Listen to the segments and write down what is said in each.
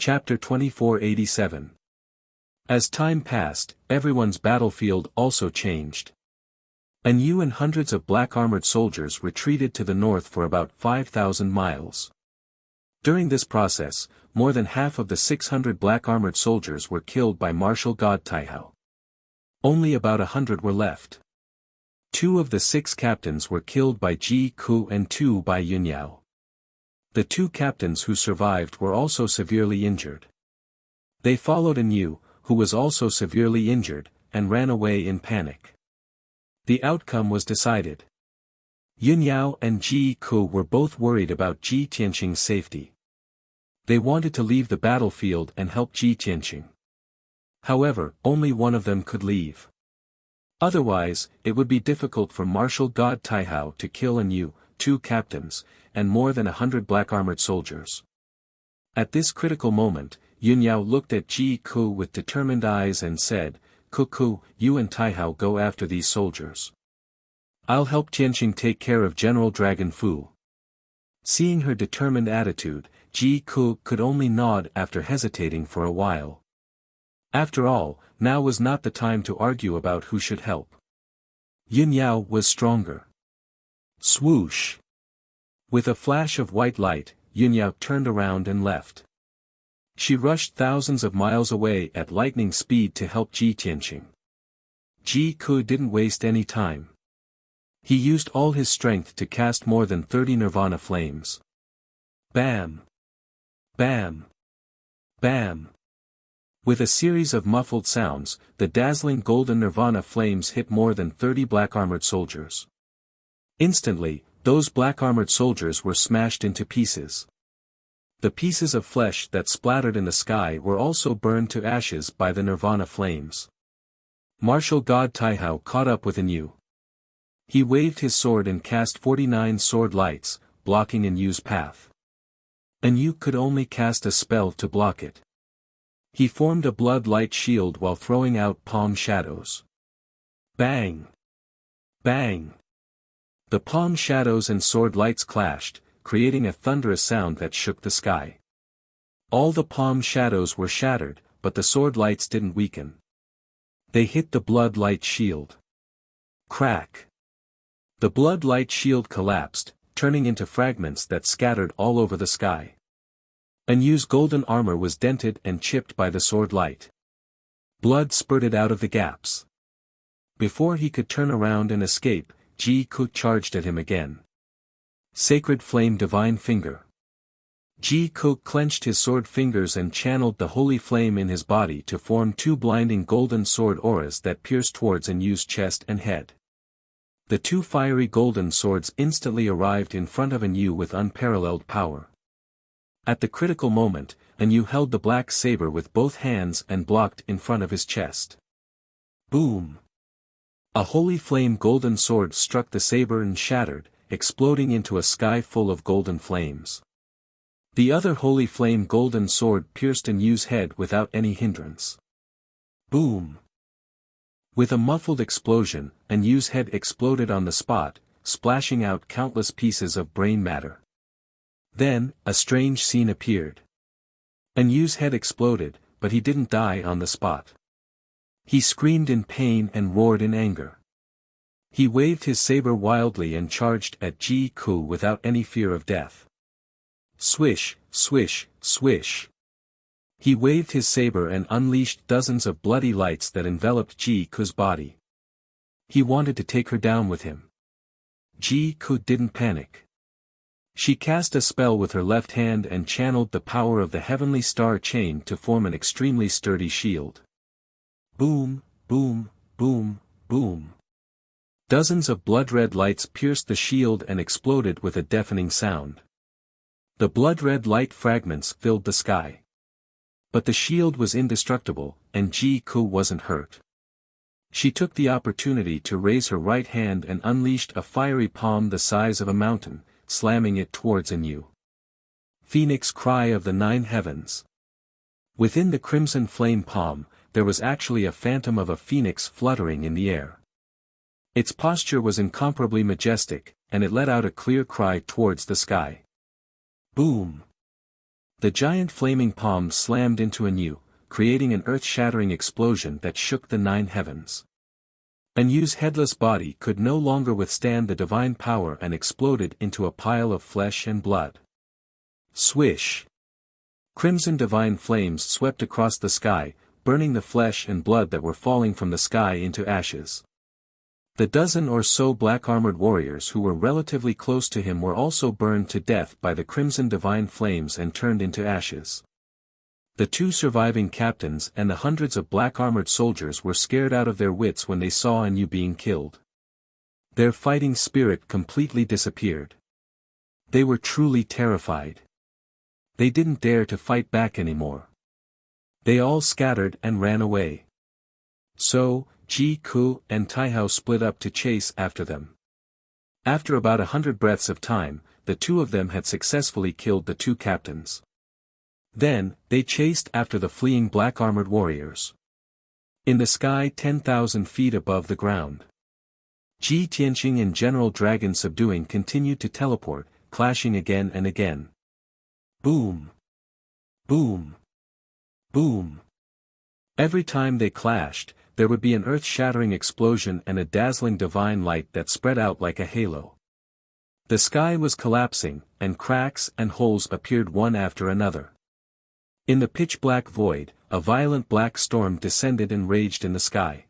Chapter 2487. As time passed, everyone's battlefield also changed. Yu and hundreds of black-armored soldiers retreated to the north for about 5,000 miles. During this process, more than half of the 600 black-armored soldiers were killed by martial god Taihao. Only about 100 were left. 2 of the 6 captains were killed by Ji Ku and 2 by Yunyao. The 2 captains who survived were also severely injured. They followed Yu, who was also severely injured, and ran away in panic. The outcome was decided. Yunyao and Ji Ku were both worried about Ji Tianqing's safety. They wanted to leave the battlefield and help Ji Tianqing. However, only one of them could leave. Otherwise, it would be difficult for martial god Taihao to kill Yu, 2 captains, and more than 100 black-armored soldiers. At this critical moment, Yunyao looked at Ji Ku with determined eyes and said, "Ku, you and Taihao go after these soldiers. I'll help Tianqing take care of General Dragon Fu." Seeing her determined attitude, Ji Ku could only nod after hesitating for a while. After all, now was not the time to argue about who should help. Yunyao was stronger. Swoosh! With a flash of white light, Yunyao turned around and left. She rushed thousands of miles away at lightning speed to help Ji Tianqing. Ji Ku didn't waste any time. He used all his strength to cast more than 30 nirvana flames. Bam! Bam! Bam! With a series of muffled sounds, the dazzling golden nirvana flames hit more than 30 black-armored soldiers. Instantly, those black-armored soldiers were smashed into pieces. The pieces of flesh that splattered in the sky were also burned to ashes by the nirvana flames. Martial god Taihao caught up with Yu. He waved his sword and cast 49 sword lights, blocking Yu's path. Yu could only cast a spell to block it. He formed a blood light shield while throwing out palm shadows. Bang! Bang! The palm shadows and sword lights clashed, creating a thunderous sound that shook the sky. All the palm shadows were shattered, but the sword lights didn't weaken. They hit the blood light shield. Crack! The blood light shield collapsed, turning into fragments that scattered all over the sky. Yu's golden armor was dented and chipped by the sword light. Blood spurted out of the gaps. Before he could turn around and escape, Ji Ku charged at him again. Sacred Flame Divine Finger. Ji Ku clenched his sword fingers and channeled the holy flame in his body to form 2 blinding golden sword auras that pierced towards Yu's chest and head. The 2 fiery golden swords instantly arrived in front of Yu with unparalleled power. At the critical moment, Yu held the black saber with both hands and blocked in front of his chest. Boom! A holy flame golden sword struck the saber and shattered, exploding into a sky full of golden flames. The other holy flame golden sword pierced Yu's head without any hindrance. Boom! With a muffled explosion, Yu's head exploded on the spot, splashing out countless pieces of brain matter. Then, a strange scene appeared. Yu's head exploded, but he didn't die on the spot. He screamed in pain and roared in anger. He waved his saber wildly and charged at Ji Ku without any fear of death. Swish, swish, swish. He waved his saber and unleashed dozens of bloody lights that enveloped Ji Ku's body. He wanted to take her down with him. Ji Ku didn't panic. She cast a spell with her left hand and channeled the power of the heavenly star chain to form an extremely sturdy shield. Boom, boom, boom, boom. Dozens of blood-red lights pierced the shield and exploded with a deafening sound. The blood-red light fragments filled the sky. But the shield was indestructible, and Ji Ku wasn't hurt. She took the opportunity to raise her right hand and unleashed a fiery palm the size of a mountain, slamming it towards Yu. Phoenix Cry of the 9 Heavens. Within the crimson flame palm, there was actually a phantom of a phoenix fluttering in the air. Its posture was incomparably majestic, and it let out a clear cry towards the sky. Boom! The giant flaming palm slammed into Anu, creating an earth-shattering explosion that shook the 9 heavens. Anu's headless body could no longer withstand the divine power and exploded into a pile of flesh and blood. Swish! Crimson divine flames swept across the sky, burning the flesh and blood that were falling from the sky into ashes. The dozen or so black-armored warriors who were relatively close to him were also burned to death by the crimson divine flames and turned into ashes. The 2 surviving captains and the hundreds of black-armored soldiers were scared out of their wits when they saw Anu being killed. Their fighting spirit completely disappeared. They were truly terrified. They didn't dare to fight back anymore. They all scattered and ran away. So, Ji Ku and Taihao split up to chase after them. After about 100 breaths of time, the 2 of them had successfully killed the 2 captains. Then, they chased after the fleeing black-armored warriors. In the sky 10,000 feet above the ground, Ji Tianqing and General Dragon Subduing continued to teleport, clashing again and again. Boom! Boom! Boom! Every time they clashed, there would be an earth-shattering explosion and a dazzling divine light that spread out like a halo. The sky was collapsing, and cracks and holes appeared one after another. In the pitch-black void, a violent black storm descended and raged in the sky.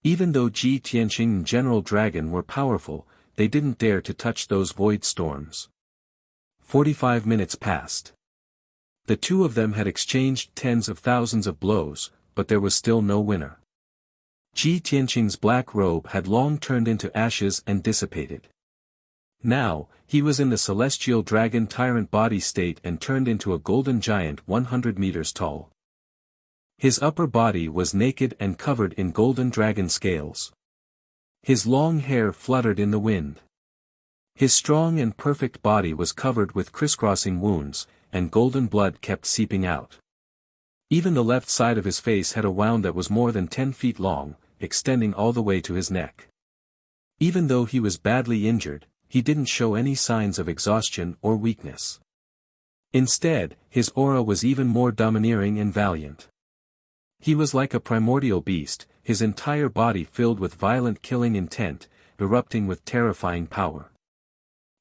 Even though Ji Tianqing and General Dragon were powerful, they didn't dare to touch those void storms. 45 minutes passed. The 2 of them had exchanged tens of thousands of blows, but there was still no winner. Ji Tianqing's black robe had long turned into ashes and dissipated. Now, he was in the celestial dragon tyrant body state and turned into a golden giant 100 meters tall. His upper body was naked and covered in golden dragon scales. His long hair fluttered in the wind. His strong and perfect body was covered with crisscrossing wounds, and golden blood kept seeping out. Even the left side of his face had a wound that was more than 10 feet long, extending all the way to his neck. Even though he was badly injured, he didn't show any signs of exhaustion or weakness. Instead, his aura was even more domineering and valiant. He was like a primordial beast, his entire body filled with violent killing intent, erupting with terrifying power.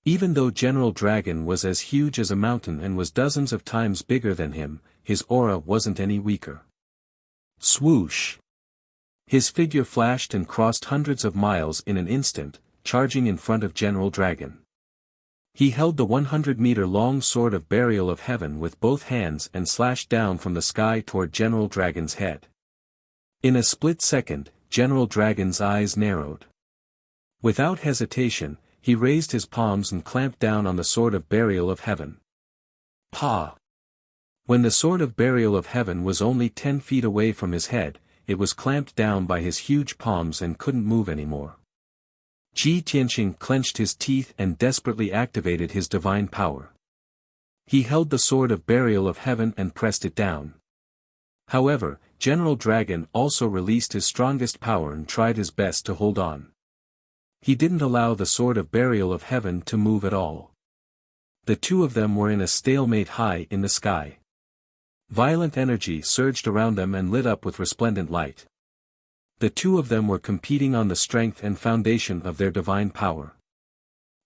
Even though General Dragon was as huge as a mountain and was dozens of times bigger than him, his aura wasn't any weaker. Swoosh! His figure flashed and crossed hundreds of miles in an instant, charging in front of General Dragon. He held the 100-meter-long sword of burial of heaven with both hands and slashed down from the sky toward General Dragon's head. In a split second, General Dragon's eyes narrowed. Without hesitation, he raised his palms and clamped down on the sword of burial of heaven. Pa! When the sword of burial of heaven was only 10 feet away from his head, it was clamped down by his huge palms and couldn't move anymore. Ji Tianqing clenched his teeth and desperately activated his divine power. He held the sword of burial of heaven and pressed it down. However, General Dragon also released his strongest power and tried his best to hold on. He didn't allow the sword of burial of heaven to move at all. The 2 of them were in a stalemate high in the sky. Violent energy surged around them and lit up with resplendent light. The 2 of them were competing on the strength and foundation of their divine power.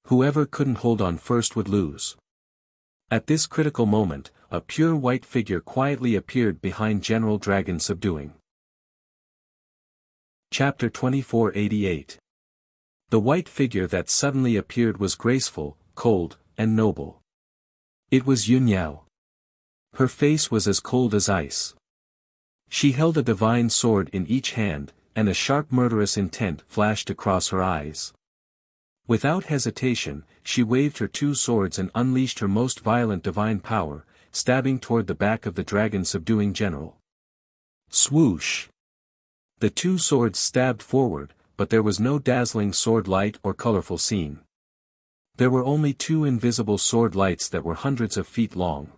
Whoever couldn't hold on first would lose. At this critical moment, a pure white figure quietly appeared behind General Dragon Subduing. Chapter 2488. The white figure that suddenly appeared was graceful, cold, and noble. It was Yunyao. Her face was as cold as ice. She held a divine sword in each hand, and a sharp murderous intent flashed across her eyes. Without hesitation, she waved her 2 swords and unleashed her most violent divine power, stabbing toward the back of the dragon subduing general. Swoosh! The 2 swords stabbed forward, but there was no dazzling sword light or colorful scene. There were only 2 invisible sword lights that were hundreds of feet long.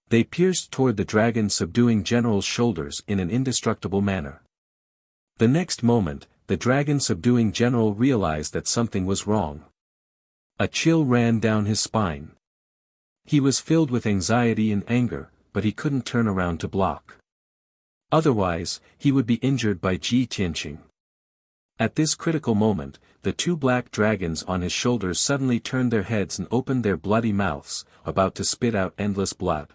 They pierced toward the dragon subduing general's shoulders in an indestructible manner. The next moment, the dragon subduing general realized that something was wrong. A chill ran down his spine. He was filled with anxiety and anger, but he couldn't turn around to block. Otherwise, he would be injured by Ji Tianqing. At this critical moment, the two black dragons on his shoulders suddenly turned their heads and opened their bloody mouths, about to spit out endless blood.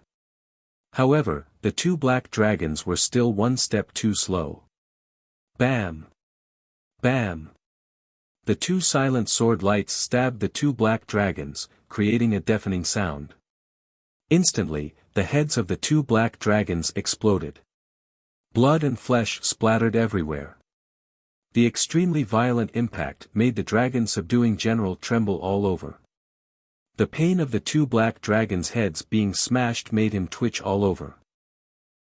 However, the two black dragons were still one step too slow. Bam! Bam! The two silent sword lights stabbed the two black dragons, creating a deafening sound. Instantly, the heads of the two black dragons exploded. Blood and flesh splattered everywhere. The extremely violent impact made the dragon-subduing general tremble all over. The pain of the two black dragons' heads being smashed made him twitch all over.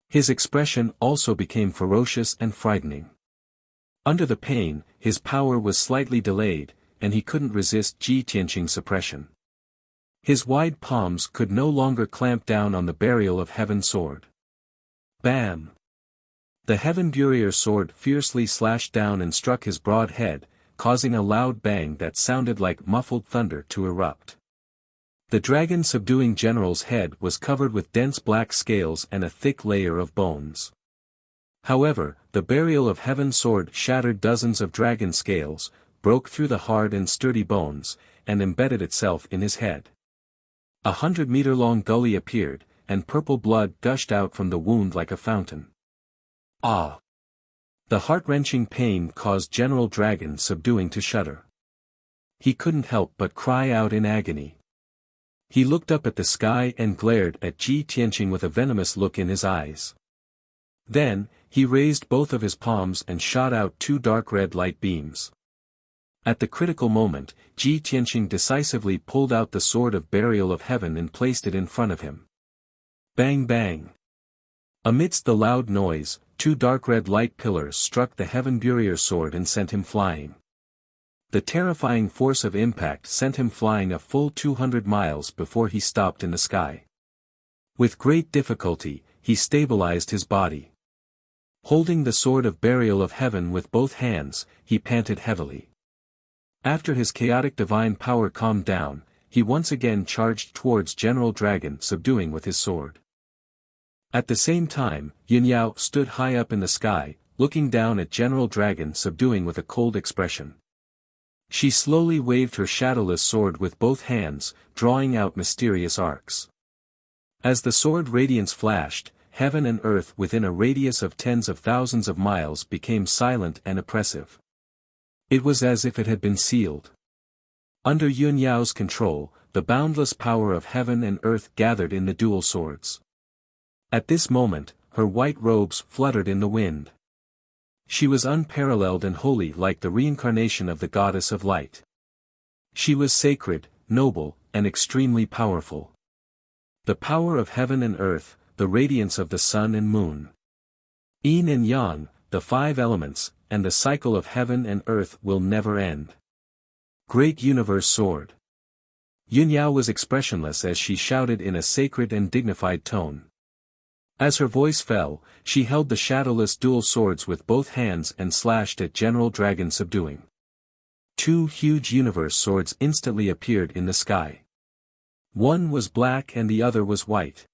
His expression also became ferocious and frightening. Under the pain, his power was slightly delayed, and he couldn't resist Ji Tianqing's suppression. His wide palms could no longer clamp down on the burial of heaven sword. Bam! The heaven burier sword fiercely slashed down and struck his broad head, causing a loud bang that sounded like muffled thunder to erupt. The dragon-subduing general's head was covered with dense black scales and a thick layer of bones. However, the burial of heaven sword shattered dozens of dragon scales, broke through the hard and sturdy bones, and embedded itself in his head. 100-meter-long gully appeared, and purple blood gushed out from the wound like a fountain. Ah! The heart-wrenching pain caused General Dragon Subduing to shudder. He couldn't help but cry out in agony. He looked up at the sky and glared at Ji Tianqing with a venomous look in his eyes. Then, he raised both of his palms and shot out two dark red light beams. At the critical moment, Ji Tianqing decisively pulled out the sword of burial of heaven and placed it in front of him. Bang bang! Amidst the loud noise, two dark red light pillars struck the heaven burier sword and sent him flying. The terrifying force of impact sent him flying a full 200 miles before he stopped in the sky. With great difficulty, he stabilized his body. Holding the sword of burial of heaven with both hands, he panted heavily. After his chaotic divine power calmed down, he once again charged towards General Dragon Subduing with his sword. At the same time, Yunyao stood high up in the sky, looking down at General Dragon Subduing with a cold expression. She slowly waved her shadowless sword with both hands, drawing out mysterious arcs. As the sword radiance flashed, heaven and earth within a radius of tens of thousands of miles became silent and oppressive. It was as if it had been sealed. Under Yunyao's control, the boundless power of heaven and earth gathered in the dual swords. At this moment, her white robes fluttered in the wind. She was unparalleled and holy like the reincarnation of the goddess of light. She was sacred, noble, and extremely powerful. The power of heaven and earth, the radiance of the sun and moon. Yin and yang, the five elements, and the cycle of heaven and earth will never end. Great Universe Sword. Yunyao was expressionless as she shouted in a sacred and dignified tone. As her voice fell, she held the shadowless dual swords with both hands and slashed at General Dragon Subduing. Two huge universe swords instantly appeared in the sky. One was black and the other was white.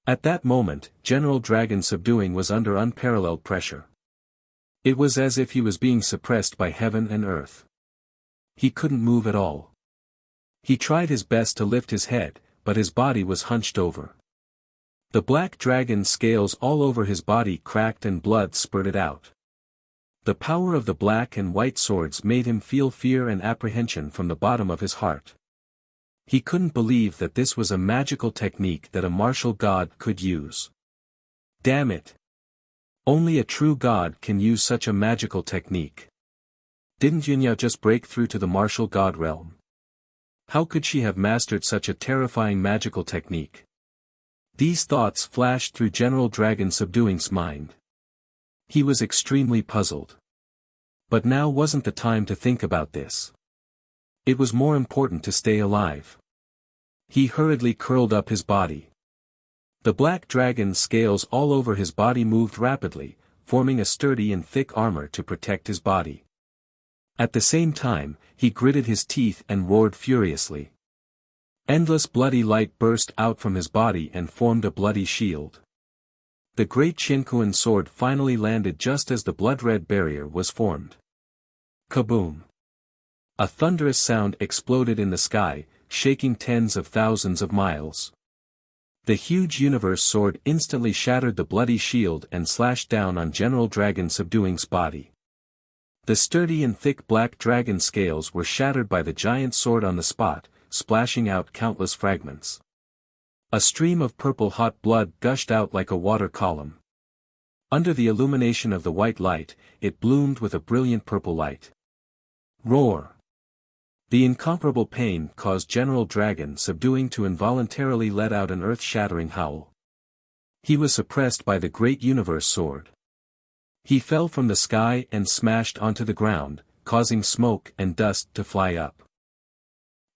At that moment, General Dragon Subduing was under unparalleled pressure. It was as if he was being suppressed by heaven and earth. He couldn't move at all. He tried his best to lift his head, but his body was hunched over. The black dragon scales all over his body cracked and blood spurted out. The power of the black and white swords made him feel fear and apprehension from the bottom of his heart. He couldn't believe that this was a magical technique that a martial god could use. Damn it! Only a true god can use such a magical technique. Didn't Yunyao just break through to the martial god realm? How could she have mastered such a terrifying magical technique? These thoughts flashed through General Dragon Subduing's mind. He was extremely puzzled. But now wasn't the time to think about this. It was more important to stay alive. He hurriedly curled up his body. The black dragon scales all over his body moved rapidly, forming a sturdy and thick armor to protect his body. At the same time, he gritted his teeth and roared furiously. Endless bloody light burst out from his body and formed a bloody shield. The great Qinkuan sword finally landed just as the blood-red barrier was formed. Kaboom! A thunderous sound exploded in the sky, shaking tens of thousands of miles. The huge universe sword instantly shattered the bloody shield and slashed down on General Dragon Subduing's body. The sturdy and thick black dragon scales were shattered by the giant sword on the spot, splashing out countless fragments. A stream of purple hot blood gushed out like a water column. Under the illumination of the white light, it bloomed with a brilliant purple light. Roar! The incomparable pain caused General Dragon Subduing to involuntarily let out an earth-shattering howl. He was suppressed by the great universe sword. He fell from the sky and smashed onto the ground, causing smoke and dust to fly up.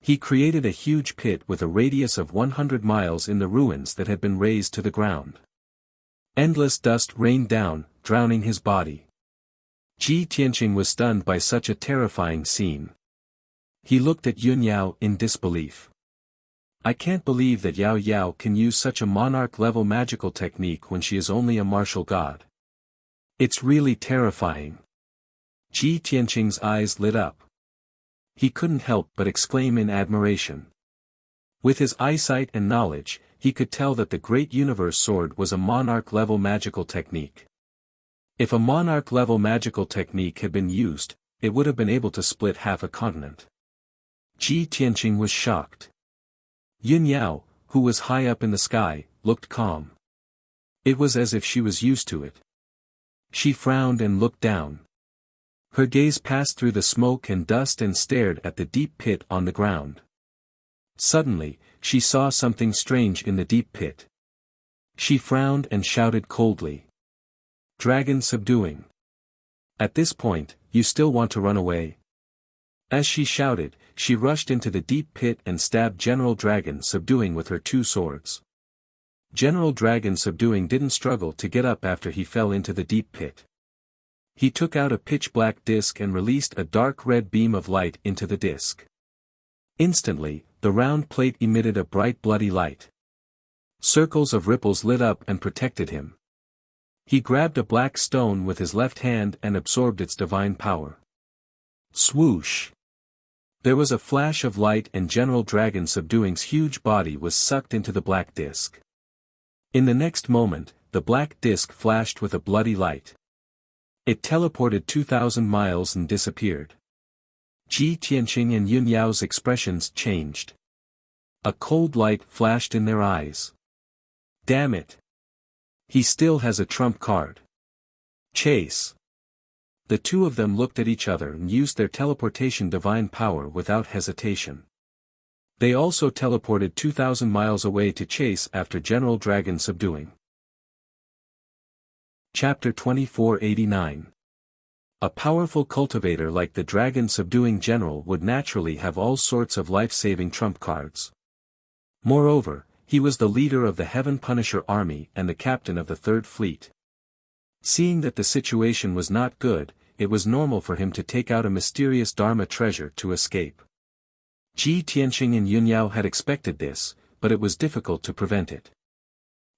He created a huge pit with a radius of 100 miles in the ruins that had been razed to the ground. Endless dust rained down, drowning his body. Ji Tianqing was stunned by such a terrifying scene. He looked at Yun Yao in disbelief. I can't believe that Yao Yao can use such a monarch-level magical technique when she is only a martial god. It's really terrifying. Ji Tianqing's eyes lit up. He couldn't help but exclaim in admiration. With his eyesight and knowledge, he could tell that the great universe sword was a monarch-level magical technique. If a monarch-level magical technique had been used, it would have been able to split half a continent. Ji Tianqing was shocked. Yun Yao, who was high up in the sky, looked calm. It was as if she was used to it. She frowned and looked down. Her gaze passed through the smoke and dust and stared at the deep pit on the ground. Suddenly, she saw something strange in the deep pit. She frowned and shouted coldly. Dragon Subduing. At this point, you still want to run away? As she shouted, she rushed into the deep pit and stabbed General Dragon Subduing with her two swords. General Dragon Subduing didn't struggle to get up after he fell into the deep pit. He took out a pitch-black disc and released a dark red beam of light into the disc. Instantly, the round plate emitted a bright bloody light. Circles of ripples lit up and protected him. He grabbed a black stone with his left hand and absorbed its divine power. Swoosh! There was a flash of light and General Dragon Subduing's huge body was sucked into the black disc. In the next moment, the black disc flashed with a bloody light. It teleported 2,000 miles and disappeared. Ji Tianqing and Yun Yao's expressions changed. A cold light flashed in their eyes. Damn it! He still has a trump card. Chase! The two of them looked at each other and used their teleportation divine power without hesitation. They also teleported 2,000 miles away to chase after General Dragon Subduing. Chapter 2489. A powerful cultivator like the Dragon Subduing General would naturally have all sorts of life-saving trump cards. Moreover, he was the leader of the Heaven Punisher army and the captain of the Third Fleet. Seeing that the situation was not good, it was normal for him to take out a mysterious Dharma treasure to escape. Ji Tianqing and Yun Yao had expected this, but it was difficult to prevent it.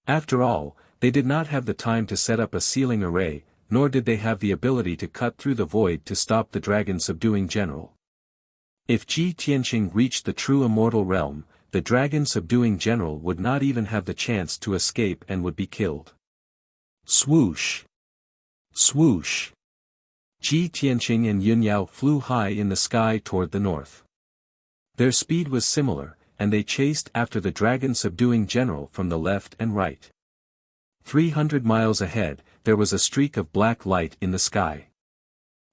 After all, they did not have the time to set up a sealing array, nor did they have the ability to cut through the void to stop the Dragon Subduing General. If Ji Tianqing reached the true immortal realm, the Dragon Subduing General would not even have the chance to escape and would be killed. Swoosh! Swoosh! Ji Tianqing and Yun Yao flew high in the sky toward the north. Their speed was similar, and they chased after the Dragon Subduing General from the left and right. 300 miles ahead, there was a streak of black light in the sky.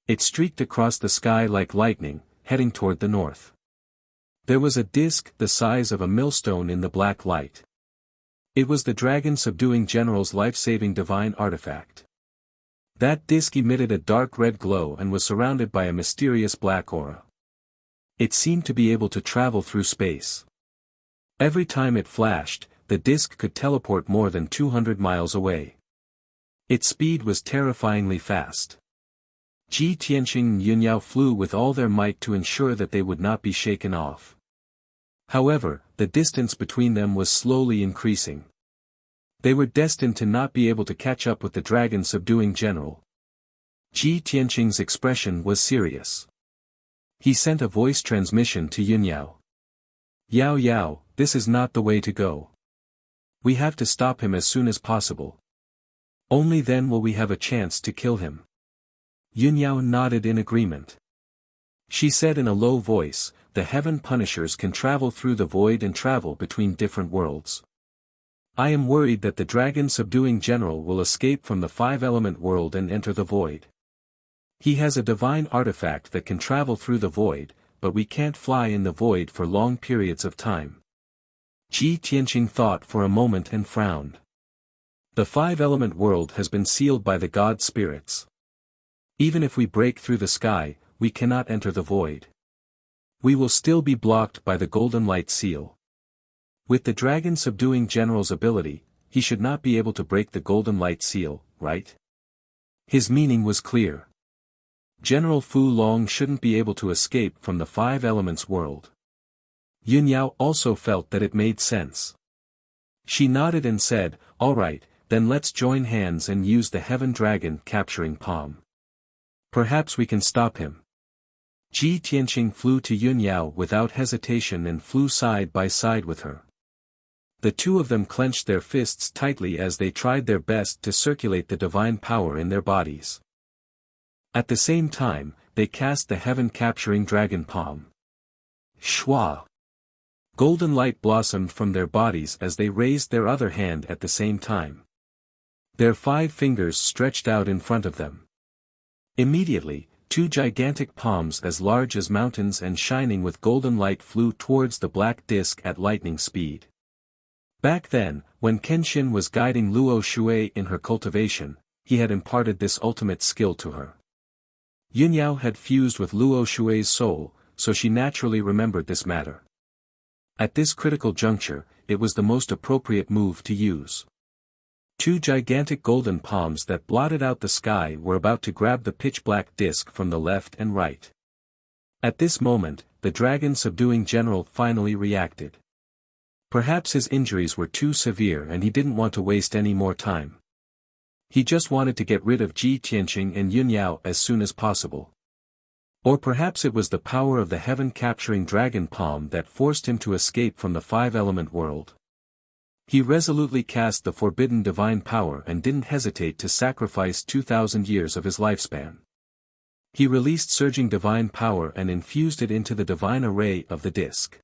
It streaked across the sky like lightning, heading toward the north. There was a disk the size of a millstone in the black light. It was the Dragon Subduing General's life-saving divine artifact. That disk emitted a dark red glow and was surrounded by a mysterious black aura. It seemed to be able to travel through space. Every time it flashed, the disk could teleport more than 200 miles away. Its speed was terrifyingly fast. Ji Tianqing and Yun Yao flew with all their might to ensure that they would not be shaken off. However, the distance between them was slowly increasing. They were destined to not be able to catch up with the dragon-subduing general. Ji Tianqing's expression was serious. He sent a voice transmission to Yun Yao. "Yao Yao, this is not the way to go. We have to stop him as soon as possible. Only then will we have a chance to kill him." Yun Yao nodded in agreement. She said in a low voice, "The Heaven Punishers can travel through the void and travel between different worlds. I am worried that the dragon-subduing general will escape from the five-element world and enter the void. He has a divine artifact that can travel through the void, but we can't fly in the void for long periods of time." Ji Tianqing thought for a moment and frowned. The five-element world has been sealed by the god spirits. Even if we break through the sky, we cannot enter the void. We will still be blocked by the golden light seal. With the dragon-subduing general's ability, he should not be able to break the golden light seal, right? His meaning was clear. General Fu Long shouldn't be able to escape from the five elements world. Yun Yao also felt that it made sense. She nodded and said, "All right, then let's join hands and use the Heaven Dragon capturing palm. Perhaps we can stop him." Ji Tianqing flew to Yun Yao without hesitation and flew side by side with her. The two of them clenched their fists tightly as they tried their best to circulate the divine power in their bodies. At the same time, they cast the heaven-capturing dragon palm. Shwa! Golden light blossomed from their bodies as they raised their other hand at the same time. Their 5 fingers stretched out in front of them. Immediately, 2 gigantic palms as large as mountains and shining with golden light flew towards the black disk at lightning speed. Back then, when Kenshin was guiding Luo Shui in her cultivation, he had imparted this ultimate skill to her. Yun Yao had fused with Luo Shui's soul, so she naturally remembered this matter. At this critical juncture, it was the most appropriate move to use. 2 gigantic golden palms that blotted out the sky were about to grab the pitch-black disk from the left and right. At this moment, the dragon-subduing general finally reacted. Perhaps his injuries were too severe and he didn't want to waste any more time. He just wanted to get rid of Ji Tianqing and Yun Yao as soon as possible. Or perhaps it was the power of the heaven-capturing dragon palm that forced him to escape from the five-element world. He resolutely cast the forbidden divine power and didn't hesitate to sacrifice 2,000 years of his lifespan. He released surging divine power and infused it into the divine array of the disk.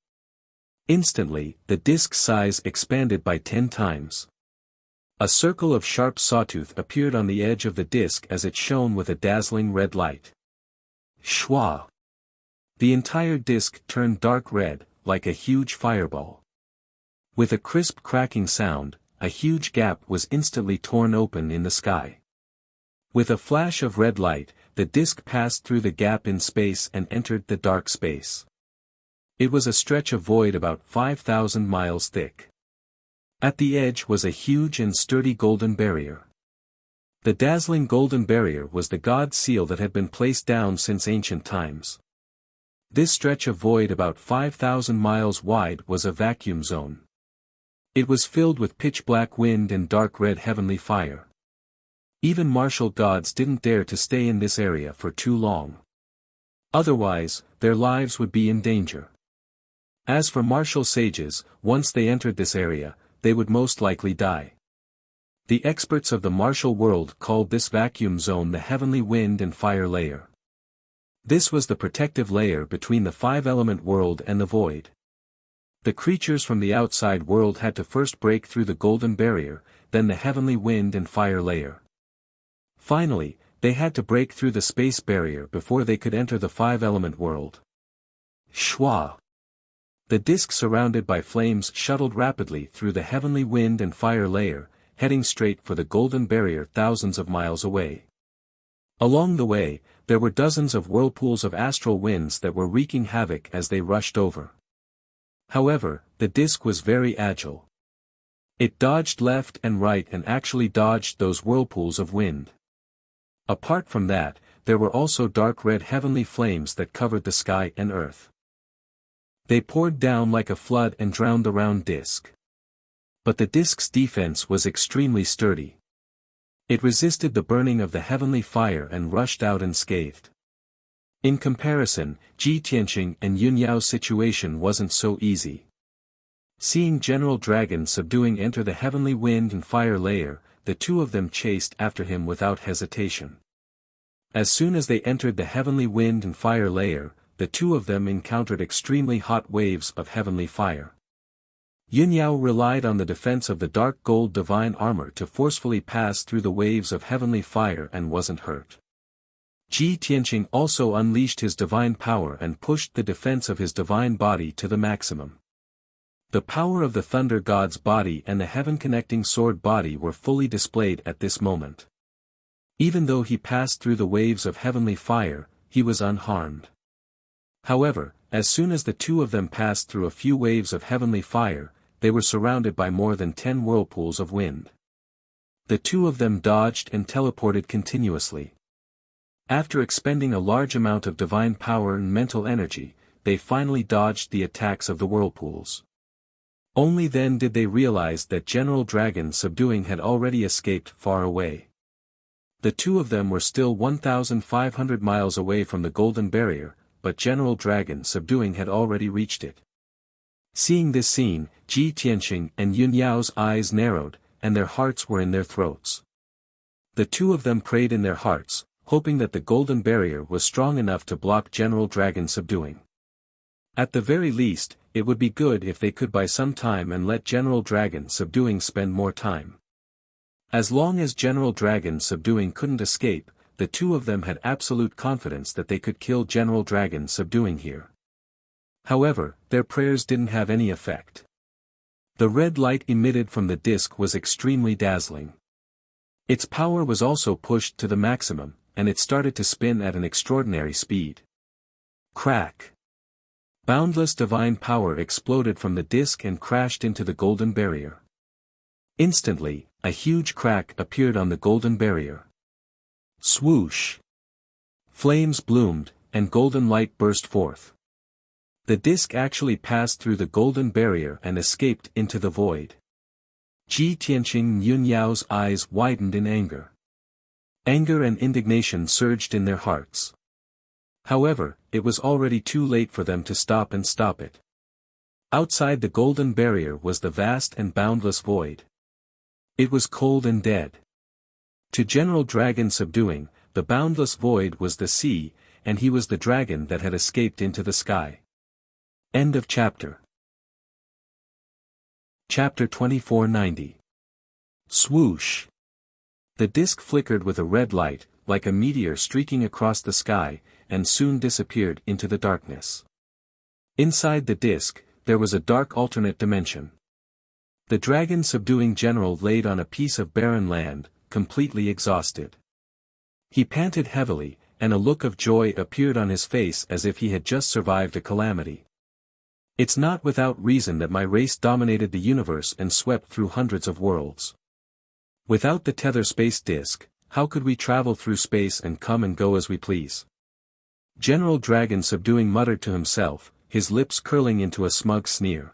Instantly, the disk's size expanded by 10 times. A circle of sharp sawtooth appeared on the edge of the disk as it shone with a dazzling red light. Shwa! The entire disk turned dark red, like a huge fireball. With a crisp cracking sound, a huge gap was instantly torn open in the sky. With a flash of red light, the disk passed through the gap in space and entered the dark space. It was a stretch of void about 5,000 miles thick. At the edge was a huge and sturdy golden barrier. The dazzling golden barrier was the god seal that had been placed down since ancient times. This stretch of void about 5,000 miles wide was a vacuum zone. It was filled with pitch-black wind and dark red heavenly fire. Even martial gods didn't dare to stay in this area for too long. Otherwise, their lives would be in danger. As for martial sages, once they entered this area, they would most likely die. The experts of the martial world called this vacuum zone the heavenly wind and fire layer. This was the protective layer between the five-element world and the void. The creatures from the outside world had to first break through the golden barrier, then the heavenly wind and fire layer. Finally, they had to break through the space barrier before they could enter the five-element world. Shwa! The disk surrounded by flames shuttled rapidly through the heavenly wind and fire layer, heading straight for the golden barrier thousands of miles away. Along the way, there were dozens of whirlpools of astral winds that were wreaking havoc as they rushed over. However, the disk was very agile. It dodged left and right and actually dodged those whirlpools of wind. Apart from that, there were also dark red heavenly flames that covered the sky and earth. They poured down like a flood and drowned the round disc. But the disc's defense was extremely sturdy. It resisted the burning of the heavenly fire and rushed out unscathed. In comparison, Ji Tianqing and Yun Yao's situation wasn't so easy. Seeing General Dragon Subduing enter the heavenly wind and fire layer, the two of them chased after him without hesitation. As soon as they entered the heavenly wind and fire layer, the two of them encountered extremely hot waves of heavenly fire. Yun Yao relied on the defense of the dark gold divine armor to forcefully pass through the waves of heavenly fire and wasn't hurt. Ji Tianqing also unleashed his divine power and pushed the defense of his divine body to the maximum. The power of the thunder god's body and the heaven-connecting sword body were fully displayed at this moment. Even though he passed through the waves of heavenly fire, he was unharmed. However, as soon as the two of them passed through a few waves of heavenly fire, they were surrounded by more than 10 whirlpools of wind. The two of them dodged and teleported continuously. After expending a large amount of divine power and mental energy, they finally dodged the attacks of the whirlpools. Only then did they realize that General Dragon Subduing had already escaped far away. The two of them were still 1,500 miles away from the Golden Barrier, but General Dragon Subduing had already reached it. Seeing this scene, Ji Tianqing and Yun Yao's eyes narrowed, and their hearts were in their throats. The two of them prayed in their hearts, hoping that the Golden Barrier was strong enough to block General Dragon Subduing. At the very least, it would be good if they could buy some time and let General Dragon Subduing spend more time. As long as General Dragon Subduing couldn't escape, the two of them had absolute confidence that they could kill General Dragon Subduing here. However, their prayers didn't have any effect. The red light emitted from the disc was extremely dazzling. Its power was also pushed to the maximum, and it started to spin at an extraordinary speed. Crack! Boundless divine power exploded from the disc and crashed into the Golden Barrier. Instantly, a huge crack appeared on the Golden Barrier. Swoosh! Flames bloomed, and golden light burst forth. The disc actually passed through the Golden Barrier and escaped into the void. Ji Tianqing and Yun Yao's eyes widened in anger. Anger and indignation surged in their hearts. However, it was already too late for them to stop it. Outside the Golden Barrier was the vast and boundless void. It was cold and dead. To General Dragon Subduing, the boundless void was the sea, and he was the dragon that had escaped into the sky. End of chapter. Chapter 2490. Swoosh! The disc flickered with a red light, like a meteor streaking across the sky, and soon disappeared into the darkness. Inside the disc, there was a dark alternate dimension. The dragon subduing general laid on a piece of barren land, completely exhausted. He panted heavily, and a look of joy appeared on his face as if he had just survived a calamity. It's not without reason that my race dominated the universe and swept through hundreds of worlds. Without the tether space disk, how could we travel through space and come and go as we please? General Dragon Subduing muttered to himself, his lips curling into a smug sneer.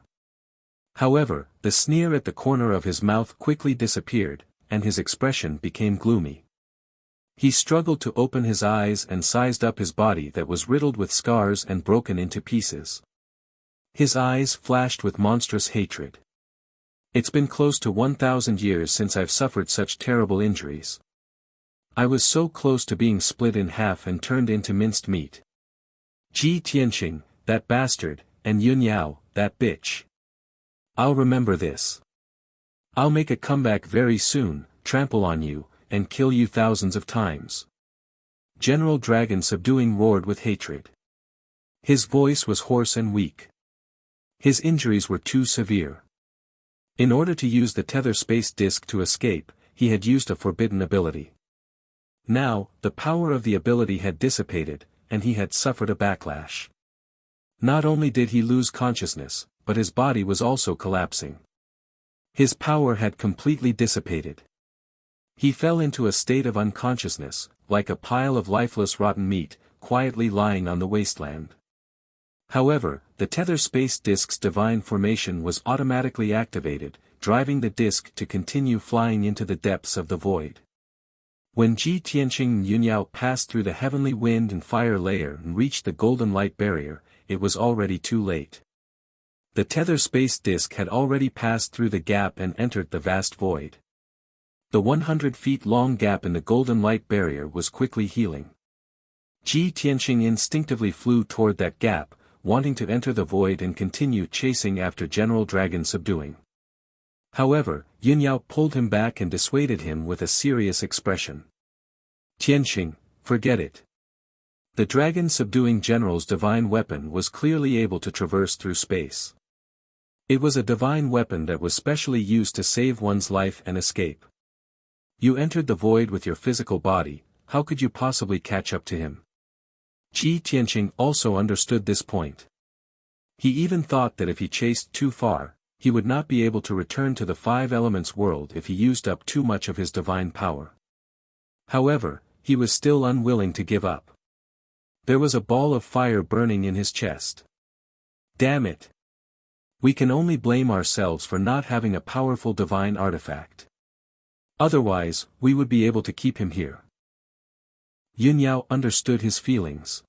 However, the sneer at the corner of his mouth quickly disappeared, and his expression became gloomy. He struggled to open his eyes and sized up his body that was riddled with scars and broken into pieces. His eyes flashed with monstrous hatred. It's been close to 1,000 years since I've suffered such terrible injuries. I was so close to being split in half and turned into minced meat. Ji Tianqing, that bastard, and Yun Yao, that bitch. I'll remember this. I'll make a comeback very soon, trample on you, and kill you thousands of times. General Dragon Subduing roared with hatred. His voice was hoarse and weak. His injuries were too severe. In order to use the tether space disk to escape, he had used a forbidden ability. Now, the power of the ability had dissipated, and he had suffered a backlash. Not only did he lose consciousness, but his body was also collapsing. His power had completely dissipated. He fell into a state of unconsciousness, like a pile of lifeless rotten meat, quietly lying on the wasteland. However, the tether space disk's divine formation was automatically activated, driving the disk to continue flying into the depths of the void. When Ji Tianqing and Yunyao passed through the heavenly wind and fire layer and reached the golden light barrier, it was already too late. The tether space disk had already passed through the gap and entered the vast void. The 100 feet long gap in the golden light barrier was quickly healing. Ji Tianqing instinctively flew toward that gap, wanting to enter the void and continue chasing after General Dragon Subduing. However, Yunyao pulled him back and dissuaded him with a serious expression. Tianqing, forget it. The Dragon Subduing General's divine weapon was clearly able to traverse through space. It was a divine weapon that was specially used to save one's life and escape. You entered the void with your physical body, how could you possibly catch up to him? Ji Tianqing also understood this point. He even thought that if he chased too far, he would not be able to return to the five elements world if he used up too much of his divine power. However, he was still unwilling to give up. There was a ball of fire burning in his chest. Damn it! We can only blame ourselves for not having a powerful divine artifact. Otherwise, we would be able to keep him here. Yunyao understood his feelings.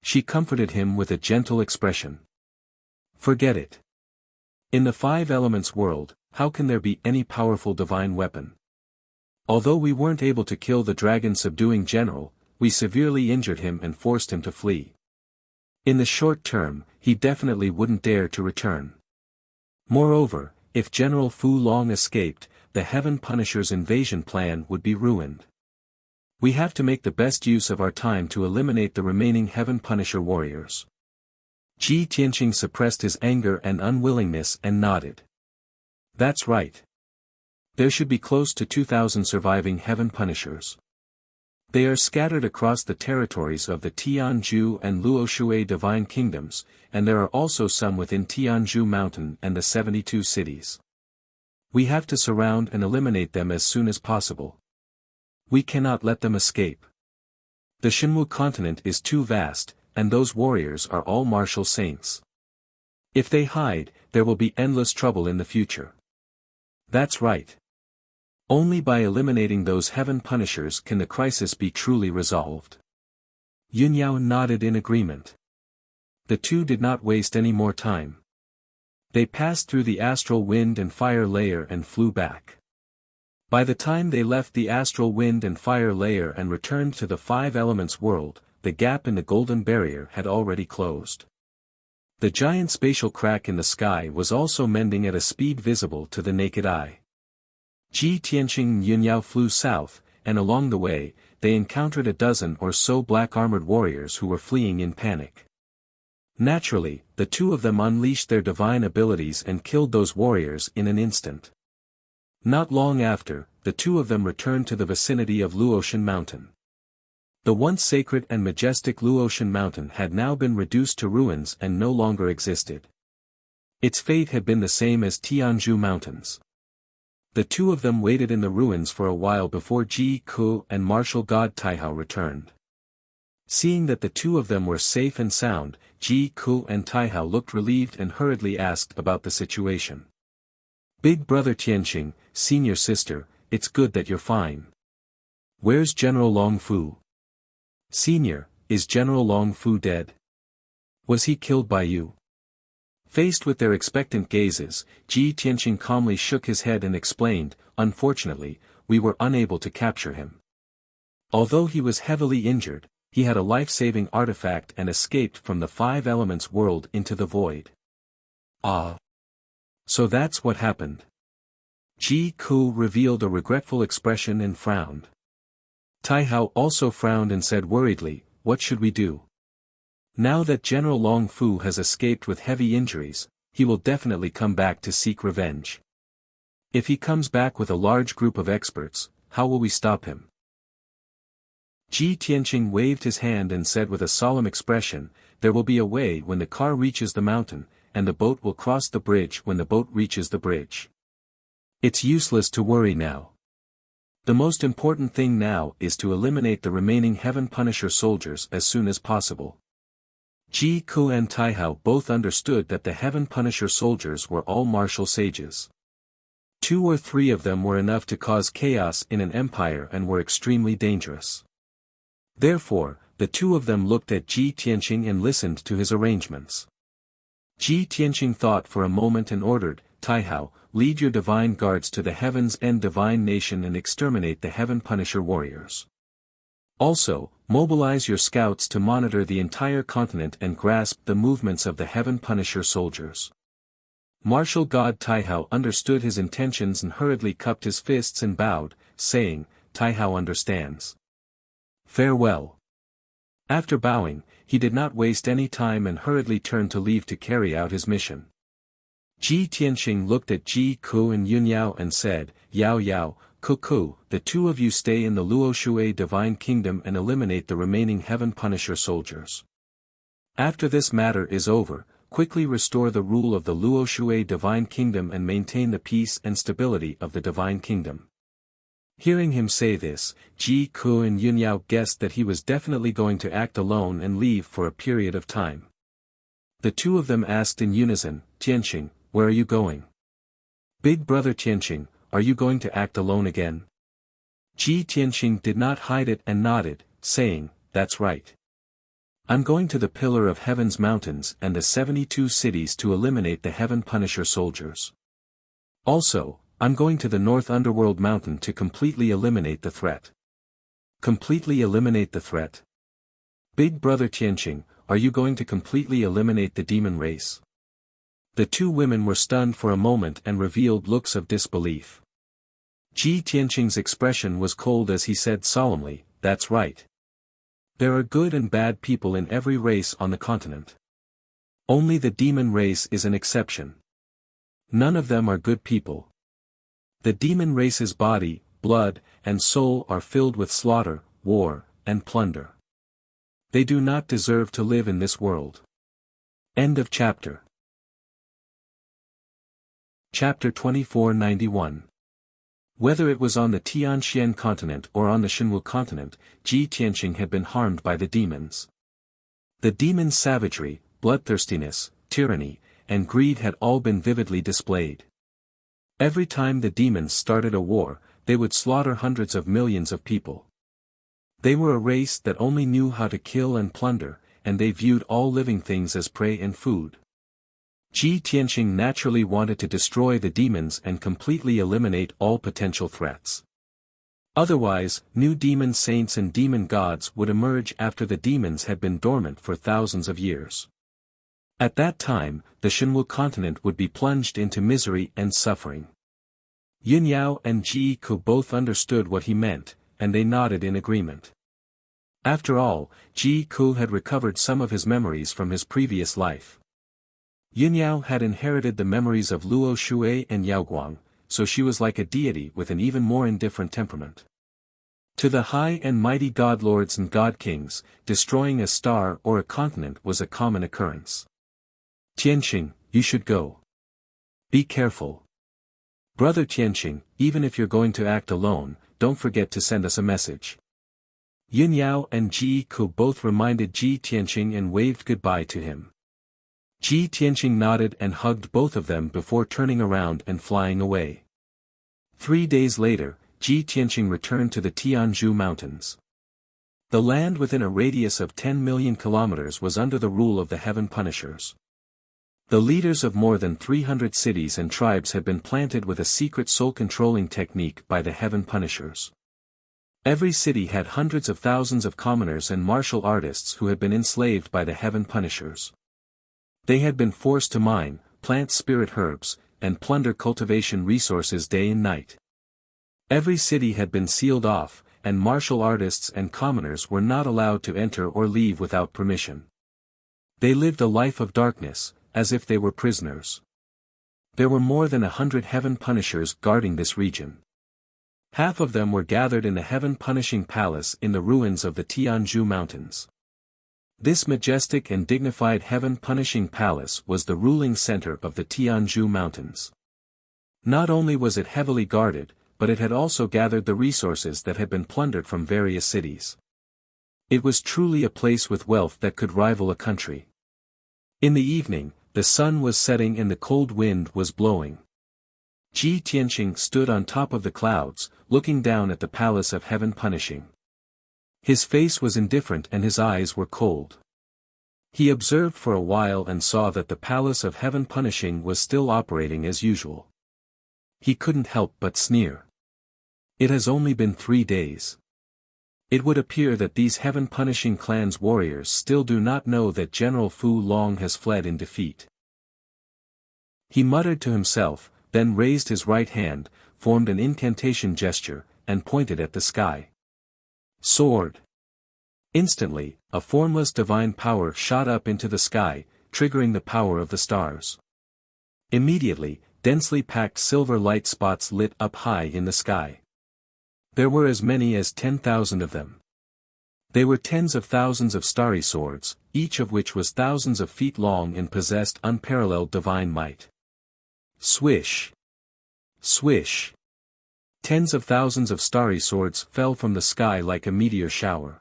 She comforted him with a gentle expression. Forget it. In the five elements world, how can there be any powerful divine weapon? Although we weren't able to kill the dragon subduing general, we severely injured him and forced him to flee. In the short term, he definitely wouldn't dare to return. Moreover, if General Fu Long escaped, the Heaven Punisher's invasion plan would be ruined. We have to make the best use of our time to eliminate the remaining Heaven Punisher warriors. Ji Tianqing suppressed his anger and unwillingness and nodded. That's right. There should be close to 2,000 surviving Heaven Punishers. They are scattered across the territories of the Tianzhu and Luoshui divine kingdoms, and there are also some within Tianzhu Mountain and the 72 cities. We have to surround and eliminate them as soon as possible. We cannot let them escape. The Shenwu continent is too vast, and those warriors are all martial saints. If they hide, there will be endless trouble in the future. That's right. Only by eliminating those Heaven Punishers can the crisis be truly resolved. Yunyao nodded in agreement. The two did not waste any more time. They passed through the astral wind and fire layer and flew back. By the time they left the astral wind and fire layer and returned to the five elements world, the gap in the golden barrier had already closed. The giant spatial crack in the sky was also mending at a speed visible to the naked eye. Ji Tianqing and Yunyao flew south, and along the way, they encountered a dozen or so black-armored warriors who were fleeing in panic. Naturally, the two of them unleashed their divine abilities and killed those warriors in an instant. Not long after, the two of them returned to the vicinity of Luotian Mountain. The once sacred and majestic Luotian Mountain had now been reduced to ruins and no longer existed. Its fate had been the same as Tianzhu Mountains. The two of them waited in the ruins for a while before Ji Ku and martial god Taihao returned. Seeing that the two of them were safe and sound, Ji Ku and Taihao looked relieved and hurriedly asked about the situation. Big brother Tianqing, senior sister, it's good that you're fine. Where's General Long Fu? Senior, is General Long Fu dead? Was he killed by you? Faced with their expectant gazes, Ji Tianqing calmly shook his head and explained, unfortunately, we were unable to capture him. Although he was heavily injured, he had a life-saving artifact and escaped from the five elements world into the void. Ah. So that's what happened. Ji Ku revealed a regretful expression and frowned. Taihao also frowned and said worriedly, what should we do? Now that General Long Fu has escaped with heavy injuries, he will definitely come back to seek revenge. If he comes back with a large group of experts, how will we stop him? Ji Tianqing waved his hand and said with a solemn expression, there will be a way when the car reaches the mountain, and the boat will cross the bridge when the boat reaches the bridge. It's useless to worry now. The most important thing now is to eliminate the remaining Heaven Punisher soldiers as soon as possible. Ji Ku and Taihao both understood that the Heaven Punisher soldiers were all martial sages. 2 or 3 of them were enough to cause chaos in an empire and were extremely dangerous. Therefore, the 2 of them looked at Ji Tianqing and listened to his arrangements. Ji Tianqing thought for a moment and ordered, Taihao, lead your divine guards to the heavens and divine nation and exterminate the Heaven Punisher warriors. Also, mobilize your scouts to monitor the entire continent and grasp the movements of the Heaven Punisher soldiers. Martial god Taihao understood his intentions and hurriedly cupped his fists and bowed, saying, Taihao understands. Farewell. After bowing, he did not waste any time and hurriedly turned to leave to carry out his mission. Ji Tianqing looked at Ji Ku and Yun Yao and said, Yao Yao, Ku, the 2 of you stay in the Luo Shui Divine Kingdom and eliminate the remaining Heaven Punisher soldiers. After this matter is over, quickly restore the rule of the Luo Shui Divine Kingdom and maintain the peace and stability of the Divine Kingdom. Hearing him say this, Ji Ku and Yun Yao guessed that he was definitely going to act alone and leave for a period of time. The 2 of them asked in unison, Tianqing, where are you going? Big brother Tianqing, are you going to act alone again? Ji Tianqing did not hide it and nodded, saying, that's right. I'm going to the Pillar of Heaven's mountains and the 72 cities to eliminate the Heaven Punisher soldiers. Also, I'm going to the North Underworld Mountain to completely eliminate the threat. Completely eliminate the threat? Big brother Tianqing, are you going to completely eliminate the demon race? The 2 women were stunned for a moment and revealed looks of disbelief. Ji Tianqing's expression was cold as he said solemnly, that's right. There are good and bad people in every race on the continent. Only the demon race is an exception. None of them are good people. The demon race's body, blood, and soul are filled with slaughter, war, and plunder. They do not deserve to live in this world. End of chapter. Chapter 2491. Whether it was on the Tianxian continent or on the Shenwu continent, Ji Tianqing had been harmed by the demons. The demons' savagery, bloodthirstiness, tyranny, and greed had all been vividly displayed. Every time the demons started a war, they would slaughter hundreds of millions of people. They were a race that only knew how to kill and plunder, and they viewed all living things as prey and food. Ji Tianqing naturally wanted to destroy the demons and completely eliminate all potential threats. Otherwise, new demon saints and demon gods would emerge after the demons had been dormant for thousands of years. At that time, the Shenwu continent would be plunged into misery and suffering. Yun Yao and Ji Ku both understood what he meant, and they nodded in agreement. After all, Ji Ku had recovered some of his memories from his previous life. Yun Yao had inherited the memories of Luo Shui and Yaoguang, so she was like a deity with an even more indifferent temperament. To the high and mighty god lords and god kings, destroying a star or a continent was a common occurrence. Tianqing, you should go. Be careful. Brother Tianqing, even if you're going to act alone, don't forget to send us a message. Yun Yao and Ji Ku both reminded Ji Tianqing and waved goodbye to him. Ji Tianqing nodded and hugged both of them before turning around and flying away. 3 days later, Ji Tianqing returned to the Tianzhu Mountains. The land within a radius of 10 million kilometers was under the rule of the Heaven Punishers. The leaders of more than 300 cities and tribes had been planted with a secret soul-controlling technique by the Heaven Punishers. Every city had hundreds of thousands of commoners and martial artists who had been enslaved by the Heaven Punishers. They had been forced to mine, plant spirit herbs, and plunder cultivation resources day and night. Every city had been sealed off, and martial artists and commoners were not allowed to enter or leave without permission. They lived a life of darkness, as if they were prisoners. There were more than 100 Heaven Punishers guarding this region. Half of them were gathered in the Heaven Punishing Palace in the ruins of the Tianzhu Mountains. This majestic and dignified Heaven Punishing Palace was the ruling center of the Tianzhu Mountains. Not only was it heavily guarded, but it had also gathered the resources that had been plundered from various cities. It was truly a place with wealth that could rival a country. In the evening, the sun was setting and the cold wind was blowing. Ji Tianqing stood on top of the clouds, looking down at the palace of heaven punishing. His face was indifferent and his eyes were cold. He observed for a while and saw that the palace of heaven punishing was still operating as usual. He couldn't help but sneer. It has only been 3 days. It would appear that these heaven punishing clan's warriors still do not know that General Fu Long has fled in defeat. He muttered to himself, then raised his right hand, formed an incantation gesture, and pointed at the sky. Sword! Instantly, a formless divine power shot up into the sky, triggering the power of the stars. Immediately, densely packed silver light spots lit up high in the sky. There were as many as 10,000 of them. They were tens of thousands of starry swords, each of which was thousands of feet long and possessed unparalleled divine might. Swish! Swish! Tens of thousands of starry swords fell from the sky like a meteor shower.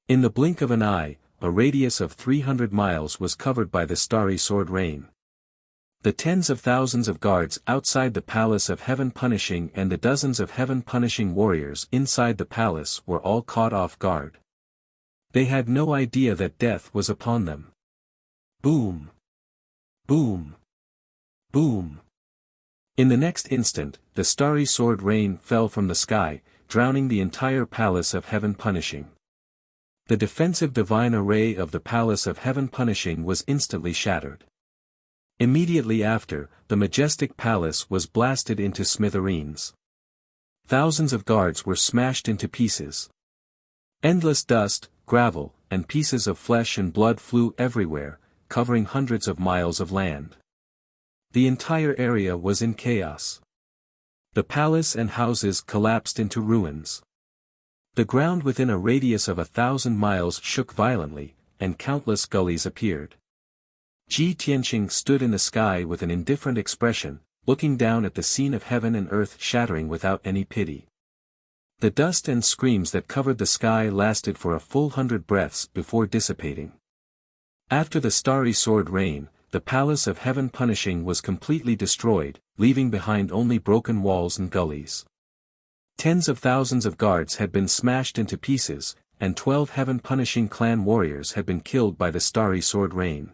In the blink of an eye, a radius of 300 miles was covered by the starry sword rain. The tens of thousands of guards outside the palace of heaven punishing and the dozens of heaven punishing warriors inside the palace were all caught off guard. They had no idea that death was upon them. Boom! Boom! Boom! In the next instant, the starry sword rain fell from the sky, drowning the entire palace of heaven punishing. The defensive divine array of the palace of heaven punishing was instantly shattered. Immediately after, the majestic palace was blasted into smithereens. Thousands of guards were smashed into pieces. Endless dust, gravel, and pieces of flesh and blood flew everywhere, covering hundreds of miles of land. The entire area was in chaos. The palace and houses collapsed into ruins. The ground within a radius of 1,000 miles shook violently, and countless gullies appeared. Ji Tianqing stood in the sky with an indifferent expression, looking down at the scene of heaven and earth shattering without any pity. The dust and screams that covered the sky lasted for a full 100 breaths before dissipating. After the starry sword rain, the palace of heaven punishing was completely destroyed, leaving behind only broken walls and gullies. Tens of thousands of guards had been smashed into pieces, and 12 heaven punishing clan warriors had been killed by the starry sword rain.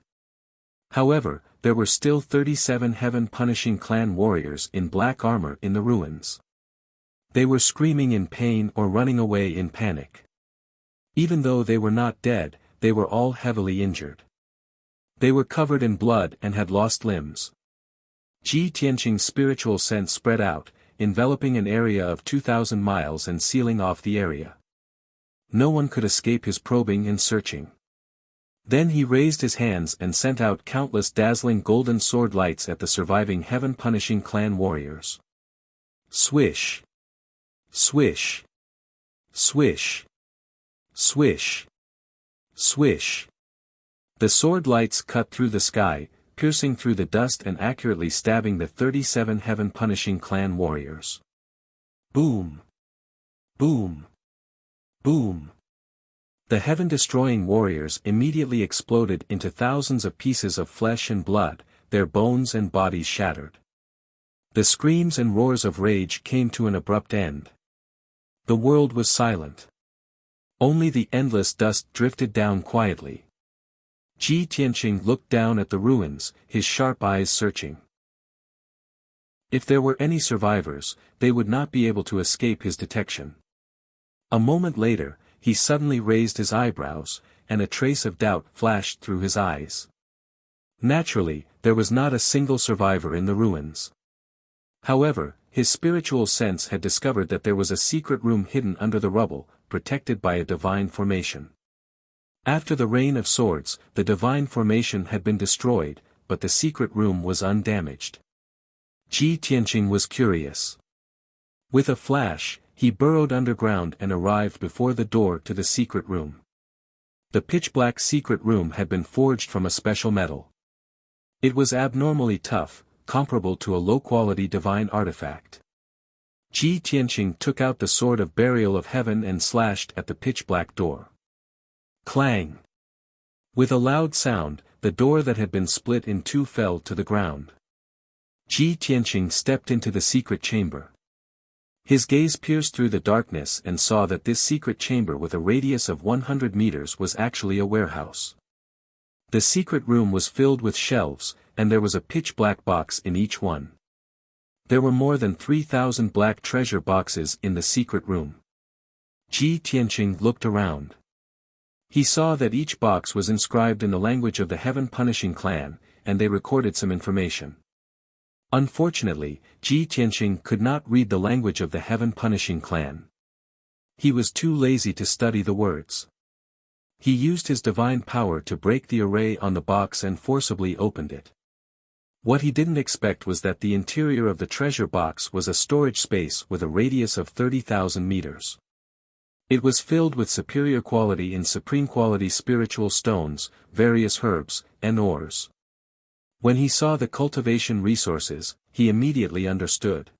However, there were still 37 heaven punishing clan warriors in black armor in the ruins. They were screaming in pain or running away in panic. Even though they were not dead, they were all heavily injured. They were covered in blood and had lost limbs. Ji Tianqing's spiritual sense spread out, enveloping an area of 2,000 miles and sealing off the area. No one could escape his probing and searching. Then he raised his hands and sent out countless dazzling golden sword lights at the surviving heaven-punishing clan warriors. Swish! Swish! Swish! Swish! Swish! The sword lights cut through the sky, piercing through the dust and accurately stabbing the 37 heaven-punishing clan warriors. Boom! Boom! Boom! The heaven-destroying warriors immediately exploded into thousands of pieces of flesh and blood, their bones and bodies shattered. The screams and roars of rage came to an abrupt end. The world was silent. Only the endless dust drifted down quietly. Ji Tianqing looked down at the ruins, his sharp eyes searching. If there were any survivors, they would not be able to escape his detection. A moment later, he suddenly raised his eyebrows, and a trace of doubt flashed through his eyes. Naturally, there was not a single survivor in the ruins. However, his spiritual sense had discovered that there was a secret room hidden under the rubble, protected by a divine formation. After the rain of swords, the divine formation had been destroyed, but the secret room was undamaged. Ji Tianqing was curious. With a flash, he burrowed underground and arrived before the door to the secret room. The pitch-black secret room had been forged from a special metal. It was abnormally tough, comparable to a low-quality divine artifact. Ji Tianqing took out the sword of burial of heaven and slashed at the pitch-black door. Clang! With a loud sound, the door that had been split in two fell to the ground. Ji Tianqing stepped into the secret chamber. His gaze pierced through the darkness and saw that this secret chamber with a radius of 100 meters was actually a warehouse. The secret room was filled with shelves, and there was a pitch-black box in each one. There were more than 3,000 black treasure boxes in the secret room. Ji Tianqing looked around. He saw that each box was inscribed in the language of the Heaven Punishing Clan, and they recorded some information. Unfortunately, Ji Tianqing could not read the language of the Heaven Punishing Clan. He was too lazy to study the words. He used his divine power to break the array on the box and forcibly opened it. What he didn't expect was that the interior of the treasure box was a storage space with a radius of 30,000 meters. It was filled with superior quality and supreme quality spiritual stones, various herbs, and ores. When he saw the cultivation resources, he immediately understood.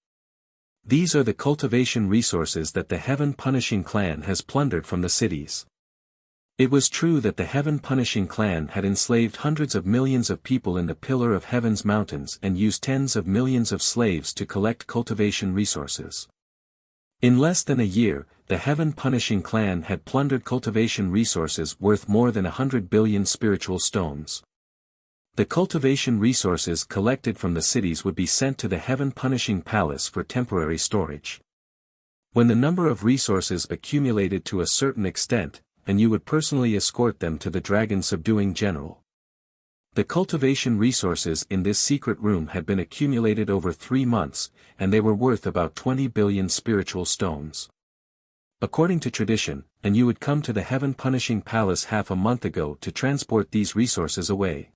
These are the cultivation resources that the Heaven Punishing Clan has plundered from the cities. It was true that the Heaven Punishing Clan had enslaved hundreds of millions of people in the Pillar of Heaven's mountains and used tens of millions of slaves to collect cultivation resources. In less than a year, the Heaven Punishing Clan had plundered cultivation resources worth more than 100 billion spiritual stones. The cultivation resources collected from the cities would be sent to the Heaven Punishing Palace for temporary storage. When the number of resources accumulated to a certain extent, and you would personally escort them to the Dragon Subduing General. The cultivation resources in this secret room had been accumulated over 3 months, and they were worth about 20 billion spiritual stones. According to tradition, and you would come to the Heaven Punishing Palace half a month ago to transport these resources away.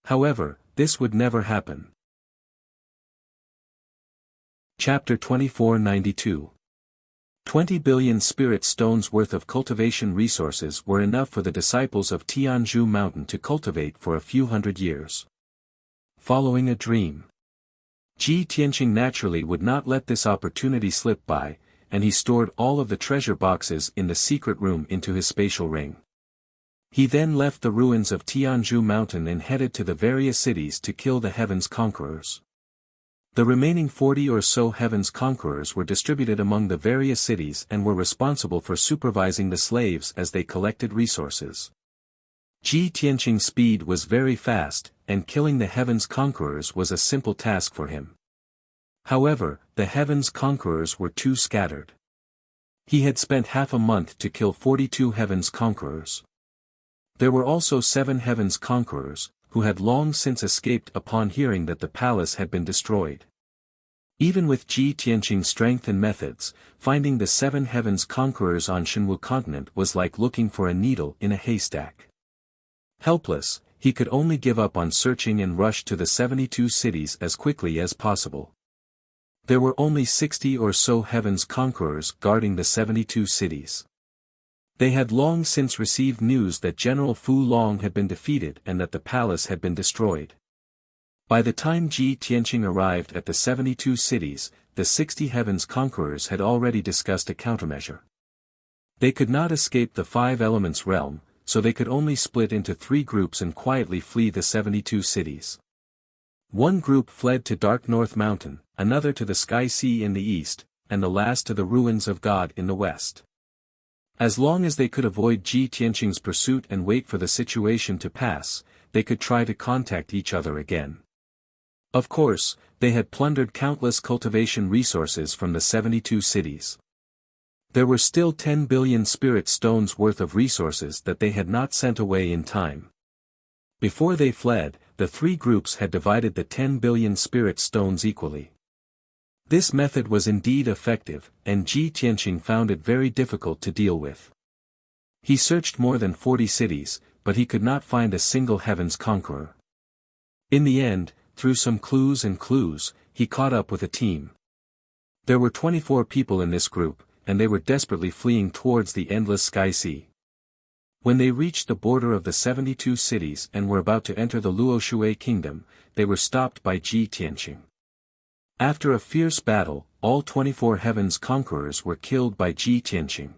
However, this would never happen. Chapter 2492. 20 billion spirit stones worth of cultivation resources were enough for the disciples of Tianzhu Mountain to cultivate for a few hundred years. Following a dream. Ji Tianqing naturally would not let this opportunity slip by, and he stored all of the treasure boxes in the secret room into his spatial ring. He then left the ruins of Tianzhu Mountain and headed to the various cities to kill the Heaven's Conquerors. The remaining 40 or so Heaven's Conquerors were distributed among the various cities and were responsible for supervising the slaves as they collected resources. Ji Tianqing's speed was very fast, and killing the Heaven's Conquerors was a simple task for him. However, the Heaven's Conquerors were too scattered. He had spent half a month to kill 42 Heaven's Conquerors. There were also 7 Heaven's Conquerors, who had long since escaped upon hearing that the palace had been destroyed. Even with Ji Tianqing's strength and methods, finding the 7 Heaven's Conquerors on Shenwu continent was like looking for a needle in a haystack. Helpless, he could only give up on searching and rush to the 72 cities as quickly as possible. There were only 60 or so Heaven's Conquerors guarding the 72 cities. They had long since received news that General Fu Long had been defeated and that the palace had been destroyed. By the time Ji Tianqing arrived at the 72 cities, the 60 Heaven's Conquerors had already discussed a countermeasure. They could not escape the 5 elements realm, so they could only split into 3 groups and quietly flee the 72 cities. One group fled to Dark North Mountain, another to the Sky Sea in the east, and the last to the Ruins of God in the west. As long as they could avoid Ji Tianqing's pursuit and wait for the situation to pass, they could try to contact each other again. Of course, they had plundered countless cultivation resources from the 72 cities. There were still 10 billion spirit stones worth of resources that they had not sent away in time. Before they fled, the 3 groups had divided the 10 billion spirit stones equally. This method was indeed effective, and Ji Tianqing found it very difficult to deal with. He searched more than 40 cities, but he could not find a single Heaven's Conqueror. In the end, through some clues, he caught up with a team. There were 24 people in this group, and they were desperately fleeing towards the endless Sky Sea. When they reached the border of the 72 cities and were about to enter the Luoshui kingdom, they were stopped by Ji Tianqing. After a fierce battle, all 24 Heaven's Conquerors were killed by Ji Tianqing.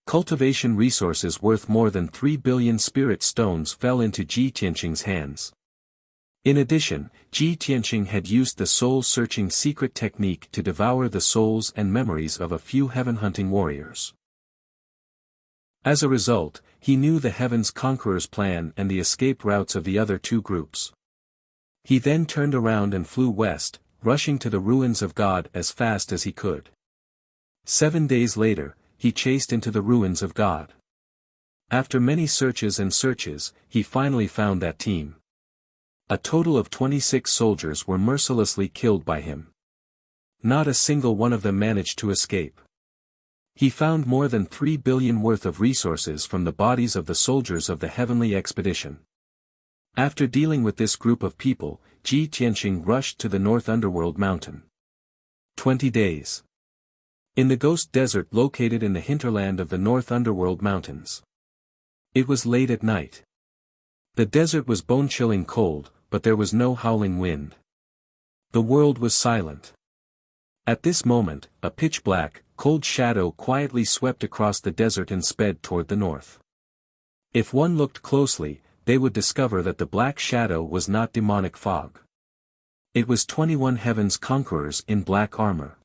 Cultivation resources worth more than 3 billion spirit stones fell into Ji Tianqing's hands. In addition, Ji Tianqing had used the soul-searching secret technique to devour the souls and memories of a few heaven-hunting warriors. As a result, he knew the Heaven's Conqueror's plan and the escape routes of the other two groups. He then turned around and flew west, rushing to the ruins of God as fast as he could. 7 days later, he chased into the ruins of God. After many searches and searches, he finally found that team. A total of 26 soldiers were mercilessly killed by him. Not a single one of them managed to escape. He found more than 3 billion worth of resources from the bodies of the soldiers of the heavenly expedition. After dealing with this group of people, Ji Tianqing rushed to the North Underworld mountain. 20 days. In the Ghost Desert located in the hinterland of the North Underworld mountains. It was late at night. The desert was bone-chilling cold, but there was no howling wind. The world was silent. At this moment, a pitch-black, cold shadow quietly swept across the desert and sped toward the north. If one looked closely, they would discover that the black shadow was not demonic fog. It was 21 Heaven's Conquerors in black armor.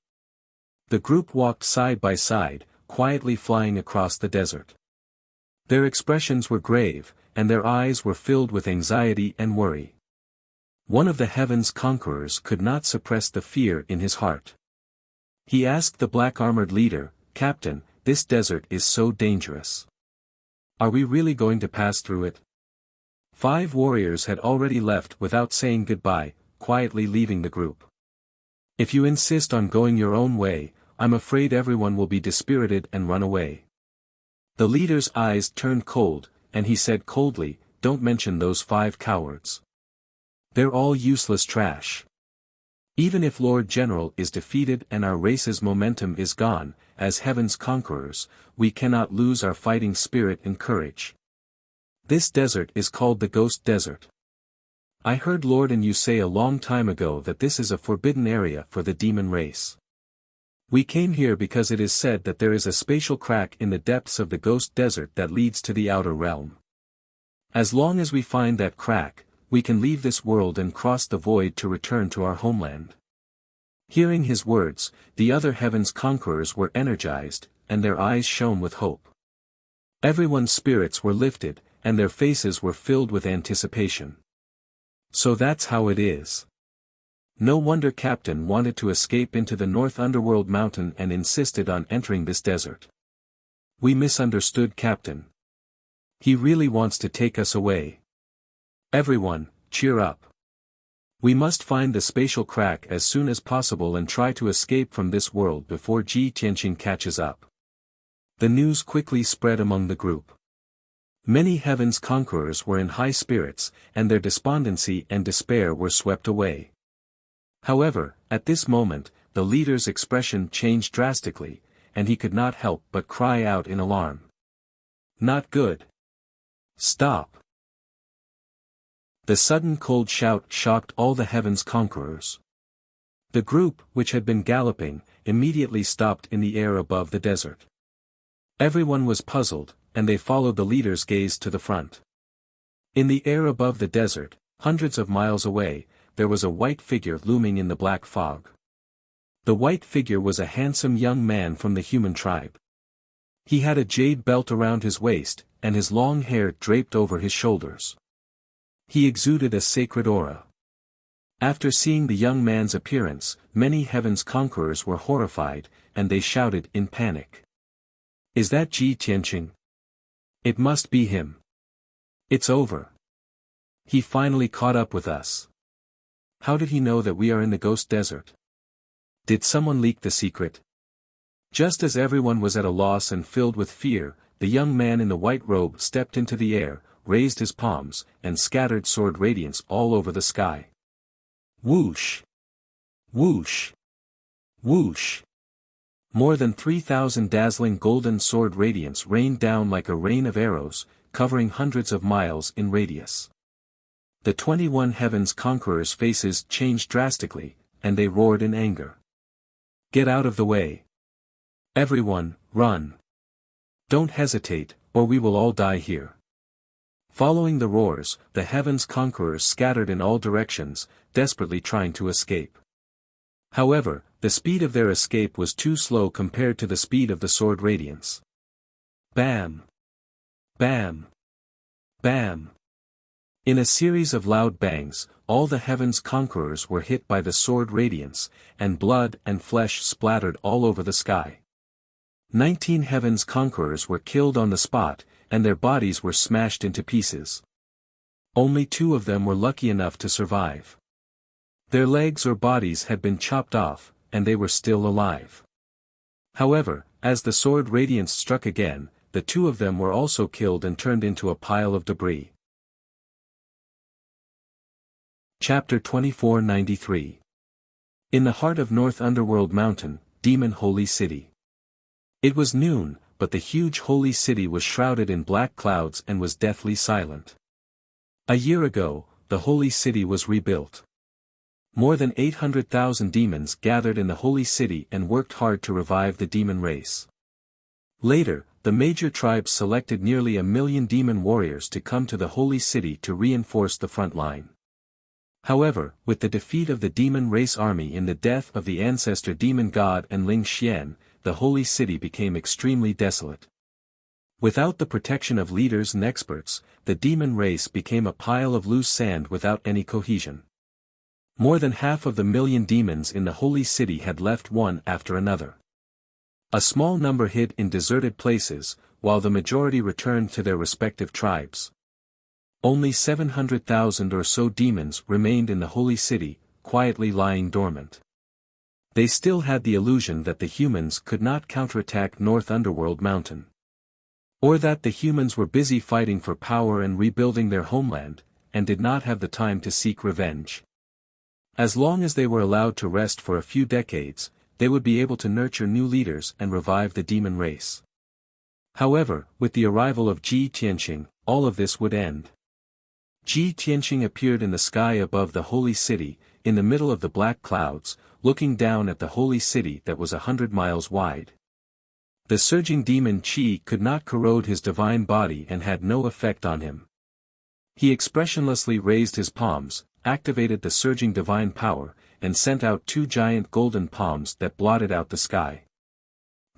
The group walked side by side, quietly flying across the desert. Their expressions were grave, and their eyes were filled with anxiety and worry. One of the Heaven's Conquerors could not suppress the fear in his heart. He asked the black-armored leader, "Captain, this desert is so dangerous. Are we really going to pass through it?" 5 warriors had already left without saying goodbye, quietly leaving the group. "If you insist on going your own way, I'm afraid everyone will be dispirited and run away." The leader's eyes turned cold, and he said coldly, "Don't mention those 5 cowards. They're all useless trash. Even if Lord General is defeated and our race's momentum is gone, as Heaven's Conquerors, we cannot lose our fighting spirit and courage. This desert is called the Ghost Desert. I heard Lord and you say a long time ago that this is a forbidden area for the demon race. We came here because it is said that there is a spatial crack in the depths of the Ghost Desert that leads to the outer realm. As long as we find that crack, we can leave this world and cross the void to return to our homeland." Hearing his words, the other Heaven's Conquerors were energized, and their eyes shone with hope. Everyone's spirits were lifted, and their faces were filled with anticipation. So that's how it is. No wonder Captain wanted to escape into the North Underworld mountain and insisted on entering this desert. We misunderstood Captain. He really wants to take us away. Everyone, cheer up. We must find the spatial crack as soon as possible and try to escape from this world before Ji Tianqing catches up. The news quickly spread among the group. Many Heaven's Conquerors were in high spirits, and their despondency and despair were swept away. However, at this moment, the leader's expression changed drastically, and he could not help but cry out in alarm. "Not good. Stop." The sudden cold shout shocked all the Heaven's Conquerors. The group, which had been galloping, immediately stopped in the air above the desert. Everyone was puzzled, and they followed the leader's gaze to the front. In the air above the desert, hundreds of miles away, there was a white figure looming in the black fog. The white figure was a handsome young man from the human tribe. He had a jade belt around his waist, and his long hair draped over his shoulders. He exuded a sacred aura. After seeing the young man's appearance, many Heaven's Conquerors were horrified, and they shouted in panic. "Is that Ji Tianqing? It must be him. It's over. He finally caught up with us. How did he know that we are in the Ghost Desert? Did someone leak the secret?" Just as everyone was at a loss and filled with fear, the young man in the white robe stepped into the air, raised his palms, and scattered sword radiance all over the sky. Whoosh! Whoosh! Whoosh! More than 3,000 dazzling golden sword radiance rained down like a rain of arrows, covering hundreds of miles in radius. The 21 Heaven's Conquerors' faces changed drastically, and they roared in anger. "Get out of the way! Everyone, run! Don't hesitate, or we will all die here." Following the roars, the heaven's conquerors scattered in all directions, desperately trying to escape. However, the speed of their escape was too slow compared to the speed of the sword radiance. Bam! Bam! Bam! In a series of loud bangs, all the heaven's conquerors were hit by the sword radiance, and blood and flesh splattered all over the sky. 19 heaven's conquerors were killed on the spot, and their bodies were smashed into pieces. Only 2 of them were lucky enough to survive. Their legs or bodies had been chopped off, and they were still alive. However, as the sword radiance struck again, the 2 of them were also killed and turned into a pile of debris. Chapter 2493. In the heart of North Underworld Mountain, Demon Holy City. It was noon, but the huge holy city was shrouded in black clouds and was deathly silent. A year ago, the holy city was rebuilt. More than 800,000 demons gathered in the holy city and worked hard to revive the demon race. Later, the major tribes selected nearly 1 million demon warriors to come to the holy city to reinforce the front line. However, with the defeat of the demon race army in the death of the ancestor demon god and Ling Xian, the holy city became extremely desolate. Without the protection of leaders and experts, the demon race became a pile of loose sand without any cohesion. More than half of the 1 million demons in the holy city had left one after another. A small number hid in deserted places, while the majority returned to their respective tribes. Only 700,000 or so demons remained in the holy city, quietly lying dormant. They still had the illusion that the humans could not counterattack North Underworld Mountain. Or that the humans were busy fighting for power and rebuilding their homeland, and did not have the time to seek revenge. As long as they were allowed to rest for a few decades, they would be able to nurture new leaders and revive the demon race. However, with the arrival of Ji Tianqing, all of this would end. Ji Tianqing appeared in the sky above the holy city, in the middle of the black clouds, looking down at the holy city that was 100 miles wide. The surging demon Qi could not corrode his divine body and had no effect on him. He expressionlessly raised his palms, activated the surging divine power, and sent out 2 giant golden palms that blotted out the sky.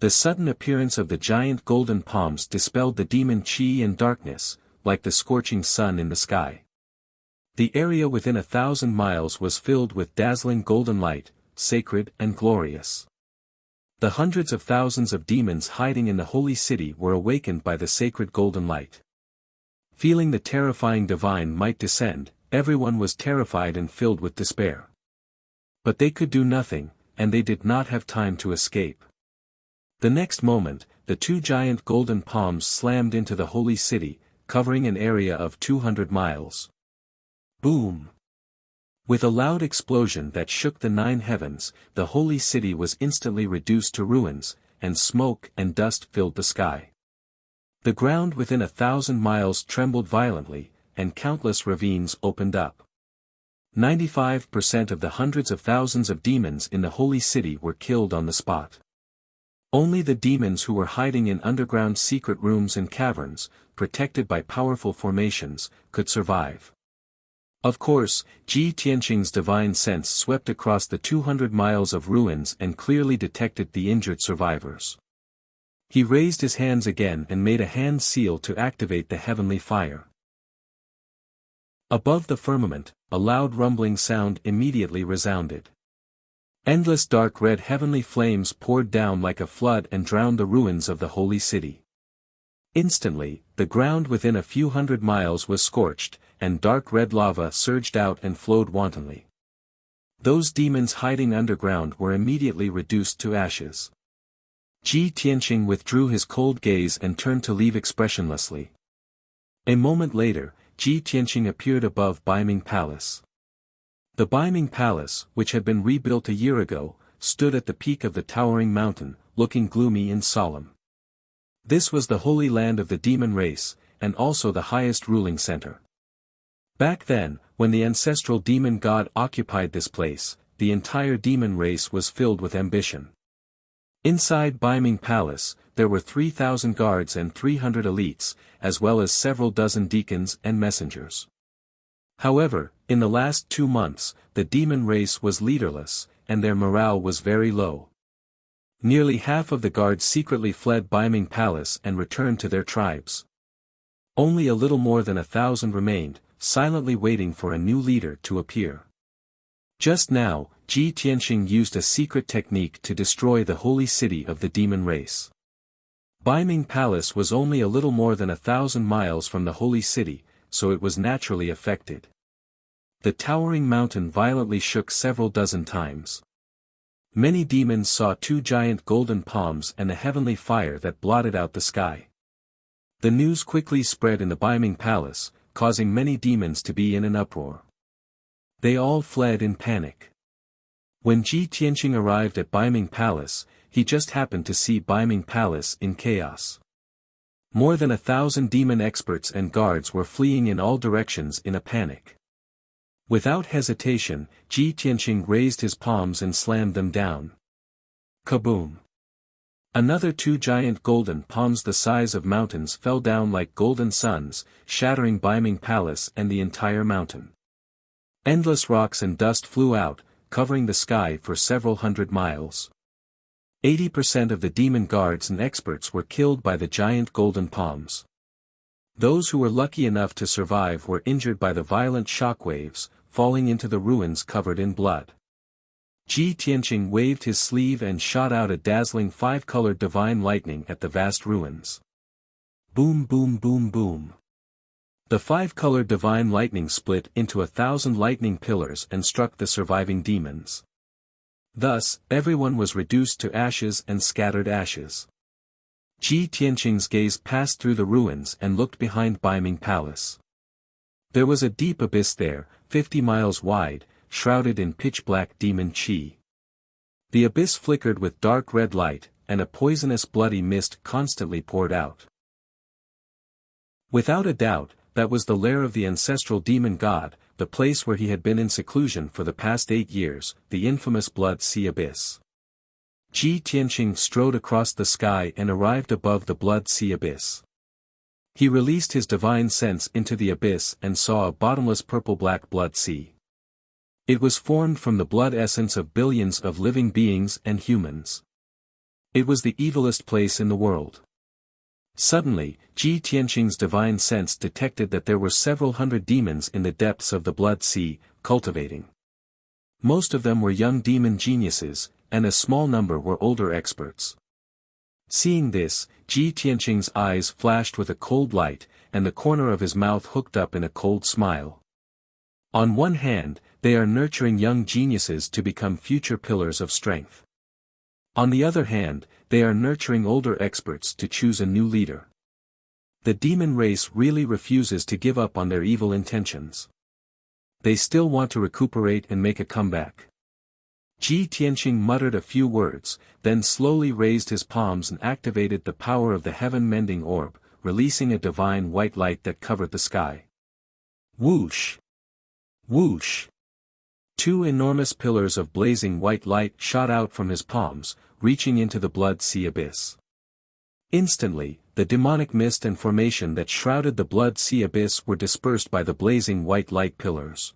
The sudden appearance of the giant golden palms dispelled the demon Qi and darkness, like the scorching sun in the sky. The area within 1,000 miles was filled with dazzling golden light, sacred and glorious. The hundreds of thousands of demons hiding in the holy city were awakened by the sacred golden light. Feeling the terrifying divine might descend, everyone was terrified and filled with despair. But they could do nothing, and they did not have time to escape. The next moment, the 2 giant golden palms slammed into the holy city, covering an area of 200 miles. Boom! With a loud explosion that shook the 9 heavens, the holy city was instantly reduced to ruins, and smoke and dust filled the sky. The ground within 1,000 miles trembled violently, and countless ravines opened up. 95% of the hundreds of thousands of demons in the holy city were killed on the spot. Only the demons who were hiding in underground secret rooms and caverns, protected by powerful formations, could survive. Of course, Ji Tianqing's divine sense swept across the 200 miles of ruins and clearly detected the injured survivors. He raised his hands again and made a hand seal to activate the heavenly fire. Above the firmament, a loud rumbling sound immediately resounded. Endless dark red heavenly flames poured down like a flood and drowned the ruins of the holy city. Instantly, the ground within a few hundred miles was scorched, and dark red lava surged out and flowed wantonly. Those demons hiding underground were immediately reduced to ashes. Ji Tianqing withdrew his cold gaze and turned to leave expressionlessly. A moment later, Ji Tianqing appeared above Baiming Palace. The Baiming Palace, which had been rebuilt a year ago, stood at the peak of the towering mountain, looking gloomy and solemn. This was the holy land of the demon race, and also the highest ruling center. Back then, when the ancestral demon god occupied this place, the entire demon race was filled with ambition. Inside Baiming Palace, there were 3,000 guards and 300 elites, as well as several dozen deacons and messengers. However, in the last 2 months, the demon race was leaderless, and their morale was very low. Nearly half of the guards secretly fled Biming Palace and returned to their tribes. Only a little more than 1,000 remained, silently waiting for a new leader to appear. Just now, Ji Tianxing used a secret technique to destroy the holy city of the demon race. Biming Palace was only a little more than 1,000 miles from the holy city, so it was naturally affected. The towering mountain violently shook several dozen times. Many demons saw 2 giant golden palms and a heavenly fire that blotted out the sky. The news quickly spread in the Biming Palace, causing many demons to be in an uproar. They all fled in panic. When Ji Tianxing arrived at Biming Palace, he just happened to see Biming Palace in chaos. More than 1,000 demon experts and guards were fleeing in all directions in a panic. Without hesitation, Ji Tianxing raised his palms and slammed them down. Kaboom! Another 2 giant golden palms the size of mountains fell down like golden suns, shattering Biming Palace and the entire mountain. Endless rocks and dust flew out, covering the sky for several hundred miles. 80% of the demon guards and experts were killed by the giant golden palms. Those who were lucky enough to survive were injured by the violent shockwaves, falling into the ruins covered in blood. Ji Tianxing waved his sleeve and shot out a dazzling 5-colored divine lightning at the vast ruins. Boom boom boom boom. The 5-colored divine lightning split into 1,000 lightning pillars and struck the surviving demons. Thus, everyone was reduced to ashes and scattered ashes. Ji Tianxing's gaze passed through the ruins and looked behind Biming Palace. There was a deep abyss there, 50 miles wide, shrouded in pitch-black demon qi. The abyss flickered with dark red light, and a poisonous bloody mist constantly poured out. Without a doubt, that was the lair of the ancestral demon god, the place where he had been in seclusion for the past 8 years, the infamous Blood Sea Abyss. Ji Tianxing strode across the sky and arrived above the Blood Sea Abyss. He released his divine sense into the abyss and saw a bottomless purple-black blood sea. It was formed from the blood essence of billions of living beings and humans. It was the evilest place in the world. Suddenly, Ji Tianxing's divine sense detected that there were several hundred demons in the depths of the blood sea, cultivating. Most of them were young demon geniuses, and a small number were older experts. Seeing this, Ji Tianxing's eyes flashed with a cold light, and the corner of his mouth hooked up in a cold smile. On one hand, they are nurturing young geniuses to become future pillars of strength. On the other hand, they are nurturing older experts to choose a new leader. The demon race really refuses to give up on their evil intentions. They still want to recuperate and make a comeback. Ji Tianxing muttered a few words, then slowly raised his palms and activated the power of the heaven-mending orb, releasing a divine white light that covered the sky. Whoosh! Whoosh! 2 enormous pillars of blazing white light shot out from his palms, reaching into the blood sea abyss. Instantly, the demonic mist and formation that shrouded the blood sea abyss were dispersed by the blazing white light pillars.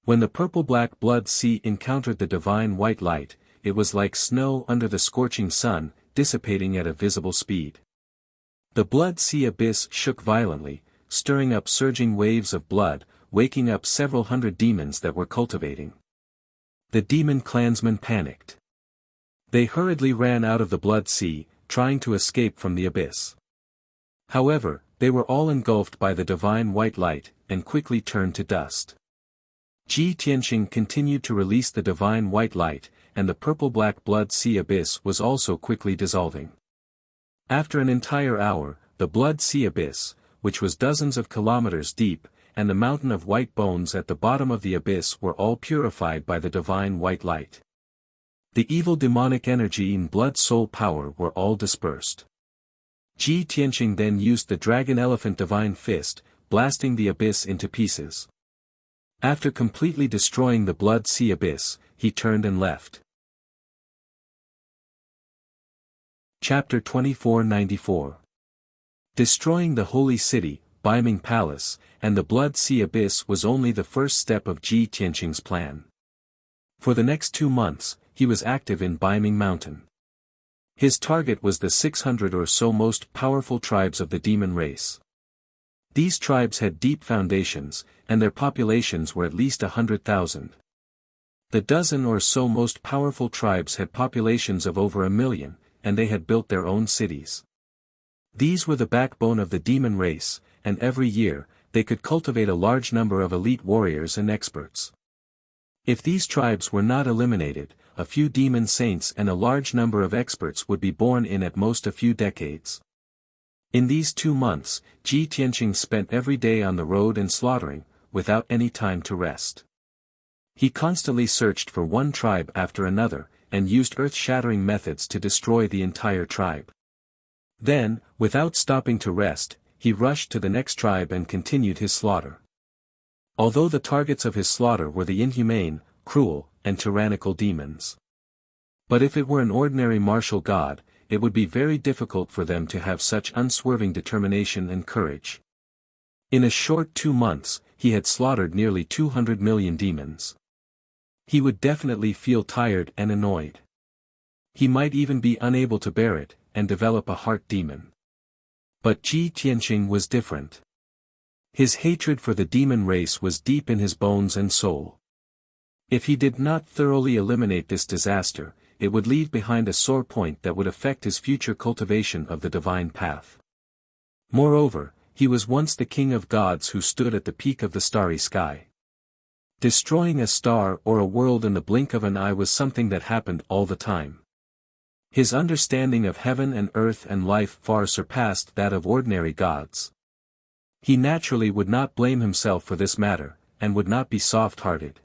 When the purple-black blood sea encountered the divine white light, it was like snow under the scorching sun, dissipating at a visible speed. The blood sea abyss shook violently, stirring up surging waves of blood, waking up several hundred demons that were cultivating. The demon clansmen panicked. They hurriedly ran out of the blood sea, trying to escape from the abyss. However, they were all engulfed by the divine white light, and quickly turned to dust. Ji Tianxing continued to release the divine white light, and the purple-black blood sea abyss was also quickly dissolving. After an entire hour, the blood sea abyss, which was dozens of kilometers deep, and the mountain of white bones at the bottom of the abyss were all purified by the divine white light. The evil demonic energy and blood soul power were all dispersed. Ji Tianxing then used the dragon elephant divine fist, blasting the abyss into pieces. After completely destroying the blood sea abyss, he turned and left. Chapter 2494. Destroying the Holy City, Baiming Palace, and the Blood Sea Abyss was only the first step of Ji Tianqing's plan. For the next 2 months, he was active in Baiming Mountain. His target was the 600 or so most powerful tribes of the demon race. These tribes had deep foundations, and their populations were at least 100,000. The dozen or so most powerful tribes had populations of over 1 million, and they had built their own cities. These were the backbone of the demon race, and every year, they could cultivate a large number of elite warriors and experts. If these tribes were not eliminated, a few demon saints and a large number of experts would be born in at most a few decades. In these 2 months, Ji Tianqing spent every day on the road and slaughtering, without any time to rest. He constantly searched for one tribe after another, and used earth-shattering methods to destroy the entire tribe. Then, without stopping to rest, he rushed to the next tribe and continued his slaughter. Although the targets of his slaughter were the inhumane, cruel, and tyrannical demons. But if it were an ordinary martial god, it would be very difficult for them to have such unswerving determination and courage. In a short 2 months, he had slaughtered nearly 200 million demons. He would definitely feel tired and annoyed. He might even be unable to bear it, and develop a heart demon. But Ji Tianqing was different. His hatred for the demon race was deep in his bones and soul. If he did not thoroughly eliminate this disaster, it would leave behind a sore point that would affect his future cultivation of the divine path. Moreover, he was once the king of gods who stood at the peak of the starry sky. Destroying a star or a world in the blink of an eye was something that happened all the time. His understanding of heaven and earth and life far surpassed that of ordinary gods. He naturally would not blame himself for this matter, and would not be soft-hearted.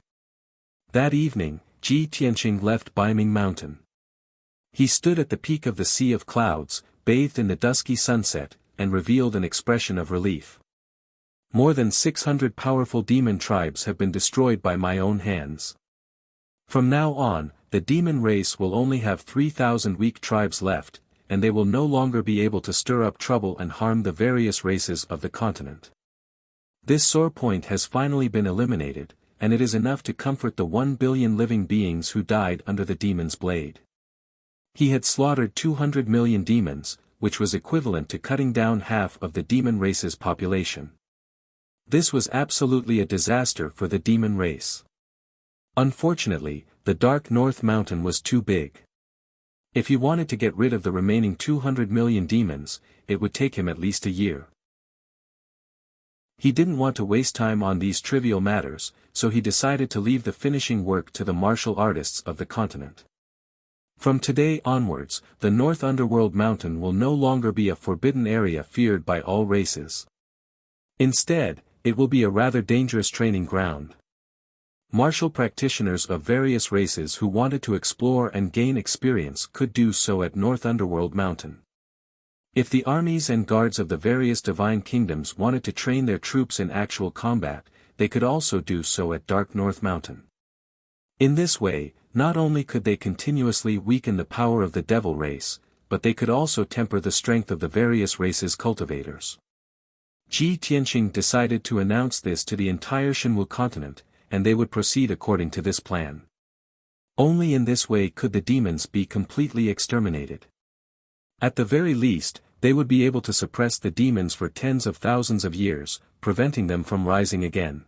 That evening, Ji Tianqing left Baiming Mountain. He stood at the peak of the Sea of Clouds, bathed in the dusky sunset, and revealed an expression of relief. More than 600 powerful demon tribes have been destroyed by my own hands. From now on, the demon race will only have 3,000 weak tribes left, and they will no longer be able to stir up trouble and harm the various races of the continent. This sore point has finally been eliminated, and it is enough to comfort the 1 billion living beings who died under the demon's blade. He had slaughtered 200 million demons, which was equivalent to cutting down half of the demon race's population. This was absolutely a disaster for the demon race. Unfortunately, the Dark North Mountain was too big. If he wanted to get rid of the remaining 200 million demons, it would take him at least a year. He didn't want to waste time on these trivial matters, so he decided to leave the finishing work to the martial artists of the continent. From today onwards, the North Underworld Mountain will no longer be a forbidden area feared by all races. Instead, it will be a rather dangerous training ground. Martial practitioners of various races who wanted to explore and gain experience could do so at North Underworld Mountain. If the armies and guards of the various divine kingdoms wanted to train their troops in actual combat, they could also do so at Dark North Mountain. In this way, not only could they continuously weaken the power of the devil race, but they could also temper the strength of the various races' cultivators. Ji Tianqing decided to announce this to the entire Shenwu continent, and they would proceed according to this plan. Only in this way could the demons be completely exterminated. At the very least, they would be able to suppress the demons for tens of thousands of years, preventing them from rising again.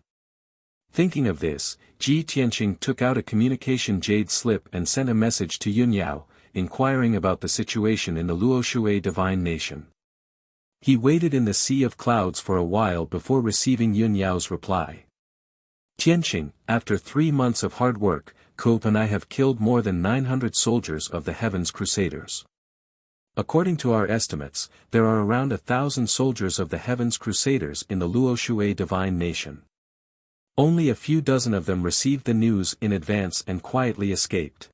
Thinking of this, Ji Tianqing took out a communication jade slip and sent a message to Yun Yao, inquiring about the situation in the Luoshui divine nation. He waited in the Sea of Clouds for a while before receiving Yun Yao's reply. Tianqing, after 3 months of hard work, Cope and I have killed more than 900 soldiers of the Heavens Crusaders. According to our estimates, there are around 1,000 soldiers of the Heavens Crusaders in the Luoshui divine nation. Only a few dozen of them received the news in advance and quietly escaped.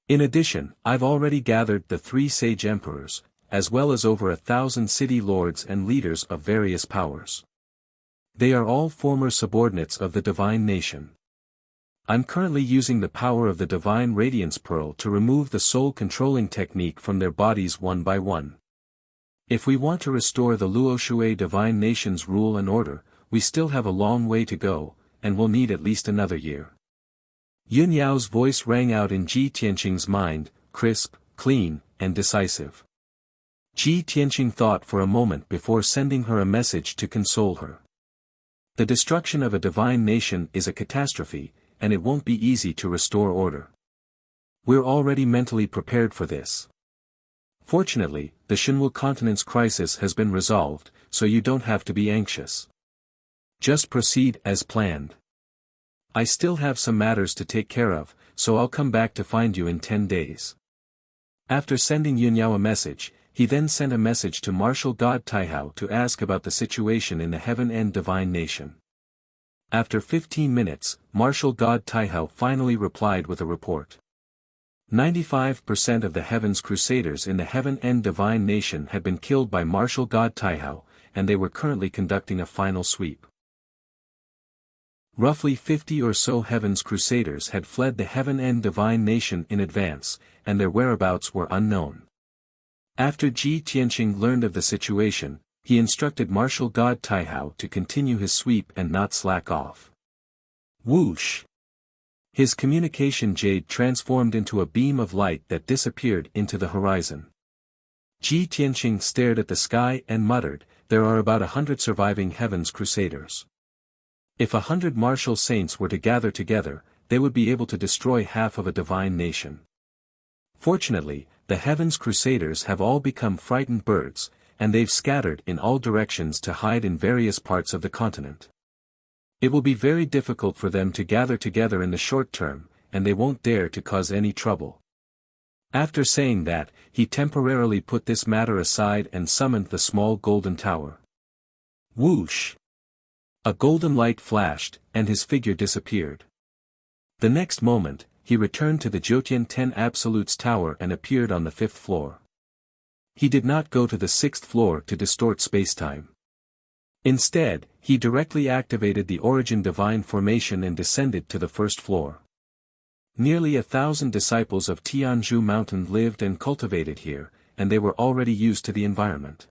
In addition, I've already gathered the 3 sage emperors, as well as over 1,000 city lords and leaders of various powers. They are all former subordinates of the divine nation. I'm currently using the power of the Divine Radiance Pearl to remove the soul controlling technique from their bodies one by one. If we want to restore the Luoshui Divine Nation's rule and order, we still have a long way to go, and will need at least another year. Yun Yao's voice rang out in Ji Tianqing's mind, crisp, clean, and decisive. Ji Tianqing thought for a moment before sending her a message to console her. The destruction of a divine nation is a catastrophe, and it won't be easy to restore order. We're already mentally prepared for this. Fortunately, the Shinwu continent's crisis has been resolved, so you don't have to be anxious. Just proceed as planned. I still have some matters to take care of, so I'll come back to find you in 10 days. After sending Yun Yao a message, he then sent a message to Martial God Taihao to ask about the situation in the Heaven End Divine Nation. After 15 minutes, Martial God Taihao finally replied with a report. 95% of the Heaven's Crusaders in the Heaven End Divine Nation had been killed by Martial God Taihao, and they were currently conducting a final sweep. Roughly 50 or so Heaven's Crusaders had fled the Heaven End Divine Nation in advance, and their whereabouts were unknown. After Ji Tianqing learned of the situation, he instructed Martial God Taihao to continue his sweep and not slack off. Whoosh! His communication jade transformed into a beam of light that disappeared into the horizon. Ji Tianqing stared at the sky and muttered, "There are about 100 surviving Heaven's Crusaders. If 100 martial saints were to gather together, they would be able to destroy half of a divine nation. Fortunately, the Heaven's Crusaders have all become frightened birds, and they've scattered in all directions to hide in various parts of the continent. It will be very difficult for them to gather together in the short term, and they won't dare to cause any trouble." After saying that, he temporarily put this matter aside and summoned the small golden tower. Whoosh! A golden light flashed, and his figure disappeared. The next moment, he returned to the Jyotian 10 Absolutes Tower and appeared on the 5th floor. He did not go to the 6th floor to distort spacetime. Instead, he directly activated the Origin Divine Formation and descended to the 1st floor. Nearly 1,000 disciples of Tianzhu Mountain lived and cultivated here, and they were already used to the environment.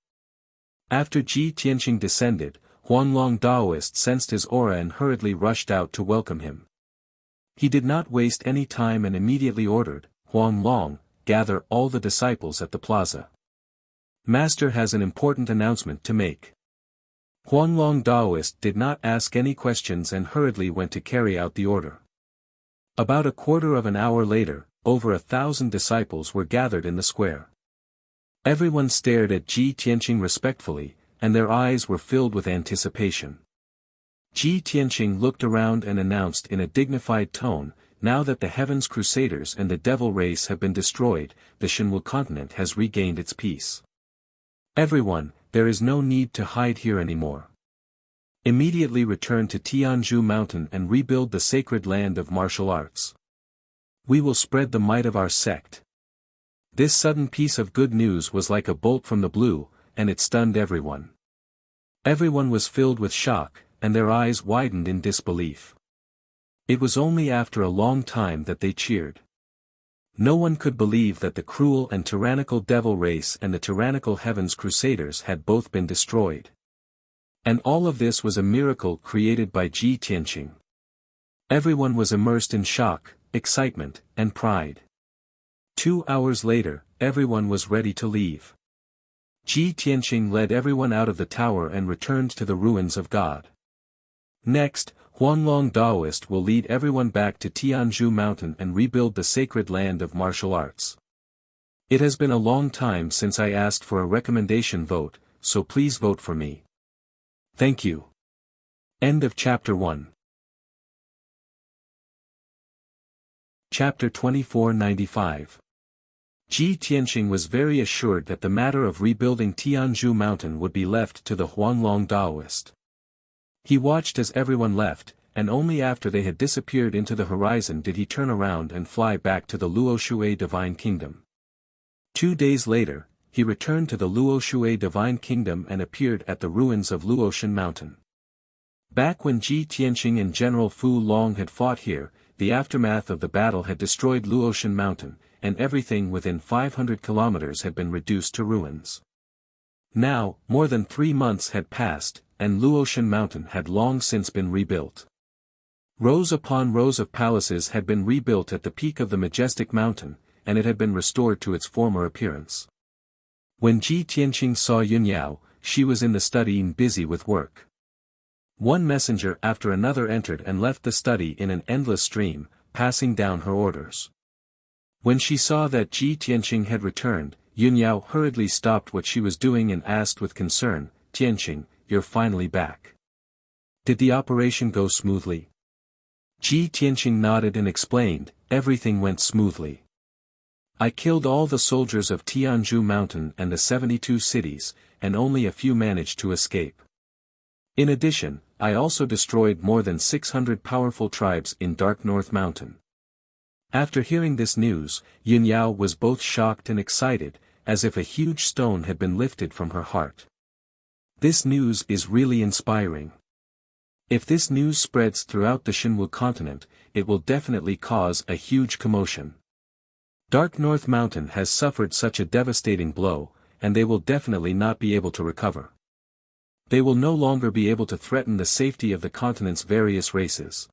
After Ji Tianqing descended, Huanglong Daoist sensed his aura and hurriedly rushed out to welcome him. He did not waste any time and immediately ordered, "Huanglong, gather all the disciples at the plaza. Master has an important announcement to make." Huanglong Daoist did not ask any questions and hurriedly went to carry out the order. About a quarter of an hour later, over 1,000 disciples were gathered in the square. Everyone stared at Ji Tianqing respectfully, and their eyes were filled with anticipation. Ji Tianqing looked around and announced in a dignified tone, "Now that the Heaven's Crusaders and the Devil race have been destroyed, the Shinwu continent has regained its peace. Everyone, there is no need to hide here anymore. Immediately return to Tianzhu Mountain and rebuild the sacred land of martial arts. We will spread the might of our sect." This sudden piece of good news was like a bolt from the blue, and it stunned everyone. Everyone was filled with shock, and their eyes widened in disbelief. It was only after a long time that they cheered. No one could believe that the cruel and tyrannical Devil race and the tyrannical Heaven's Crusaders had both been destroyed. And all of this was a miracle created by Ji Tianqing. Everyone was immersed in shock, excitement, and pride. 2 hours later, everyone was ready to leave. Ji Tianqing led everyone out of the tower and returned to the ruins of God. Next, Huanglong Daoist will lead everyone back to Tianzhu Mountain and rebuild the sacred land of martial arts. It has been a long time since I asked for a recommendation vote, so please vote for me. Thank you. End of Chapter 1. Chapter 2495. Ji Tianqing was very assured that the matter of rebuilding Tianzhu Mountain would be left to the Huanglong Daoist. He watched as everyone left, and only after they had disappeared into the horizon did he turn around and fly back to the Luoshui Divine Kingdom. 2 days later, he returned to the Luoshui Divine Kingdom and appeared at the ruins of Luoshan Mountain. Back when Ji Tianqing and General Fu Long had fought here, the aftermath of the battle had destroyed Luotian Mountain, and everything within 500 kilometers had been reduced to ruins. Now, more than 3 months had passed, and Luotian Mountain had long since been rebuilt. Rows upon rows of palaces had been rebuilt at the peak of the majestic mountain, and it had been restored to its former appearance. When Ji Tianqing saw Yunyao, she was in the study and busy with work. One messenger after another entered and left the study in an endless stream, passing down her orders. When she saw that Ji Tianqing had returned, Yunyao hurriedly stopped what she was doing and asked with concern, "Tianqing, you're finally back. Did the operation go smoothly?" Ji Tianqing nodded and explained, "Everything went smoothly. I killed all the soldiers of Tianzhu Mountain and the 72 cities, and only a few managed to escape. In addition, I also destroyed more than 600 powerful tribes in Dark North Mountain." After hearing this news, Yunyao was both shocked and excited, as if a huge stone had been lifted from her heart. This news is really inspiring. If this news spreads throughout the Shinwu continent, it will definitely cause a huge commotion. Dark North Mountain has suffered such a devastating blow, and they will definitely not be able to recover. They will no longer be able to threaten the safety of the continent's various races.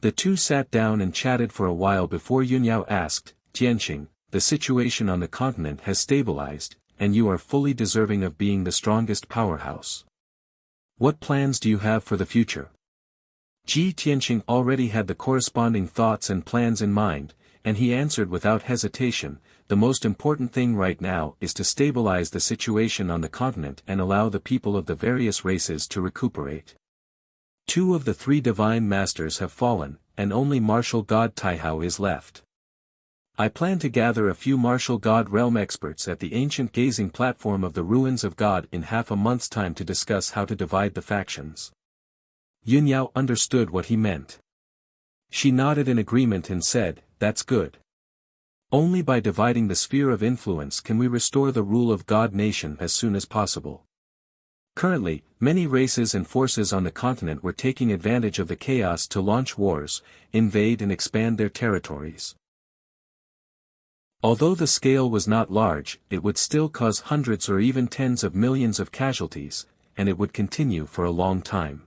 The two sat down and chatted for a while before Yunyao asked, "Tianqing, the situation on the continent has stabilized, and you are fully deserving of being the strongest powerhouse. What plans do you have for the future?" Ji Tianqing already had the corresponding thoughts and plans in mind, and he answered without hesitation, "The most important thing right now is to stabilize the situation on the continent and allow the people of the various races to recuperate. 2 of the 3 divine masters have fallen, and only martial god Taihao is left. I plan to gather a few martial god realm experts at the ancient gazing platform of the ruins of God in half a month's time to discuss how to divide the factions." Yunyao understood what he meant. She nodded in agreement and said, "That's good. Only by dividing the sphere of influence can we restore the rule of God nation as soon as possible. Currently, many races and forces on the continent were taking advantage of the chaos to launch wars, invade and expand their territories. Although the scale was not large, it would still cause hundreds or even tens of millions of casualties, and it would continue for a long time.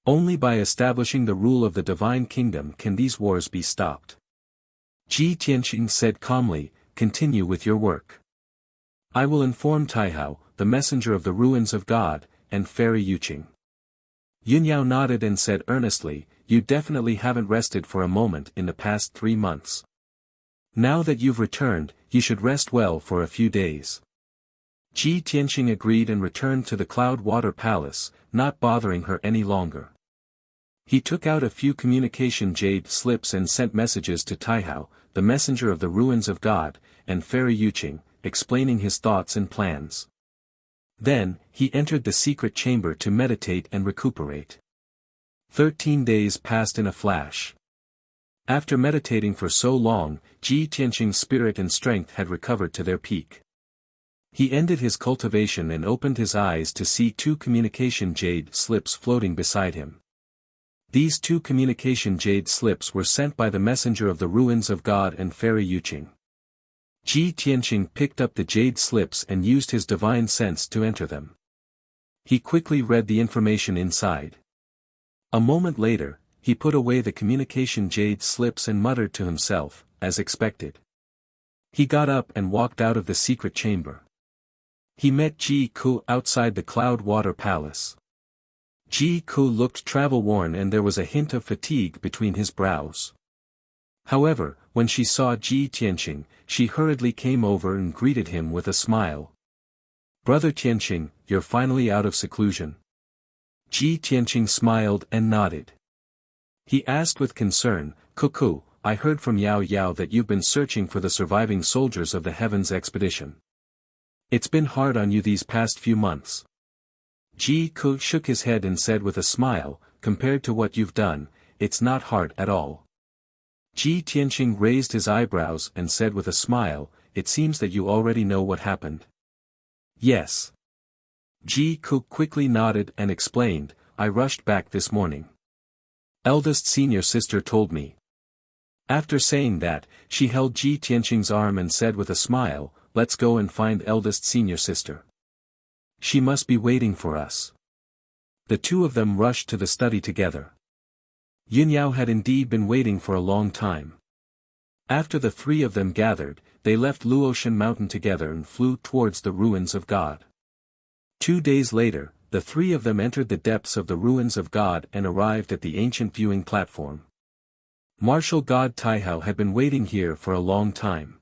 Only by establishing the rule of the divine kingdom can these wars be stopped." Ji Tianqing said calmly, "Continue with your work. I will inform Taihao, the messenger of the ruins of God, and Fairy Yuqing." Yunyao nodded and said earnestly, "You definitely haven't rested for a moment in the past 3 months. Now that you've returned, you should rest well for a few days." Ji Tianqing agreed and returned to the Cloud Water Palace, not bothering her any longer. He took out a few communication jade slips and sent messages to Taihao, the messenger of the ruins of God, and Fairy Yuqing, explaining his thoughts and plans. Then, he entered the secret chamber to meditate and recuperate. 13 days passed in a flash. After meditating for so long, Ji Tianqing's spirit and strength had recovered to their peak. He ended his cultivation and opened his eyes to see 2 communication jade slips floating beside him. These 2 communication jade slips were sent by the messenger of the ruins of God and Fairy Yuqing. Ji Tianqing picked up the jade slips and used his divine sense to enter them. He quickly read the information inside. A moment later, he put away the communication jade slips and muttered to himself, as expected. He got up and walked out of the secret chamber. He met Ji Ku outside the Cloud Water Palace. Ji Ku looked travel-worn and there was a hint of fatigue between his brows. However, when she saw Ji Tianqing, she hurriedly came over and greeted him with a smile. "Brother Tianqing, you're finally out of seclusion." Ji Tianqing smiled and nodded. He asked with concern, "Cuckoo, I heard from Yao Yao that you've been searching for the surviving soldiers of the Heavens expedition. It's been hard on you these past few months." Ji Ku shook his head and said with a smile, "Compared to what you've done, it's not hard at all." Ji Tianqing raised his eyebrows and said with a smile, "It seems that you already know what happened." "Yes." Ji Ku quickly nodded and explained, "I rushed back this morning. Eldest senior sister told me. After saying that, she held Ji Tianqing's arm and said with a smile, "Let's go and find eldest senior sister. She must be waiting for us." The two of them rushed to the study together. Yunyao had indeed been waiting for a long time. After the three of them gathered, they left Luotian Mountain together and flew towards the ruins of God. 2 days later, the three of them entered the depths of the ruins of God and arrived at the ancient viewing platform. Martial god Taihao had been waiting here for a long time.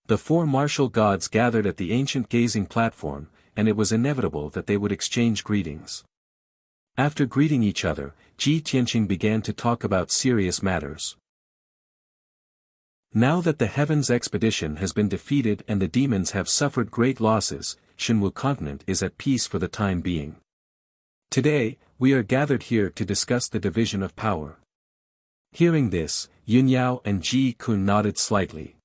The four martial gods gathered at the ancient gazing platform, and it was inevitable that they would exchange greetings. After greeting each other, Ji Tianqing began to talk about serious matters. Now that the Heavens Expedition has been defeated and the demons have suffered great losses, Shenwu continent is at peace for the time being. Today, we are gathered here to discuss the division of power. Hearing this, Yunyao and Ji Kun nodded slightly.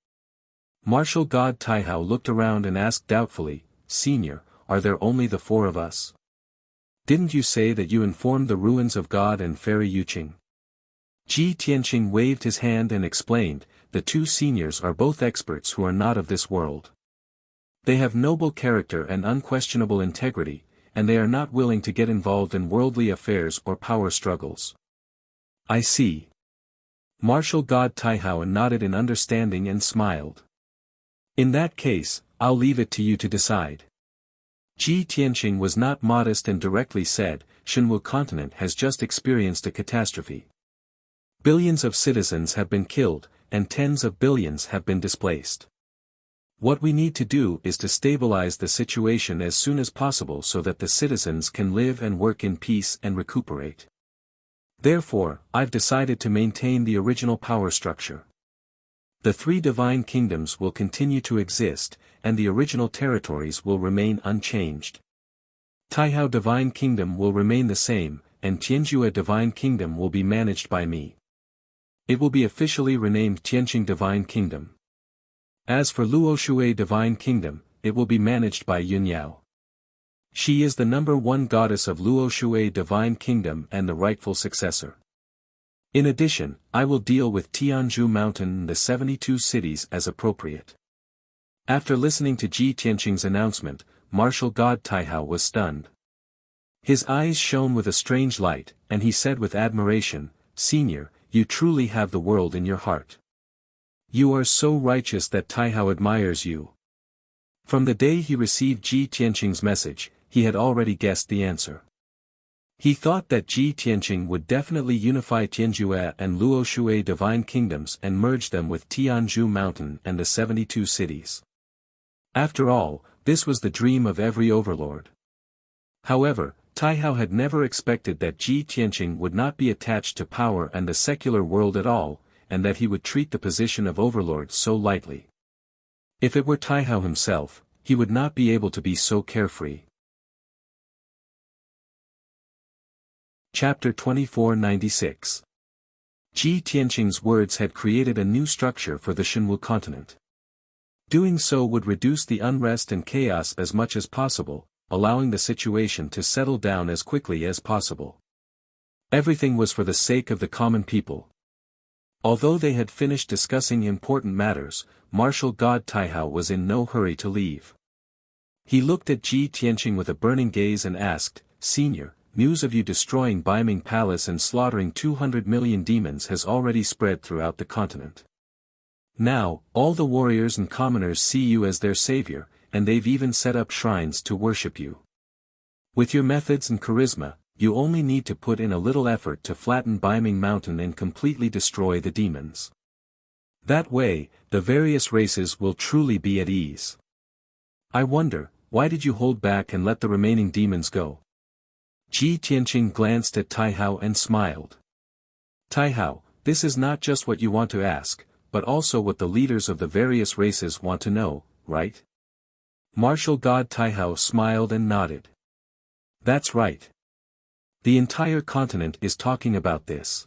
Martial god Taihao looked around and asked doubtfully, "Senior, are there only the four of us? Didn't you say that you informed the ruins of God and Fairy Yuqing?" Ji Tianqing waved his hand and explained, "The two seniors are both experts who are not of this world. They have noble character and unquestionable integrity, and they are not willing to get involved in worldly affairs or power struggles." "I see." Martial god Taihao nodded in understanding and smiled. "In that case, I'll leave it to you to decide." Ji Tianqing was not modest and directly said, "Shenwu continent has just experienced a catastrophe. Billions of citizens have been killed, and tens of billions have been displaced. What we need to do is to stabilize the situation as soon as possible so that the citizens can live and work in peace and recuperate. Therefore, I've decided to maintain the original power structure. The three divine kingdoms will continue to exist, and the original territories will remain unchanged. Taihao Divine Kingdom will remain the same, and Tianjue Divine Kingdom will be managed by me. It will be officially renamed Tianqing Divine Kingdom. As for Luoxue Divine Kingdom, it will be managed by Yunyao. She is the #1 goddess of Luoxue Divine Kingdom and the rightful successor. In addition, I will deal with Tianzhu Mountain and the 72 cities as appropriate." After listening to Ji Tianqing's announcement, martial god Taihao was stunned. His eyes shone with a strange light, and he said with admiration, "Senior, you truly have the world in your heart. You are so righteous that Taihao admires you." From the day he received Ji Tianqing's message, he had already guessed the answer. He thought that Ji Tianqing would definitely unify Tianjue and Luoxue divine kingdoms and merge them with Tianzhu Mountain and the 72 cities. After all, this was the dream of every overlord. However, Taihao had never expected that Ji Tianqing would not be attached to power and the secular world at all, and that he would treat the position of overlord so lightly. If it were Taihao himself, he would not be able to be so carefree. Chapter 2496. Ji Tianqing's words had created a new structure for the Shenwu continent. Doing so would reduce the unrest and chaos as much as possible, allowing the situation to settle down as quickly as possible. Everything was for the sake of the common people. Although they had finished discussing important matters, martial god Taihao was in no hurry to leave. He looked at Ji Tianqing with a burning gaze and asked, "Senior, news of you destroying Baiming Palace and slaughtering 200 million demons has already spread throughout the continent. Now, all the warriors and commoners see you as their savior, and they've even set up shrines to worship you. With your methods and charisma, you only need to put in a little effort to flatten Baiming Mountain and completely destroy the demons. That way, the various races will truly be at ease. I wonder, why did you hold back and let the remaining demons go?" Ji Tianqing glanced at Taihao and smiled. "Taihao, this is not just what you want to ask, but also what the leaders of the various races want to know, right?" Martial god Taihao smiled and nodded. "That's right. The entire continent is talking about this."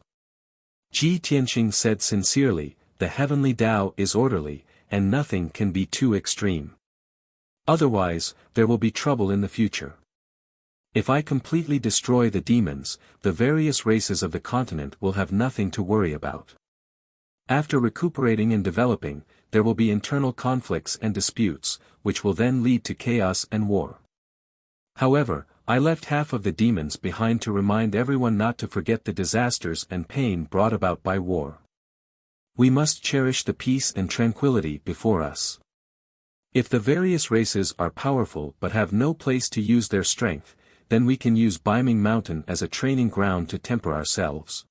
Ji Tianqing said sincerely, "The heavenly Tao is orderly, and nothing can be too extreme. Otherwise, there will be trouble in the future. If I completely destroy the demons, the various races of the continent will have nothing to worry about. After recuperating and developing, there will be internal conflicts and disputes, which will then lead to chaos and war. However, I left half of the demons behind to remind everyone not to forget the disasters and pain brought about by war. We must cherish the peace and tranquility before us. If the various races are powerful but have no place to use their strength, then we can use Beiming Mountain as a training ground to temper ourselves.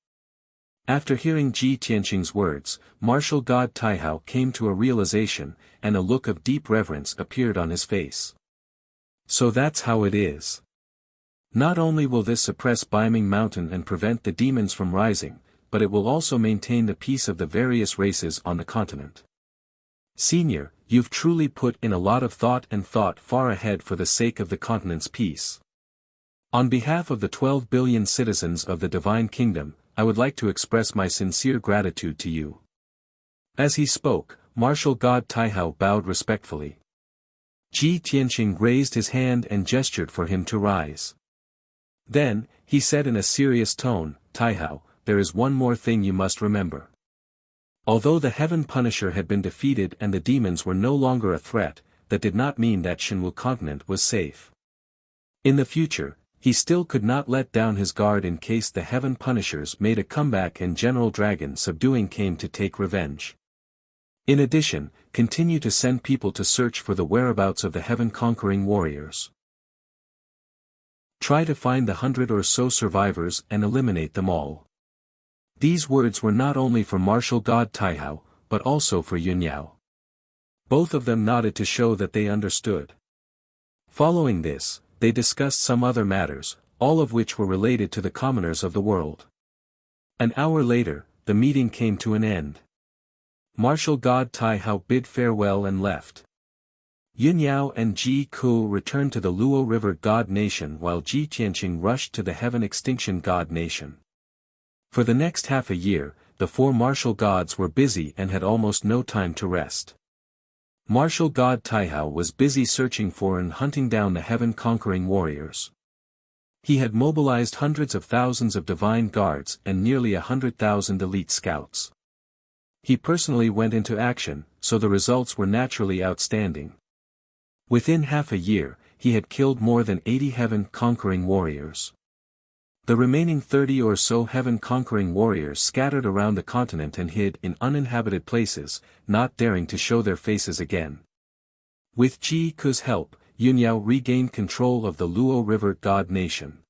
After hearing Ji Tianqing's words, martial god Taihao came to a realization, and a look of deep reverence appeared on his face. So that's how it is. Not only will this suppress Beiming Mountain and prevent the demons from rising, but it will also maintain the peace of the various races on the continent. Senior, you've truly put in a lot of thought and thought far ahead for the sake of the continent's peace. On behalf of the 12 billion citizens of the Divine Kingdom, I would like to express my sincere gratitude to you. As he spoke, martial god Taihao bowed respectfully. Ji Tianqing raised his hand and gestured for him to rise. Then, he said in a serious tone, Taihao, there is one more thing you must remember. Although the Heaven Punisher had been defeated and the demons were no longer a threat, that did not mean that Shenwu continent was safe. In the future, he still could not let down his guard in case the Heaven Punishers made a comeback and General Dragon Subduing came to take revenge. In addition, continue to send people to search for the whereabouts of the heaven-conquering warriors. Try to find the 100 or so survivors and eliminate them all. These words were not only for martial god Taihao, but also for Yunyao. Both of them nodded to show that they understood. Following this, they discussed some other matters, all of which were related to the commoners of the world. An hour later, the meeting came to an end. Martial god Taihao bid farewell and left. Yunyao and Ji Ku returned to the Luo River God Nation while Ji Tianqing rushed to the Heaven Extinction God Nation. For the next half a year, the four martial gods were busy and had almost no time to rest. Martial god Taihao was busy searching for and hunting down the heaven-conquering warriors. He had mobilized hundreds of thousands of divine guards and nearly 100,000 elite scouts. He personally went into action, so the results were naturally outstanding. Within half a year, he had killed more than 80 heaven-conquering warriors. The remaining 30 or so heaven-conquering warriors scattered around the continent and hid in uninhabited places, not daring to show their faces again. With Ji Ku's help, Yunyao regained control of the Luo River God Nation.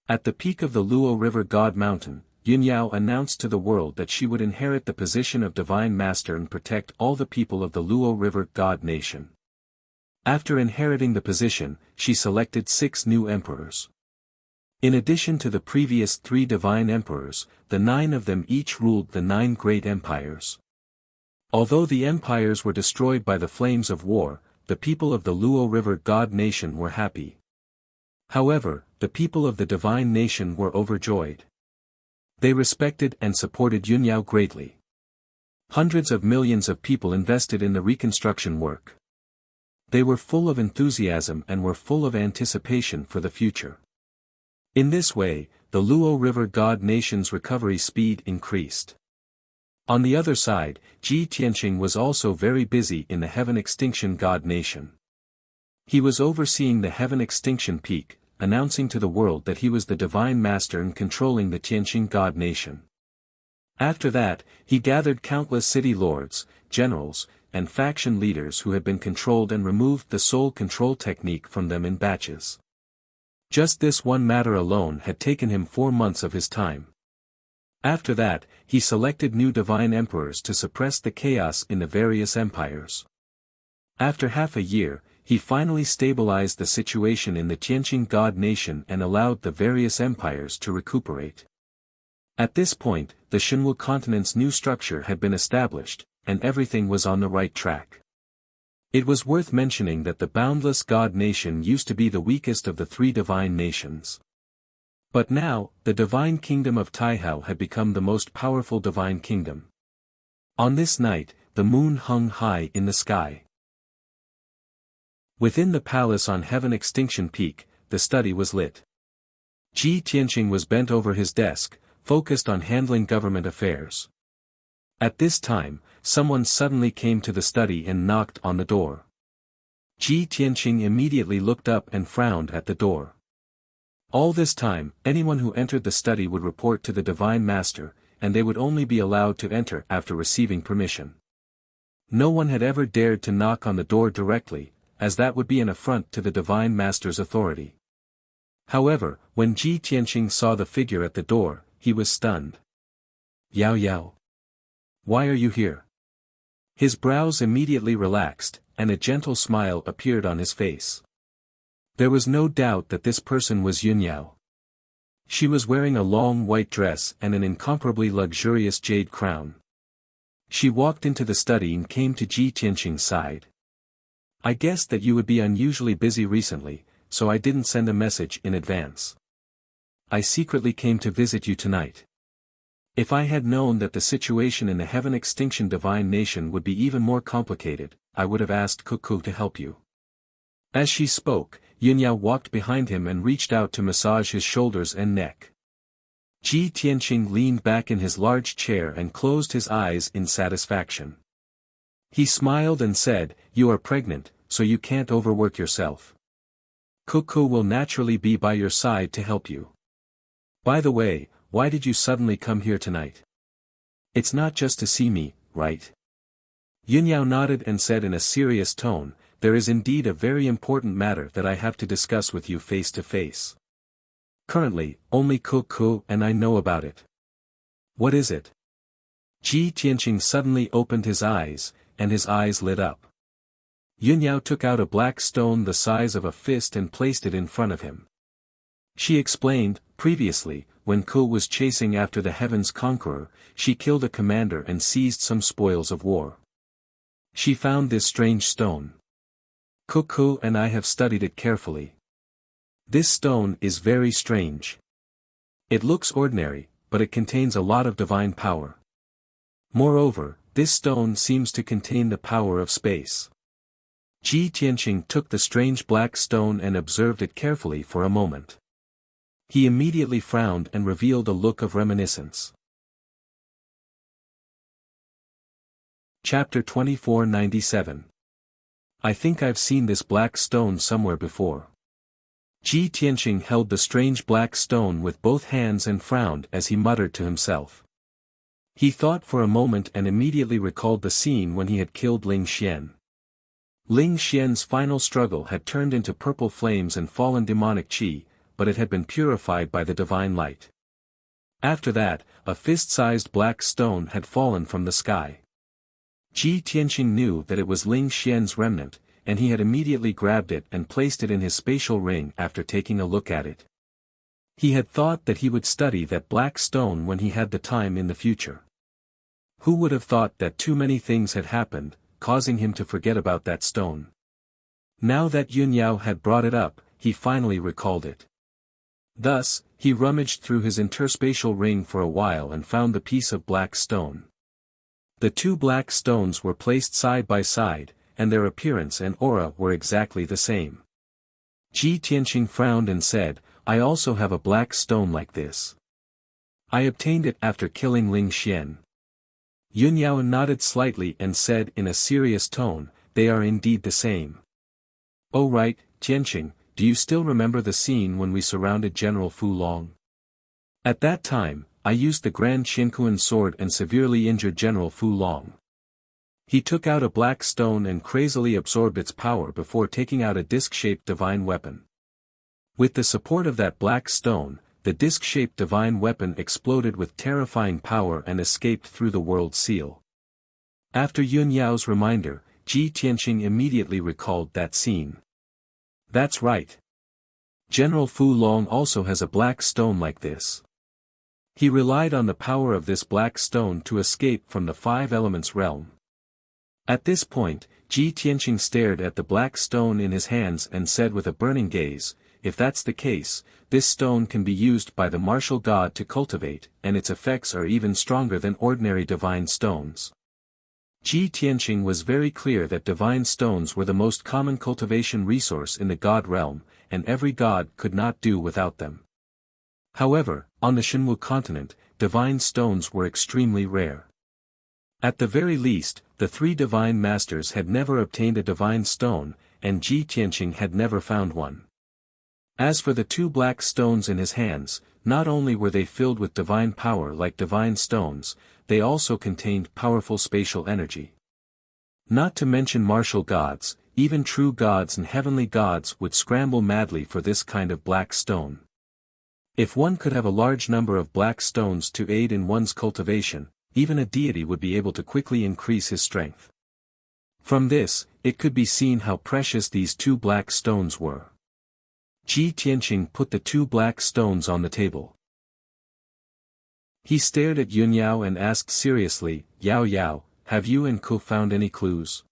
At the peak of the Luo River God Mountain, Yunyao announced to the world that she would inherit the position of Divine Master and protect all the people of the Luo River God Nation. After inheriting the position, she selected 6 new emperors. In addition to the previous 3 divine emperors, the 9 of them each ruled the 9 great empires. Although the empires were destroyed by the flames of war, the people of the Luo River God Nation were happy. However, the people of the divine nation were overjoyed. They respected and supported Yunyao greatly. Hundreds of millions of people invested in the reconstruction work. They were full of enthusiasm and were full of anticipation for the future. In this way, the Luo River God Nation's recovery speed increased. On the other side, Ji Tianqing was also very busy in the Heaven Extinction God Nation. He was overseeing the Heaven Extinction Peak, announcing to the world that he was the Divine Master and controlling the Tianqing God Nation. After that, he gathered countless city lords, generals, and faction leaders who had been controlled and removed the soul control technique from them in batches. Just this one matter alone had taken him 4 months of his time. After that, he selected new divine emperors to suppress the chaos in the various empires. After half a year, he finally stabilized the situation in the Tianqing God Nation and allowed the various empires to recuperate. At this point, the Shenwu continent's new structure had been established, and everything was on the right track. It was worth mentioning that the Boundless God Nation used to be the weakest of the 3 divine nations. But now, the divine kingdom of Taihao had become the most powerful divine kingdom. On this night, the moon hung high in the sky. Within the palace on Heaven Extinction Peak, the study was lit. Ji Tianqing was bent over his desk, focused on handling government affairs. At this time, someone suddenly came to the study and knocked on the door. Ji Tianqing immediately looked up and frowned at the door. All this time, anyone who entered the study would report to the Divine Master, and they would only be allowed to enter after receiving permission. No one had ever dared to knock on the door directly, as that would be an affront to the Divine Master's authority. However, when Ji Tianqing saw the figure at the door, he was stunned. "Yao Yao. Why are you here?" His brows immediately relaxed, and a gentle smile appeared on his face. There was no doubt that this person was Yun Yao. She was wearing a long white dress and an incomparably luxurious jade crown. She walked into the study and came to Ji Tianqing's side. "I guessed that you would be unusually busy recently, so I didn't send a message in advance. I secretly came to visit you tonight. If I had known that the situation in the Heaven Extinction Divine Nation would be even more complicated, I would have asked Cuckoo to help you." As she spoke, Yun Yao walked behind him and reached out to massage his shoulders and neck. Ji Tianqing leaned back in his large chair and closed his eyes in satisfaction. He smiled and said, "You are pregnant, so you can't overwork yourself. Cuckoo will naturally be by your side to help you. By the way, why did you suddenly come here tonight? It's not just to see me, right?" Yun Yao nodded and said in a serious tone, "There is indeed a very important matter that I have to discuss with you face to face. Currently, only Cuckoo and I know about it." "What is it?" Ji Tianqing suddenly opened his eyes, and his eyes lit up. Yun Yao took out a black stone the size of a fist and placed it in front of him. She explained, "Previously, when Ku was chasing after the Heaven's Conqueror, she killed a commander and seized some spoils of war. She found this strange stone. Cuckoo and I have studied it carefully. This stone is very strange. It looks ordinary, but it contains a lot of divine power. Moreover, this stone seems to contain the power of space." Ji Tianqing took the strange black stone and observed it carefully for a moment. He immediately frowned and revealed a look of reminiscence. Chapter 2497. "I think I've seen this black stone somewhere before." Ji Tianqing held the strange black stone with both hands and frowned as he muttered to himself. He thought for a moment and immediately recalled the scene when he had killed Ling Xian. Ling Xian's final struggle had turned into purple flames and fallen demonic qi, but it had been purified by the divine light. After that, a fist-sized black stone had fallen from the sky. Ji Tianqing knew that it was Ling Xian's remnant, and he had immediately grabbed it and placed it in his spatial ring after taking a look at it. He had thought that he would study that black stone when he had the time in the future. Who would have thought that too many things had happened, causing him to forget about that stone? Now that Yun Yao had brought it up, he finally recalled it. Thus, he rummaged through his interspatial ring for a while and found the piece of black stone. The two black stones were placed side by side, and their appearance and aura were exactly the same. Ji Tianqing frowned and said, "I also have a black stone like this. I obtained it after killing Ling Xian." Yun Yao nodded slightly and said in a serious tone, "They are indeed the same." "Oh right, Tianqing, do you still remember the scene when we surrounded General Fu Long? At that time, I used the Grand Xinkuan sword and severely injured General Fu Long. He took out a black stone and crazily absorbed its power before taking out a disc-shaped divine weapon. With the support of that black stone, the disc-shaped divine weapon exploded with terrifying power and escaped through the world seal." After Yun Yao's reminder, Ji Tianqing immediately recalled that scene. "That's right. General Fu Long also has a black stone like this. He relied on the power of this black stone to escape from the five elements realm." At this point, Ji Tianqing stared at the black stone in his hands and said with a burning gaze, "If that's the case, this stone can be used by the martial god to cultivate, and its effects are even stronger than ordinary divine stones." Ji Tianqing was very clear that divine stones were the most common cultivation resource in the god realm, and every god could not do without them. However, on the Shinwu continent, divine stones were extremely rare. At the very least, the three divine masters had never obtained a divine stone, and Ji Tianqing had never found one. As for the two black stones in his hands, not only were they filled with divine power like divine stones, they also contained powerful spatial energy. Not to mention martial gods, even true gods and heavenly gods would scramble madly for this kind of black stone. If one could have a large number of black stones to aid in one's cultivation, even a deity would be able to quickly increase his strength. From this, it could be seen how precious these two black stones were. Ji Tianqing put the two black stones on the table. He stared at Yun Yao and asked seriously, "Yao Yao, have you and Ku found any clues?"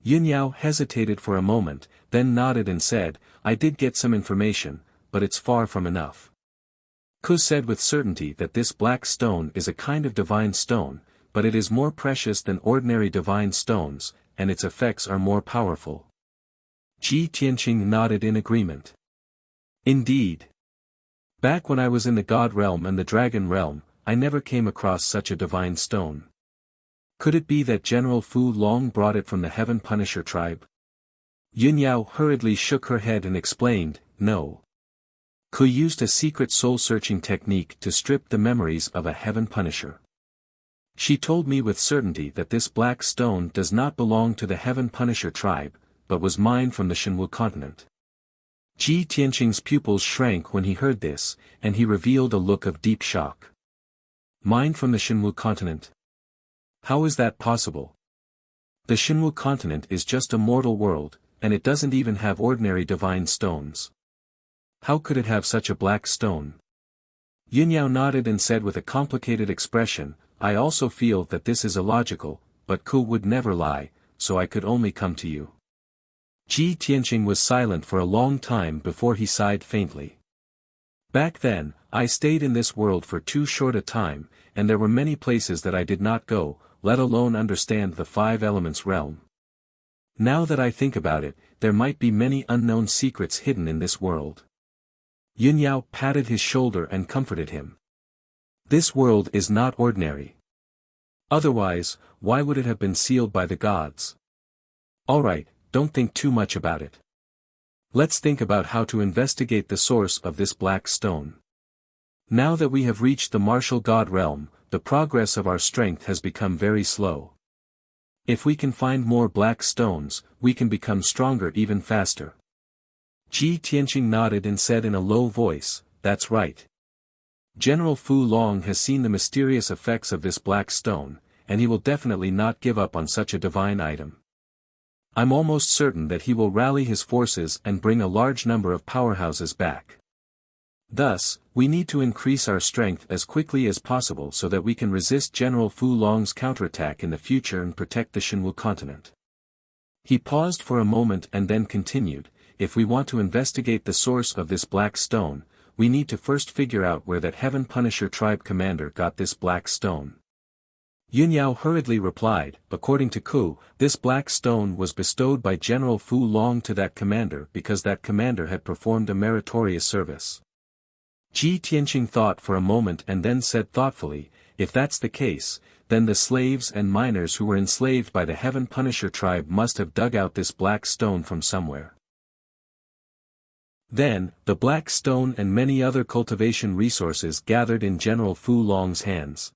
Yun Yao hesitated for a moment, then nodded and said, "I did get some information, but it's far from enough." Ku said with certainty that this black stone is a kind of divine stone, but it is more precious than ordinary divine stones, and its effects are more powerful. Ji Tianqing nodded in agreement. Indeed. Back when I was in the God realm and the Dragon realm, I never came across such a divine stone. Could it be that General Fu Long brought it from the Heaven Punisher tribe? Yun Yao hurriedly shook her head and explained, "No. Ku used a secret soul-searching technique to strip the memories of a Heaven Punisher. She told me with certainty that this black stone does not belong to the Heaven Punisher tribe, but was mine from the Shinwu continent." Ji Tianqing's pupils shrank when he heard this, and he revealed a look of deep shock. "Mine from the Shinwu continent? How is that possible? The Shinwu continent is just a mortal world, and it doesn't even have ordinary divine stones. How could it have such a black stone?" Yun Yao nodded and said with a complicated expression, "I also feel that this is illogical, but Ku would never lie, so I could only come to you." Ji Tianqing was silent for a long time before he sighed faintly. "Back then, I stayed in this world for too short a time, and there were many places that I did not go, let alone understand the five elements realm. Now that I think about it, there might be many unknown secrets hidden in this world." Yun Yao patted his shoulder and comforted him. "This world is not ordinary. Otherwise, why would it have been sealed by the gods? Alright, don't think too much about it. Let's think about how to investigate the source of this black stone. Now that we have reached the martial god realm, the progress of our strength has become very slow. If we can find more black stones, we can become stronger even faster." Ji Tianqing nodded and said in a low voice, "That's right. General Fu Long has seen the mysterious effects of this black stone, and he will definitely not give up on such a divine item. I'm almost certain that he will rally his forces and bring a large number of powerhouses back. Thus, we need to increase our strength as quickly as possible so that we can resist General Fu Long's counterattack in the future and protect the Shinwu continent." He paused for a moment and then continued, "If we want to investigate the source of this black stone, we need to first figure out where that Heaven Punisher tribe commander got this black stone." Yun Yao hurriedly replied, "According to Ku, this black stone was bestowed by General Fu Long to that commander because that commander had performed a meritorious service." Ji Tianqing thought for a moment and then said thoughtfully, "If that's the case, then the slaves and miners who were enslaved by the Heaven Punisher tribe must have dug out this black stone from somewhere. Then, the black stone and many other cultivation resources gathered in General Fu Long's hands.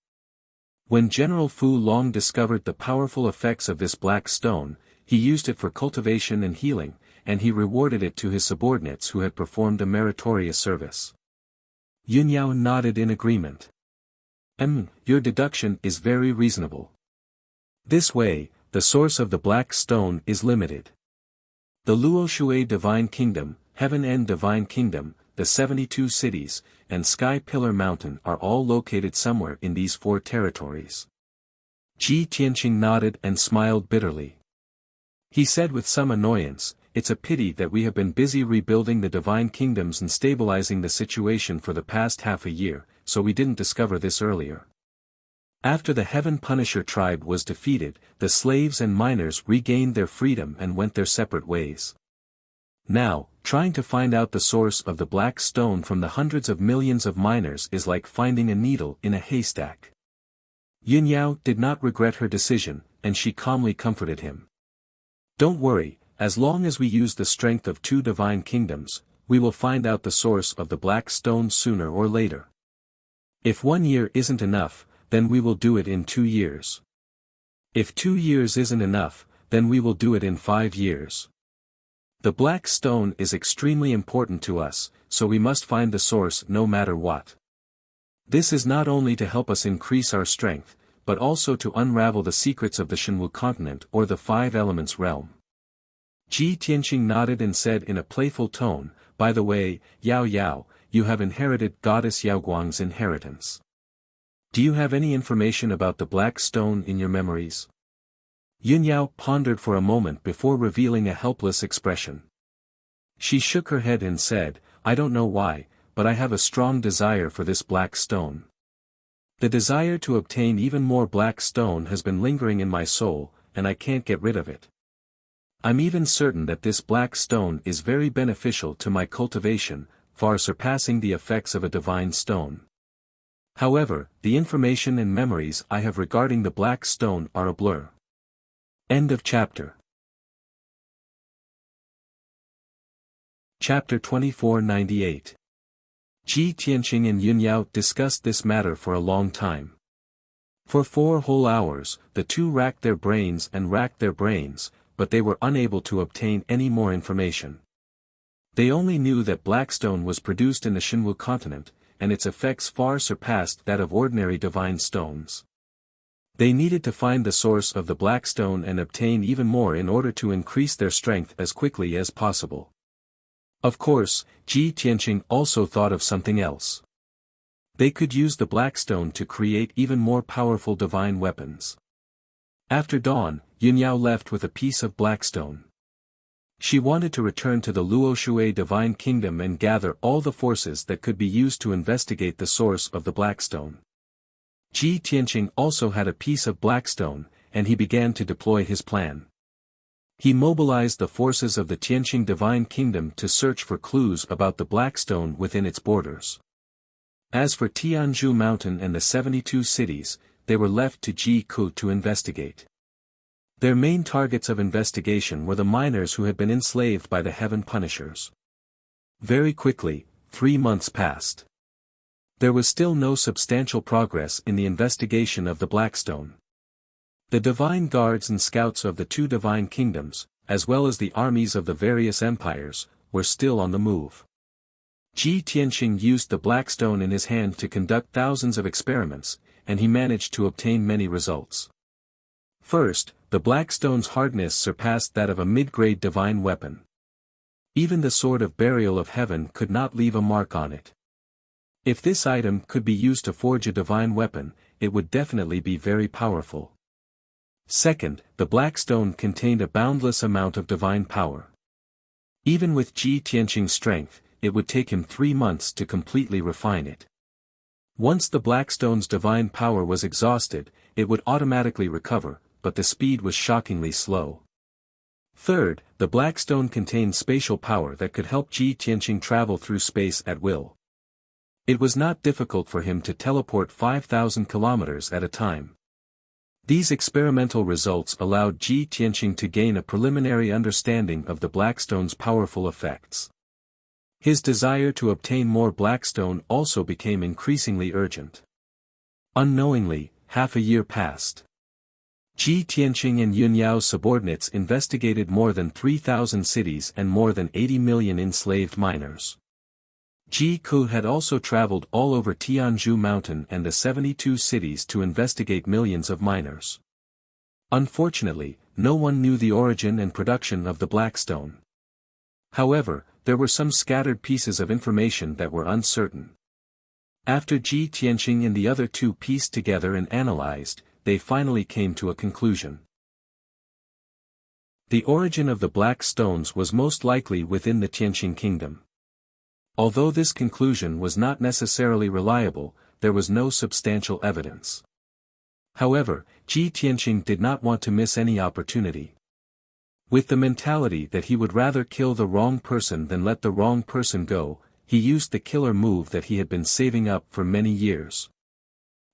When General Fu Long discovered the powerful effects of this black stone, he used it for cultivation and healing, and he rewarded it to his subordinates who had performed a meritorious service." Yun Yao nodded in agreement. Your deduction is very reasonable. This way, the source of the black stone is limited. The Luo Shui Divine Kingdom, Heaven End Divine Kingdom, the 72 cities, and Sky Pillar Mountain are all located somewhere in these four territories. Ji Tianqing nodded and smiled bitterly. He said with some annoyance, "It's a pity that we have been busy rebuilding the divine kingdoms and stabilizing the situation for the past half a year, so we didn't discover this earlier." After the Heaven Punisher tribe was defeated, the slaves and miners regained their freedom and went their separate ways. Now, trying to find out the source of the black stone from the hundreds of millions of miners is like finding a needle in a haystack. Yunyao did not regret her decision, and she calmly comforted him. Don't worry, as long as we use the strength of 2 divine kingdoms, we will find out the source of the black stone sooner or later. If 1 year isn't enough, then we will do it in 2 years. If 2 years isn't enough, then we will do it in 5 years. The black stone is extremely important to us, so we must find the source no matter what. This is not only to help us increase our strength, but also to unravel the secrets of the Shenwu continent or the 5 elements realm. Ji Tianqing nodded and said in a playful tone, by the way, Yao Yao, you have inherited Goddess Yao Guang's inheritance. Do you have any information about the black stone in your memories? Yunyao pondered for a moment before revealing a helpless expression. She shook her head and said, I don't know why, but I have a strong desire for this black stone. The desire to obtain even more black stone has been lingering in my soul, and I can't get rid of it. I'm even certain that this black stone is very beneficial to my cultivation, far surpassing the effects of a divine stone. However, the information and memories I have regarding the black stone are a blur. End of chapter. Chapter 2498. Ji Tianqing and Yunyao discussed this matter for a long time. For 4 whole hours, the two racked their brains, but they were unable to obtain any more information. They only knew that blackstone was produced in the Shenwu continent, and its effects far surpassed that of ordinary divine stones. They needed to find the source of the blackstone and obtain even more in order to increase their strength as quickly as possible. Of course, Ji Tianqing also thought of something else. They could use the blackstone to create even more powerful divine weapons. After dawn, Yunyao left with a piece of blackstone. She wanted to return to the Luoshui divine kingdom and gather all the forces that could be used to investigate the source of the blackstone. Ji Tianqing also had a piece of blackstone, and he began to deploy his plan. He mobilized the forces of the Tianqing divine kingdom to search for clues about the blackstone within its borders. As for Tianzhu Mountain and the 72 cities, they were left to Ji Ku to investigate. Their main targets of investigation were the miners who had been enslaved by the Heaven Punishers. Very quickly, 3 months passed. There was still no substantial progress in the investigation of the blackstone. The divine guards and scouts of the 2 divine kingdoms, as well as the armies of the various empires, were still on the move. Ji Tianqing used the blackstone in his hand to conduct thousands of experiments, and he managed to obtain many results. First, the blackstone's hardness surpassed that of a mid-grade divine weapon. Even the sword of burial of heaven could not leave a mark on it. If this item could be used to forge a divine weapon, it would definitely be very powerful. Second, the blackstone contained a boundless amount of divine power. Even with Ji Tianqing's strength, it would take him 3 months to completely refine it. Once the blackstone's divine power was exhausted, it would automatically recover, but the speed was shockingly slow. Third, the blackstone contained spatial power that could help Ji Tianqing travel through space at will. It was not difficult for him to teleport 5,000 kilometers at a time. These experimental results allowed Ji Tianqing to gain a preliminary understanding of the blackstone's powerful effects. His desire to obtain more blackstone also became increasingly urgent. Unknowingly, half a year passed. Ji Tianqing and Yunyao's subordinates investigated more than 3,000 cities and more than 80 million enslaved miners. Ji Ku had also traveled all over Tianzhu Mountain and the 72 cities to investigate millions of miners. Unfortunately, no one knew the origin and production of the blackstone. However, there were some scattered pieces of information that were uncertain. After Ji Tianqing and the other 2 pieced together and analyzed, they finally came to a conclusion. The origin of the black stones was most likely within the Tianqing kingdom. Although this conclusion was not necessarily reliable, there was no substantial evidence. However, Ji Tianqing did not want to miss any opportunity. With the mentality that he would rather kill the wrong person than let the wrong person go, he used the killer move that he had been saving up for many years.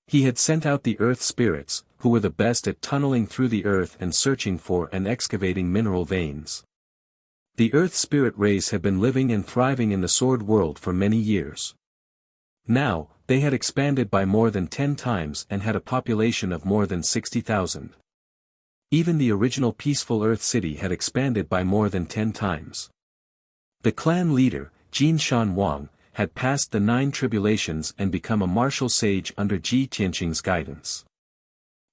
He had sent out the earth spirits, who were the best at tunneling through the earth and searching for and excavating mineral veins. The earth spirit race had been living and thriving in the sword world for many years. Now, they had expanded by more than 10 times and had a population of more than 60,000. Even the original peaceful Earth city had expanded by more than 10 times. The clan leader, Jin Shan Wang, had passed the 9 tribulations and become a martial sage under Ji Tianqing's guidance.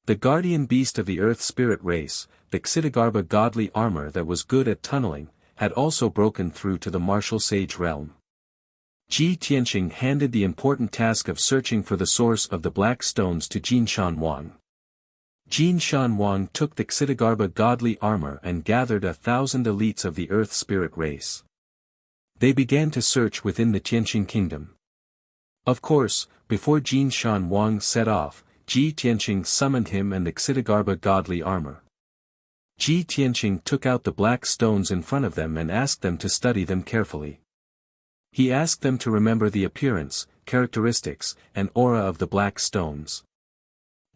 The guardian beast of the Earth spirit race, the Xitigarbha godly armor that was good at tunneling, had also broken through to the martial sage realm. Ji Tianqing handed the important task of searching for the source of the black stones to Jin Shan Wang. Jin Shan Wang took the Xitigarbha godly armor and gathered 1,000 elites of the earth spirit race. They began to search within the Tianqing kingdom. Of course, before Jin Shan Wang set off, Ji Tianqing summoned him and the Xitigarbha godly armor. Ji Tianqing took out the black stones in front of them and asked them to study them carefully. He asked them to remember the appearance, characteristics, and aura of the black stones.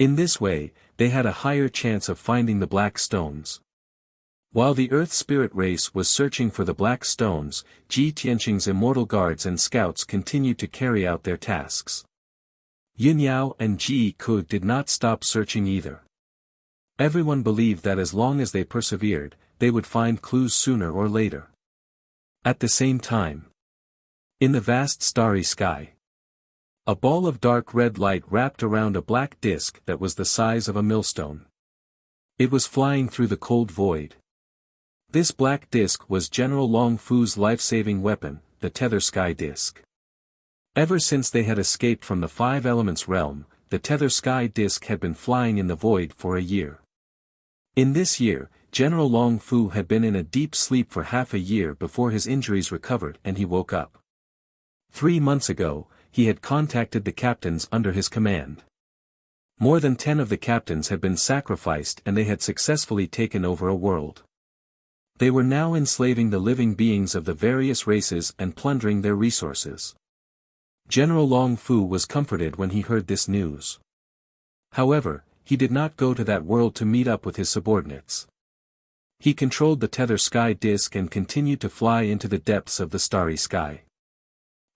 In this way, they had a higher chance of finding the black stones. While the earth spirit race was searching for the black stones, Ji Tianqing's immortal guards and scouts continued to carry out their tasks. Yin Yao and Ji Ku did not stop searching either. Everyone believed that as long as they persevered, they would find clues sooner or later. At the same time, in the vast starry sky, a ball of dark red light wrapped around a black disk that was the size of a millstone. It was flying through the cold void. This black disk was General Long Fu's life-saving weapon, the Tether Sky Disk. Ever since they had escaped from the Five Elements realm, the Tether Sky Disk had been flying in the void for a year. In this year, General Long Fu had been in a deep sleep for half a year before his injuries recovered and he woke up. 3 months ago, he had contacted the captains under his command. More than 10 of the captains had been sacrificed and they had successfully taken over a world. They were now enslaving the living beings of the various races and plundering their resources. General Long Fu was comforted when he heard this news. However, he did not go to that world to meet up with his subordinates. He controlled the Tether Sky Disk and continued to fly into the depths of the starry sky.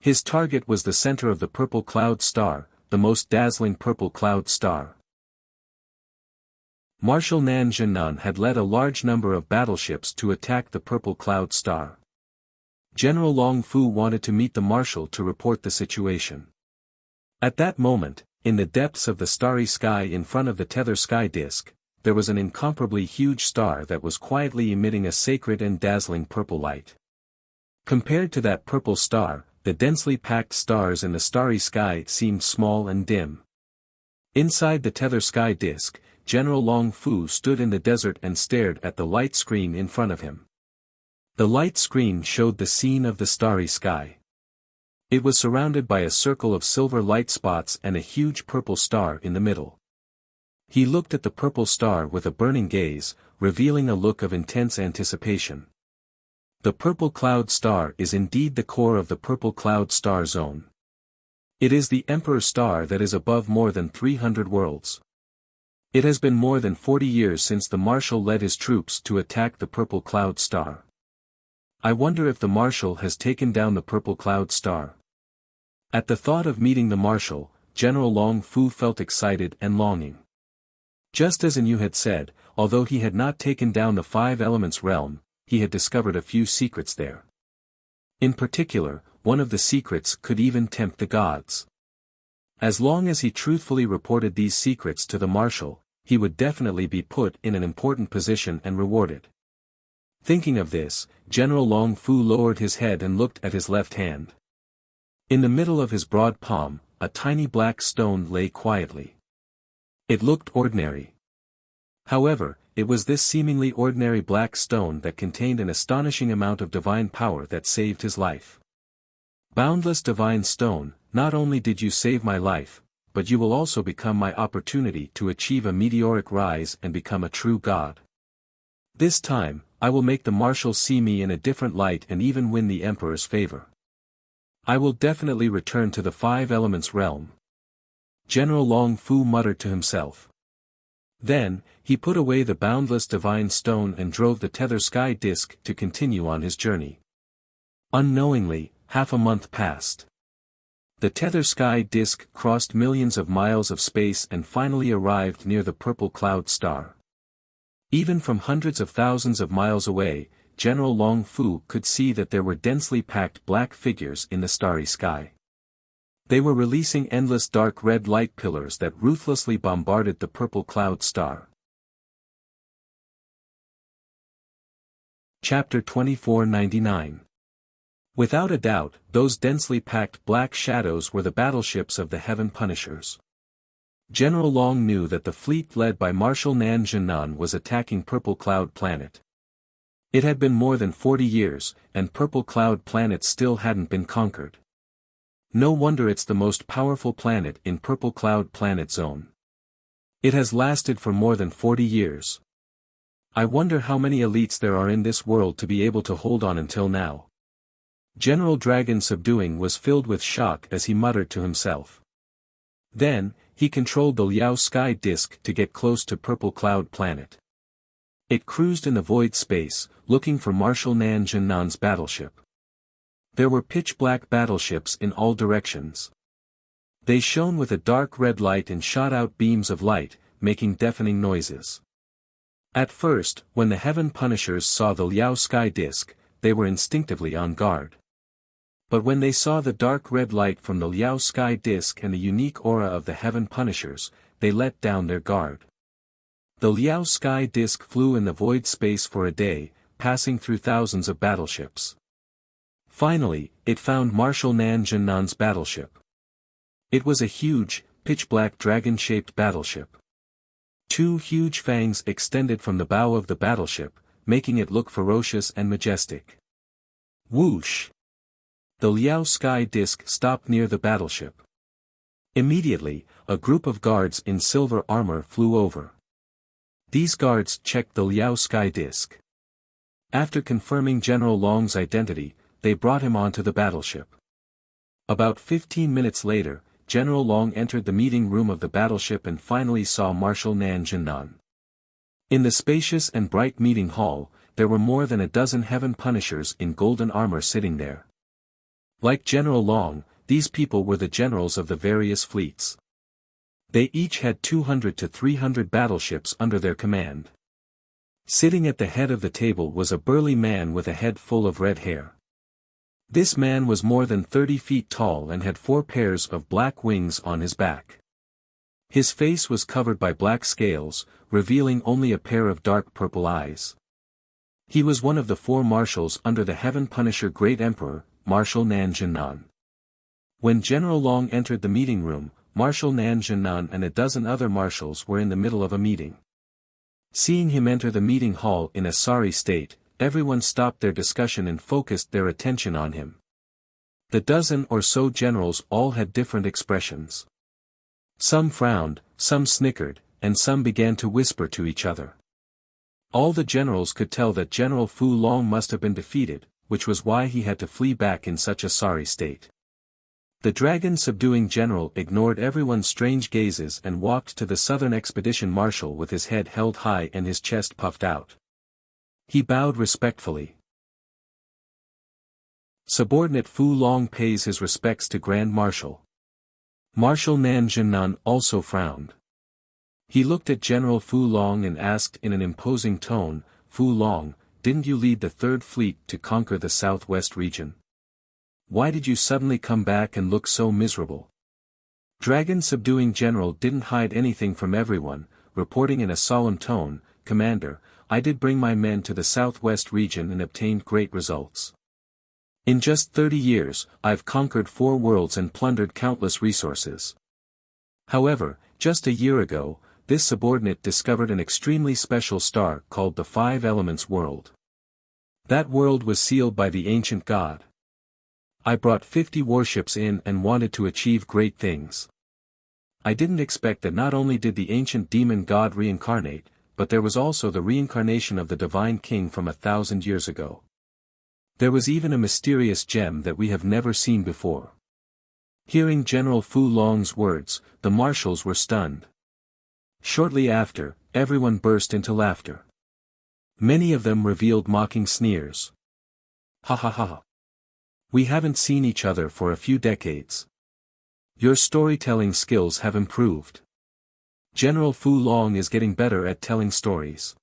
His target was the center of the purple cloud star, the most dazzling purple cloud star. Marshal Nan Zhennan had led a large number of battleships to attack the purple cloud star. General Long Fu wanted to meet the marshal to report the situation. At that moment, in the depths of the starry sky in front of the Tether Sky Disk, there was an incomparably huge star that was quietly emitting a sacred and dazzling purple light. Compared to that purple star, the densely packed stars in the starry sky seemed small and dim. Inside the Tether Sky Disk, General Long Fu stood in the desert and stared at the light screen in front of him. The light screen showed the scene of the starry sky. It was surrounded by a circle of silver light spots and a huge purple star in the middle. He looked at the purple star with a burning gaze, revealing a look of intense anticipation. The purple cloud star is indeed the core of the purple cloud star zone. It is the Emperor star that is above more than 300 worlds. It has been more than 40 years since the Marshal led his troops to attack the purple cloud star. I wonder if the Marshal has taken down the purple cloud star. At the thought of meeting the Marshal, General Long Fu felt excited and longing. Just as Yu had said, although he had not taken down the Five Elements realm, he had discovered a few secrets there. In particular, one of the secrets could even tempt the gods. As long as he truthfully reported these secrets to the Marshal, he would definitely be put in an important position and rewarded. Thinking of this, General Long Fu lowered his head and looked at his left hand. In the middle of his broad palm, a tiny black stone lay quietly. It looked ordinary. However, it was this seemingly ordinary black stone that contained an astonishing amount of divine power that saved his life. Boundless divine stone, not only did you save my life, but you will also become my opportunity to achieve a meteoric rise and become a true god. This time, I will make the marshals see me in a different light and even win the emperor's favor. I will definitely return to the Five Elements realm. General Long Fu muttered to himself. Then, he put away the boundless divine stone and drove the tether sky disk to continue on his journey. Unknowingly, half a month passed. The tether sky disk crossed millions of miles of space and finally arrived near the purple cloud star. Even from hundreds of thousands of miles away, General Long Fu could see that there were densely packed black figures in the starry sky. They were releasing endless dark red light pillars that ruthlessly bombarded the purple cloud star. Chapter 2499. Without a doubt, those densely packed black shadows were the battleships of the Heaven Punishers. General Long knew that the fleet led by Marshal Nan Zhennan was attacking Purple Cloud Planet. It had been more than 40 years, and Purple Cloud Planet still hadn't been conquered. No wonder it's the most powerful planet in Purple Cloud Planet Zone. It has lasted for more than 40 years. I wonder how many elites there are in this world to be able to hold on until now. General Dragon Subduing was filled with shock as he muttered to himself. Then, he controlled the Liao Sky Disk to get close to Purple Cloud Planet. It cruised in the void space, looking for Marshal Nan Zhennan's battleship. There were pitch-black battleships in all directions. They shone with a dark red light and shot out beams of light, making deafening noises. At first, when the Heaven Punishers saw the Liao Sky Disk, they were instinctively on guard. But when they saw the dark red light from the Liao Sky Disk and the unique aura of the Heaven Punishers, they let down their guard. The Liao Sky Disk flew in the void space for a day, passing through thousands of battleships. Finally, it found Marshal Nan Zhennan's battleship. It was a huge, pitch-black dragon-shaped battleship. Two huge fangs extended from the bow of the battleship, making it look ferocious and majestic. Whoosh! The Liao Sky Disk stopped near the battleship. Immediately, a group of guards in silver armor flew over. These guards checked the Liao Sky Disk. After confirming General Long's identity, they brought him onto the battleship. About 15 minutes later, General Long entered the meeting room of the battleship and finally saw Marshal Nan Zhennan. In the spacious and bright meeting hall, there were more than a dozen Heaven Punishers in golden armor sitting there. Like General Long, these people were the generals of the various fleets. They each had 200 to 300 battleships under their command. Sitting at the head of the table was a burly man with a head full of red hair. This man was more than 30 feet tall and had 4 pairs of black wings on his back. His face was covered by black scales, revealing only a pair of dark purple eyes. He was one of the 4 marshals under the Heaven Punisher Great Emperor, Marshal Nan Zhennan. When General Long entered the meeting room, Marshal Nan Zhennan and a dozen other marshals were in the middle of a meeting. Seeing him enter the meeting hall in a sorry state, everyone stopped their discussion and focused their attention on him. The dozen or so generals all had different expressions. Some frowned, some snickered, and some began to whisper to each other. All the generals could tell that General Fu Long must have been defeated, which was why he had to flee back in such a sorry state. The dragon subduing general ignored everyone's strange gazes and walked to the Southern Expedition Marshal with his head held high and his chest puffed out. He bowed respectfully. Subordinate Fu Long pays his respects to Grand Marshal. Marshal Nan Zhennan also frowned. He looked at General Fu Long and asked in an imposing tone, "Fu Long, didn't you lead the Third Fleet to conquer the southwest region? Why did you suddenly come back and look so miserable?" Dragon subduing general didn't hide anything from everyone, reporting in a solemn tone, "Commander, I did bring my men to the southwest region and obtained great results. In just 30 years, I've conquered 4 worlds and plundered countless resources. However, just a year ago, this subordinate discovered an extremely special star called the Five Elements World. That world was sealed by the ancient god. I brought 50 warships in and wanted to achieve great things. I didn't expect that not only did the ancient demon god reincarnate, but there was also the reincarnation of the Divine King from 1,000 years ago. There was even a mysterious gem that we have never seen before. Hearing General Fu Long's words, the marshals were stunned. Shortly after, everyone burst into laughter. Many of them revealed mocking sneers. Ha ha ha. We haven't seen each other for a few decades. Your storytelling skills have improved. General Fu Long is getting better at telling stories.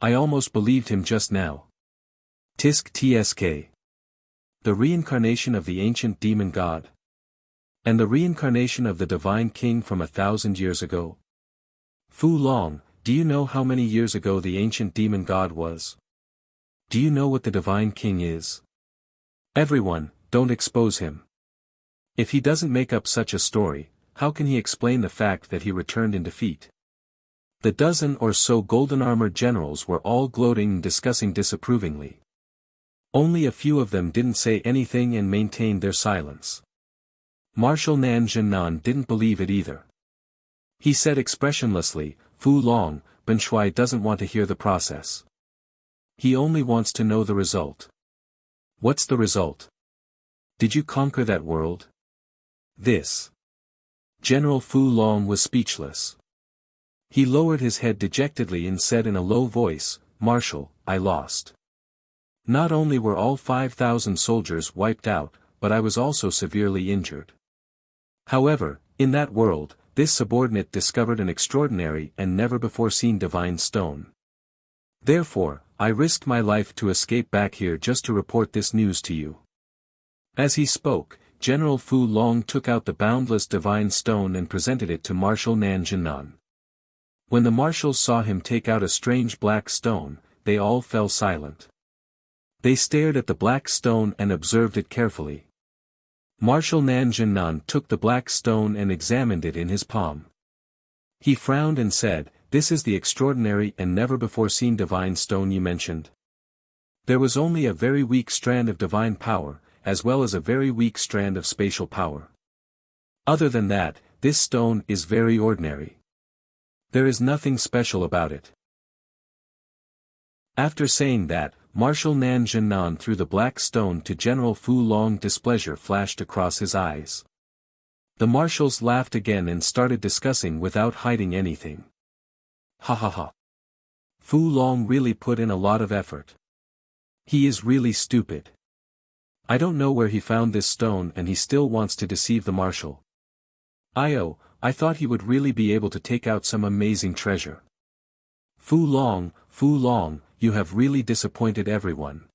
I almost believed him just now. Tisk tsk. The reincarnation of the ancient demon god. And the reincarnation of the Divine King from 1,000 years ago. Fu Long, do you know how many years ago the ancient demon god was? Do you know what the Divine King is? Everyone, don't expose him. If he doesn't make up such a story, how can he explain the fact that he returned in defeat? The dozen or so golden-armored generals were all gloating and discussing disapprovingly. Only a few of them didn't say anything and maintained their silence. Marshal Nan Zhennan didn't believe it either. He said expressionlessly, Fu Long, Ben Shui doesn't want to hear the process. He only wants to know the result. What's the result? Did you conquer that world? This. General Fu Long was speechless. He lowered his head dejectedly and said in a low voice, Marshal, I lost. Not only were all 5,000 soldiers wiped out, but I was also severely injured. However, in that world, this subordinate discovered an extraordinary and never-before-seen divine stone. Therefore, I risked my life to escape back here just to report this news to you. As he spoke, General Fu Long took out the boundless divine stone and presented it to Marshal Nan Zhennan. When the marshals saw him take out a strange black stone, they all fell silent. They stared at the black stone and observed it carefully. Marshal Nan Zhennan took the black stone and examined it in his palm. He frowned and said, This is the extraordinary and never-before-seen divine stone you mentioned. There was only a very weak strand of divine power, as well as a very weak strand of spatial power. Other than that, this stone is very ordinary. There is nothing special about it. After saying that, Marshal Nan Zhennan threw the black stone to General Fu Long. Displeasure flashed across his eyes. The marshals laughed again and started discussing without hiding anything. Ha ha ha. Fu Long really put in a lot of effort. He is really stupid. I don't know where he found this stone and he still wants to deceive the marshal. I thought he would really be able to take out some amazing treasure. Fu Long, you have really disappointed everyone.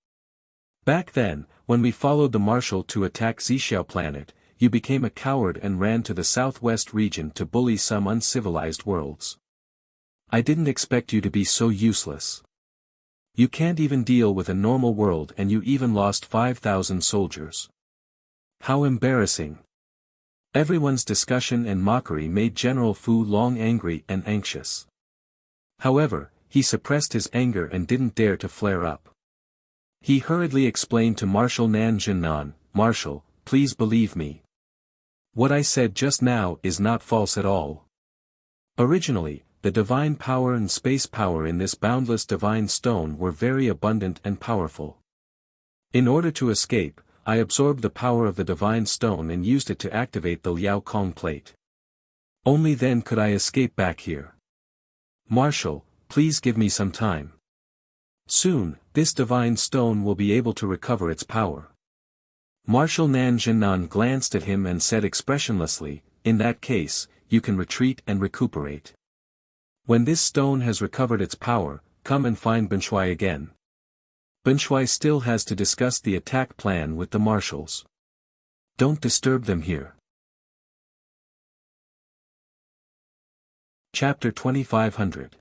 Back then, when we followed the marshal to attack Xixiao planet, you became a coward and ran to the southwest region to bully some uncivilized worlds. I didn't expect you to be so useless. You can't even deal with a normal world and you even lost 5,000 soldiers. How embarrassing. Everyone's discussion and mockery made General Fu Long angry and anxious. However, he suppressed his anger and didn't dare to flare up. He hurriedly explained to Marshal Nan Zhennan, Marshal, please believe me. What I said just now is not false at all. Originally, the divine power and space power in this boundless divine stone were very abundant and powerful. In order to escape, I absorbed the power of the divine stone and used it to activate the Liao Kong plate. Only then could I escape back here. Marshal, please give me some time. Soon, this divine stone will be able to recover its power. Marshal Nan Zhennan glanced at him and said expressionlessly, in that case, you can retreat and recuperate. When this stone has recovered its power, come and find Ben Shui again. Ben Shui still has to discuss the attack plan with the marshals. Don't disturb them here. Chapter 2500.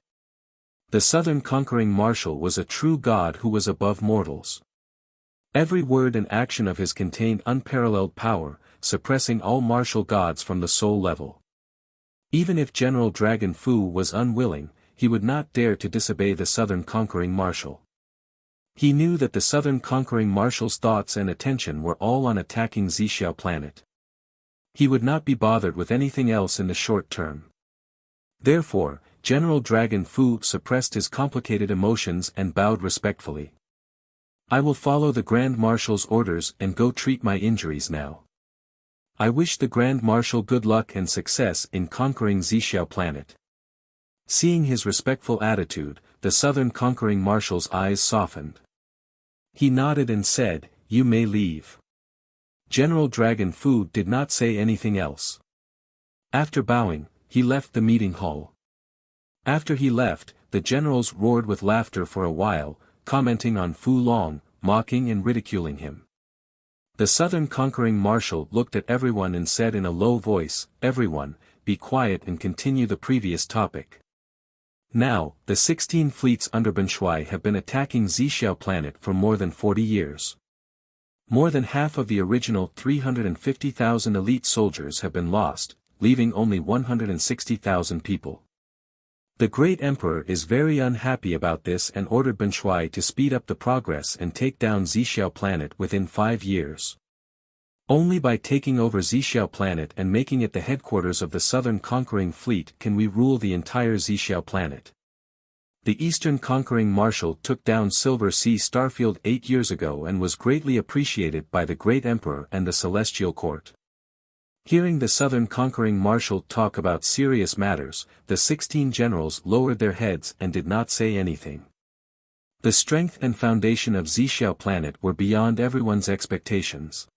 The Southern Conquering Marshal was a true god who was above mortals. Every word and action of his contained unparalleled power, suppressing all martial gods from the soul level. Even if General Dragon Fu was unwilling, he would not dare to disobey the Southern Conquering Marshal. He knew that the Southern Conquering Marshal's thoughts and attention were all on attacking Xixiao planet. He would not be bothered with anything else in the short term. Therefore, General Dragon Fu suppressed his complicated emotions and bowed respectfully. I will follow the Grand Marshal's orders and go treat my injuries now. I wish the Grand Marshal good luck and success in conquering Xixiao planet. Seeing his respectful attitude, the Southern Conquering Marshal's eyes softened. He nodded and said, "You may leave." General Dragon Fu did not say anything else. After bowing, he left the meeting hall. After he left, the generals roared with laughter for a while, commenting on Fu Long, mocking and ridiculing him. The Southern Conquering Marshal looked at everyone and said in a low voice, "Everyone, be quiet and continue the previous topic." Now, the 16 fleets under Banshui have been attacking Xixiao planet for more than 40 years. More than half of the original 350,000 elite soldiers have been lost, leaving only 160,000 people. The Great Emperor is very unhappy about this and ordered Banshui to speed up the progress and take down Xixiao planet within 5 years. Only by taking over Xixiao planet and making it the headquarters of the Southern Conquering Fleet can we rule the entire Xixiao planet. The Eastern Conquering Marshal took down Silver Sea Starfield 8 years ago and was greatly appreciated by the Great Emperor and the Celestial Court. Hearing the Southern Conquering Marshal talk about serious matters, the 16 generals lowered their heads and did not say anything. The strength and foundation of Xixiao planet were beyond everyone's expectations.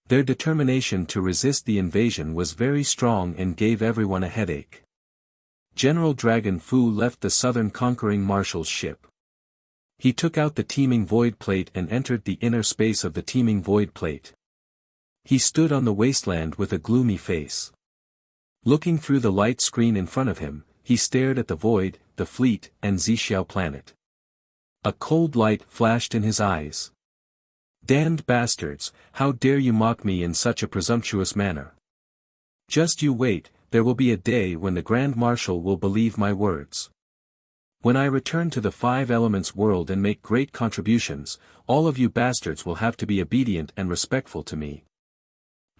Their determination to resist the invasion was very strong and gave everyone a headache. General Dragon Fu left the Southern Conquering Marshal's ship. He took out the teeming void plate and entered the inner space of the teeming void plate. He stood on the wasteland with a gloomy face. Looking through the light screen in front of him, he stared at the void, the fleet, and Xixiao planet. A cold light flashed in his eyes. "Damned bastards, how dare you mock me in such a presumptuous manner? Just you wait, there will be a day when the Grand Marshal will believe my words. When I return to the Five Elements world and make great contributions, all of you bastards will have to be obedient and respectful to me."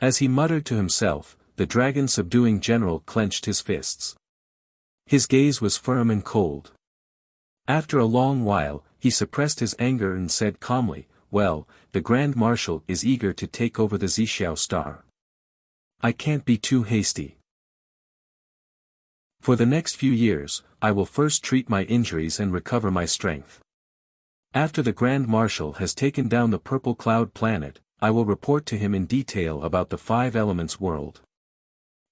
As he muttered to himself, the dragon-subduing general clenched his fists. His gaze was firm and cold. After a long while, he suppressed his anger and said calmly, "Well, the Grand Marshal is eager to take over the Xixiao star. I can't be too hasty. For the next few years, I will first treat my injuries and recover my strength. After the Grand Marshal has taken down the Purple Cloud planet, I will report to him in detail about the Five Elements world.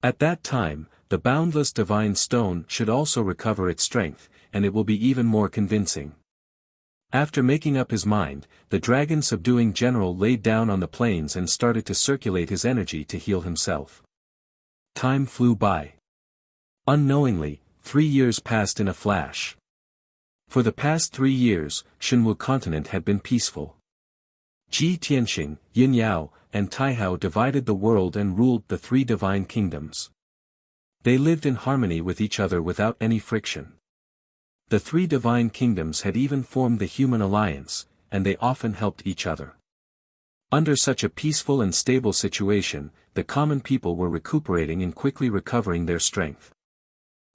At that time, the boundless divine stone should also recover its strength, and it will be even more convincing." After making up his mind, the dragon-subduing general laid down on the plains and started to circulate his energy to heal himself. Time flew by. Unknowingly, 3 years passed in a flash. For the past 3 years, Shenwu continent had been peaceful. Ji Tianxing, Yin Yao, and Taihao divided the world and ruled the 3 divine kingdoms. They lived in harmony with each other without any friction. The 3 divine kingdoms had even formed the human alliance, and they often helped each other. Under such a peaceful and stable situation, the common people were recuperating and quickly recovering their strength.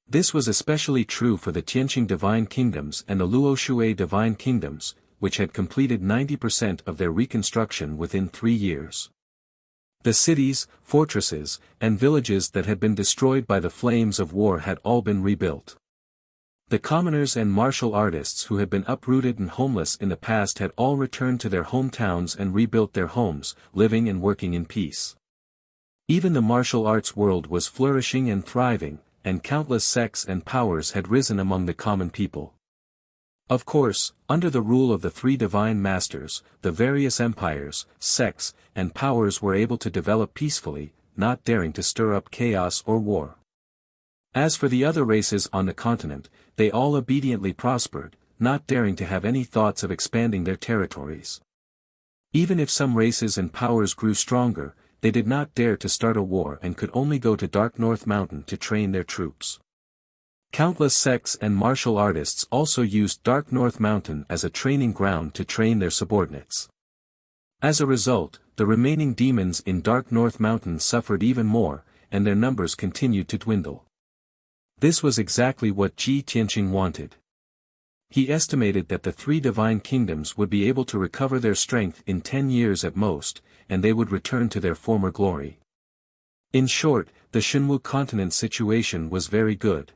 This was especially true for the Tianqing divine kingdoms and the Luoshui divine kingdoms, which had completed 90% of their reconstruction within 3 years. The cities, fortresses, and villages that had been destroyed by the flames of war had all been rebuilt. The commoners and martial artists who had been uprooted and homeless in the past had all returned to their hometowns and rebuilt their homes, living and working in peace. Even the martial arts world was flourishing and thriving, and countless sects and powers had risen among the common people. Of course, under the rule of the 3 divine masters, the various empires, sects, and powers were able to develop peacefully, not daring to stir up chaos or war. As for the other races on the continent, they all obediently prospered, not daring to have any thoughts of expanding their territories. Even if some races and powers grew stronger, they did not dare to start a war and could only go to Dark North Mountain to train their troops. Countless sects and martial artists also used Dark North Mountain as a training ground to train their subordinates. As a result, the remaining demons in Dark North Mountain suffered even more, and their numbers continued to dwindle. This was exactly what Ji Tianqing wanted. He estimated that the three divine kingdoms would be able to recover their strength in 10 years at most, and they would return to their former glory. In short, the Shenwu continent situation was very good.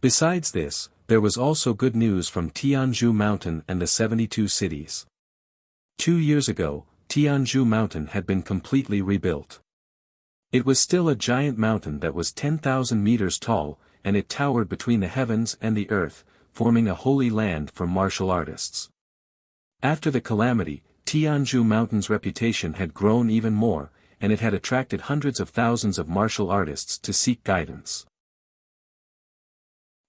Besides this, there was also good news from Tianzhu Mountain and the 72 cities. 2 years ago, Tianzhu Mountain had been completely rebuilt. It was still a giant mountain that was 10,000 meters tall, and it towered between the heavens and the earth, forming a holy land for martial artists. After the calamity, Tianzhu Mountain's reputation had grown even more, and it had attracted hundreds of thousands of martial artists to seek guidance.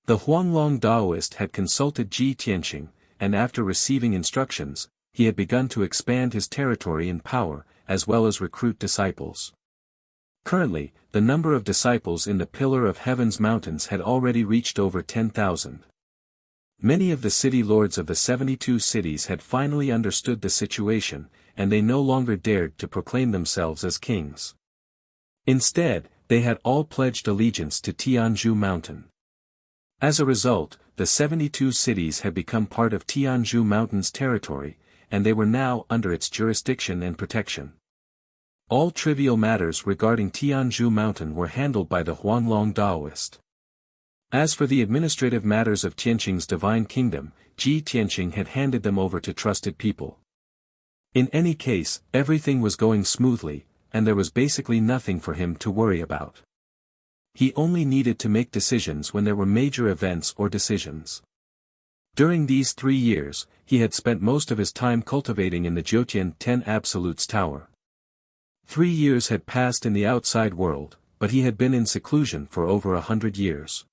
The Huanglong Daoist had consulted Ji Tianqing, and after receiving instructions, he had begun to expand his territory and power, as well as recruit disciples. Currently, the number of disciples in the Pillar of Heaven's mountains had already reached over 10,000. Many of the city lords of the 72 cities had finally understood the situation, and they no longer dared to proclaim themselves as kings. Instead, they had all pledged allegiance to Tianzhu Mountain. As a result, the 72 cities had become part of Tianzhu Mountain's territory, and they were now under its jurisdiction and protection. All trivial matters regarding Tianzhu Mountain were handled by the Huanglong Daoist. As for the administrative matters of Tianqing's divine kingdom, Ji Tianqing had handed them over to trusted people. In any case, everything was going smoothly, and there was basically nothing for him to worry about. He only needed to make decisions when there were major events or decisions. During these 3 years, he had spent most of his time cultivating in the Jiutian 10 Absolutes Tower. 3 years had passed in the outside world, but he had been in seclusion for over 100 years.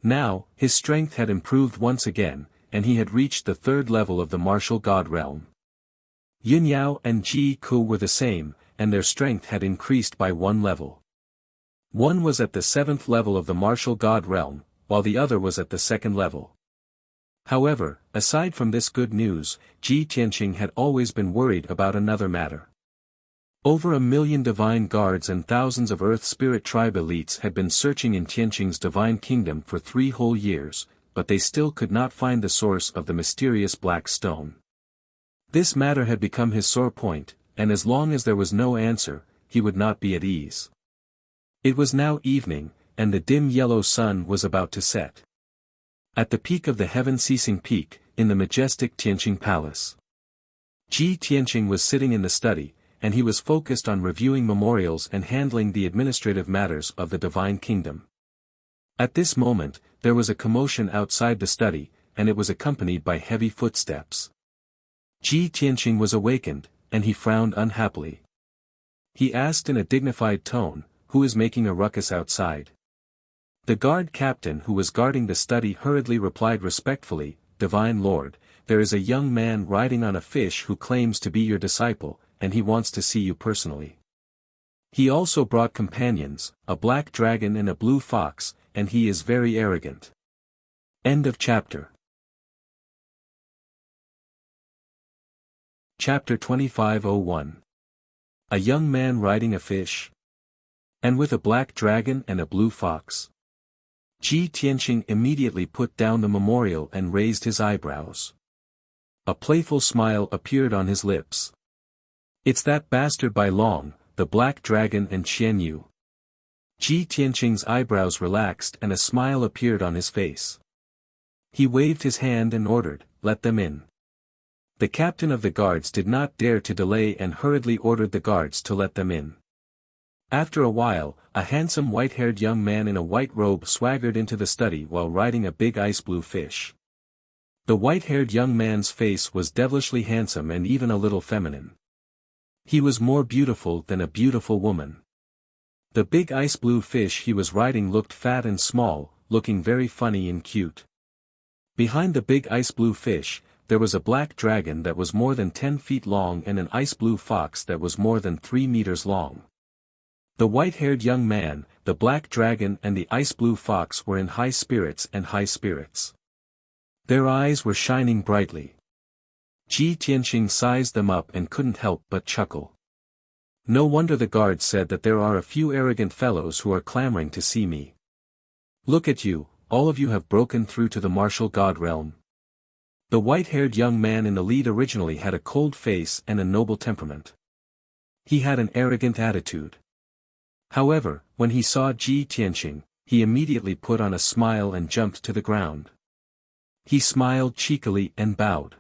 Now, his strength had improved once again, and he had reached the 3rd level of the martial god realm. Yin Yao and Ji Ku were the same, and their strength had increased by 1 level. One was at the 7th level of the martial god realm, while the other was at the 2nd level. However, aside from this good news, Ji Tianqing had always been worried about another matter. Over 1 million divine guards and thousands of Earth Spirit tribe elites had been searching in Tianqing's divine kingdom for 3 whole years, but they still could not find the source of the mysterious black stone. This matter had become his sore point, and as long as there was no answer, he would not be at ease. It was now evening, and the dim yellow sun was about to set. At the peak of the heaven-ceasing peak, in the majestic Tianqing Palace, Ji Tianqing was sitting in the study, and he was focused on reviewing memorials and handling the administrative matters of the divine kingdom. At this moment, there was a commotion outside the study, and it was accompanied by heavy footsteps. Ji Tianqing was awakened, and he frowned unhappily. He asked in a dignified tone, "Who is making a ruckus outside?" The guard captain who was guarding the study hurriedly replied respectfully, "Divine Lord, there is a young man riding on a fish who claims to be your disciple, and he wants to see you personally. He also brought companions, a black dragon and a blue fox, and he is very arrogant." End of chapter. Chapter 2501. A young man riding a fish? And with a black dragon and a blue fox. Ji Tianqing immediately put down the memorial and raised his eyebrows. A playful smile appeared on his lips. "It's that bastard by long, the black dragon and Qian Yu." Ji Tianqing's eyebrows relaxed and a smile appeared on his face. He waved his hand and ordered, "Let them in." The captain of the guards did not dare to delay and hurriedly ordered the guards to let them in. After a while, a handsome white-haired young man in a white robe swaggered into the study while riding a big ice-blue fish. The white-haired young man's face was devilishly handsome and even a little feminine. He was more beautiful than a beautiful woman. The big ice-blue fish he was riding looked fat and small, looking very funny and cute. Behind the big ice-blue fish, there was a black dragon that was more than 10 feet long and an ice-blue fox that was more than 3 meters long. The white-haired young man, the black dragon and the ice-blue fox were in high spirits and high spirits. Their eyes were shining brightly. Ji Tianqing sized them up and couldn't help but chuckle. No wonder the guards said that there are a few arrogant fellows who are clamoring to see me. Look at you, all of you have broken through to the martial god realm. The white-haired young man in the lead originally had a cold face and a noble temperament. He had an arrogant attitude. However, when he saw Ji Tianqing, he immediately put on a smile and jumped to the ground. He smiled cheekily and bowed.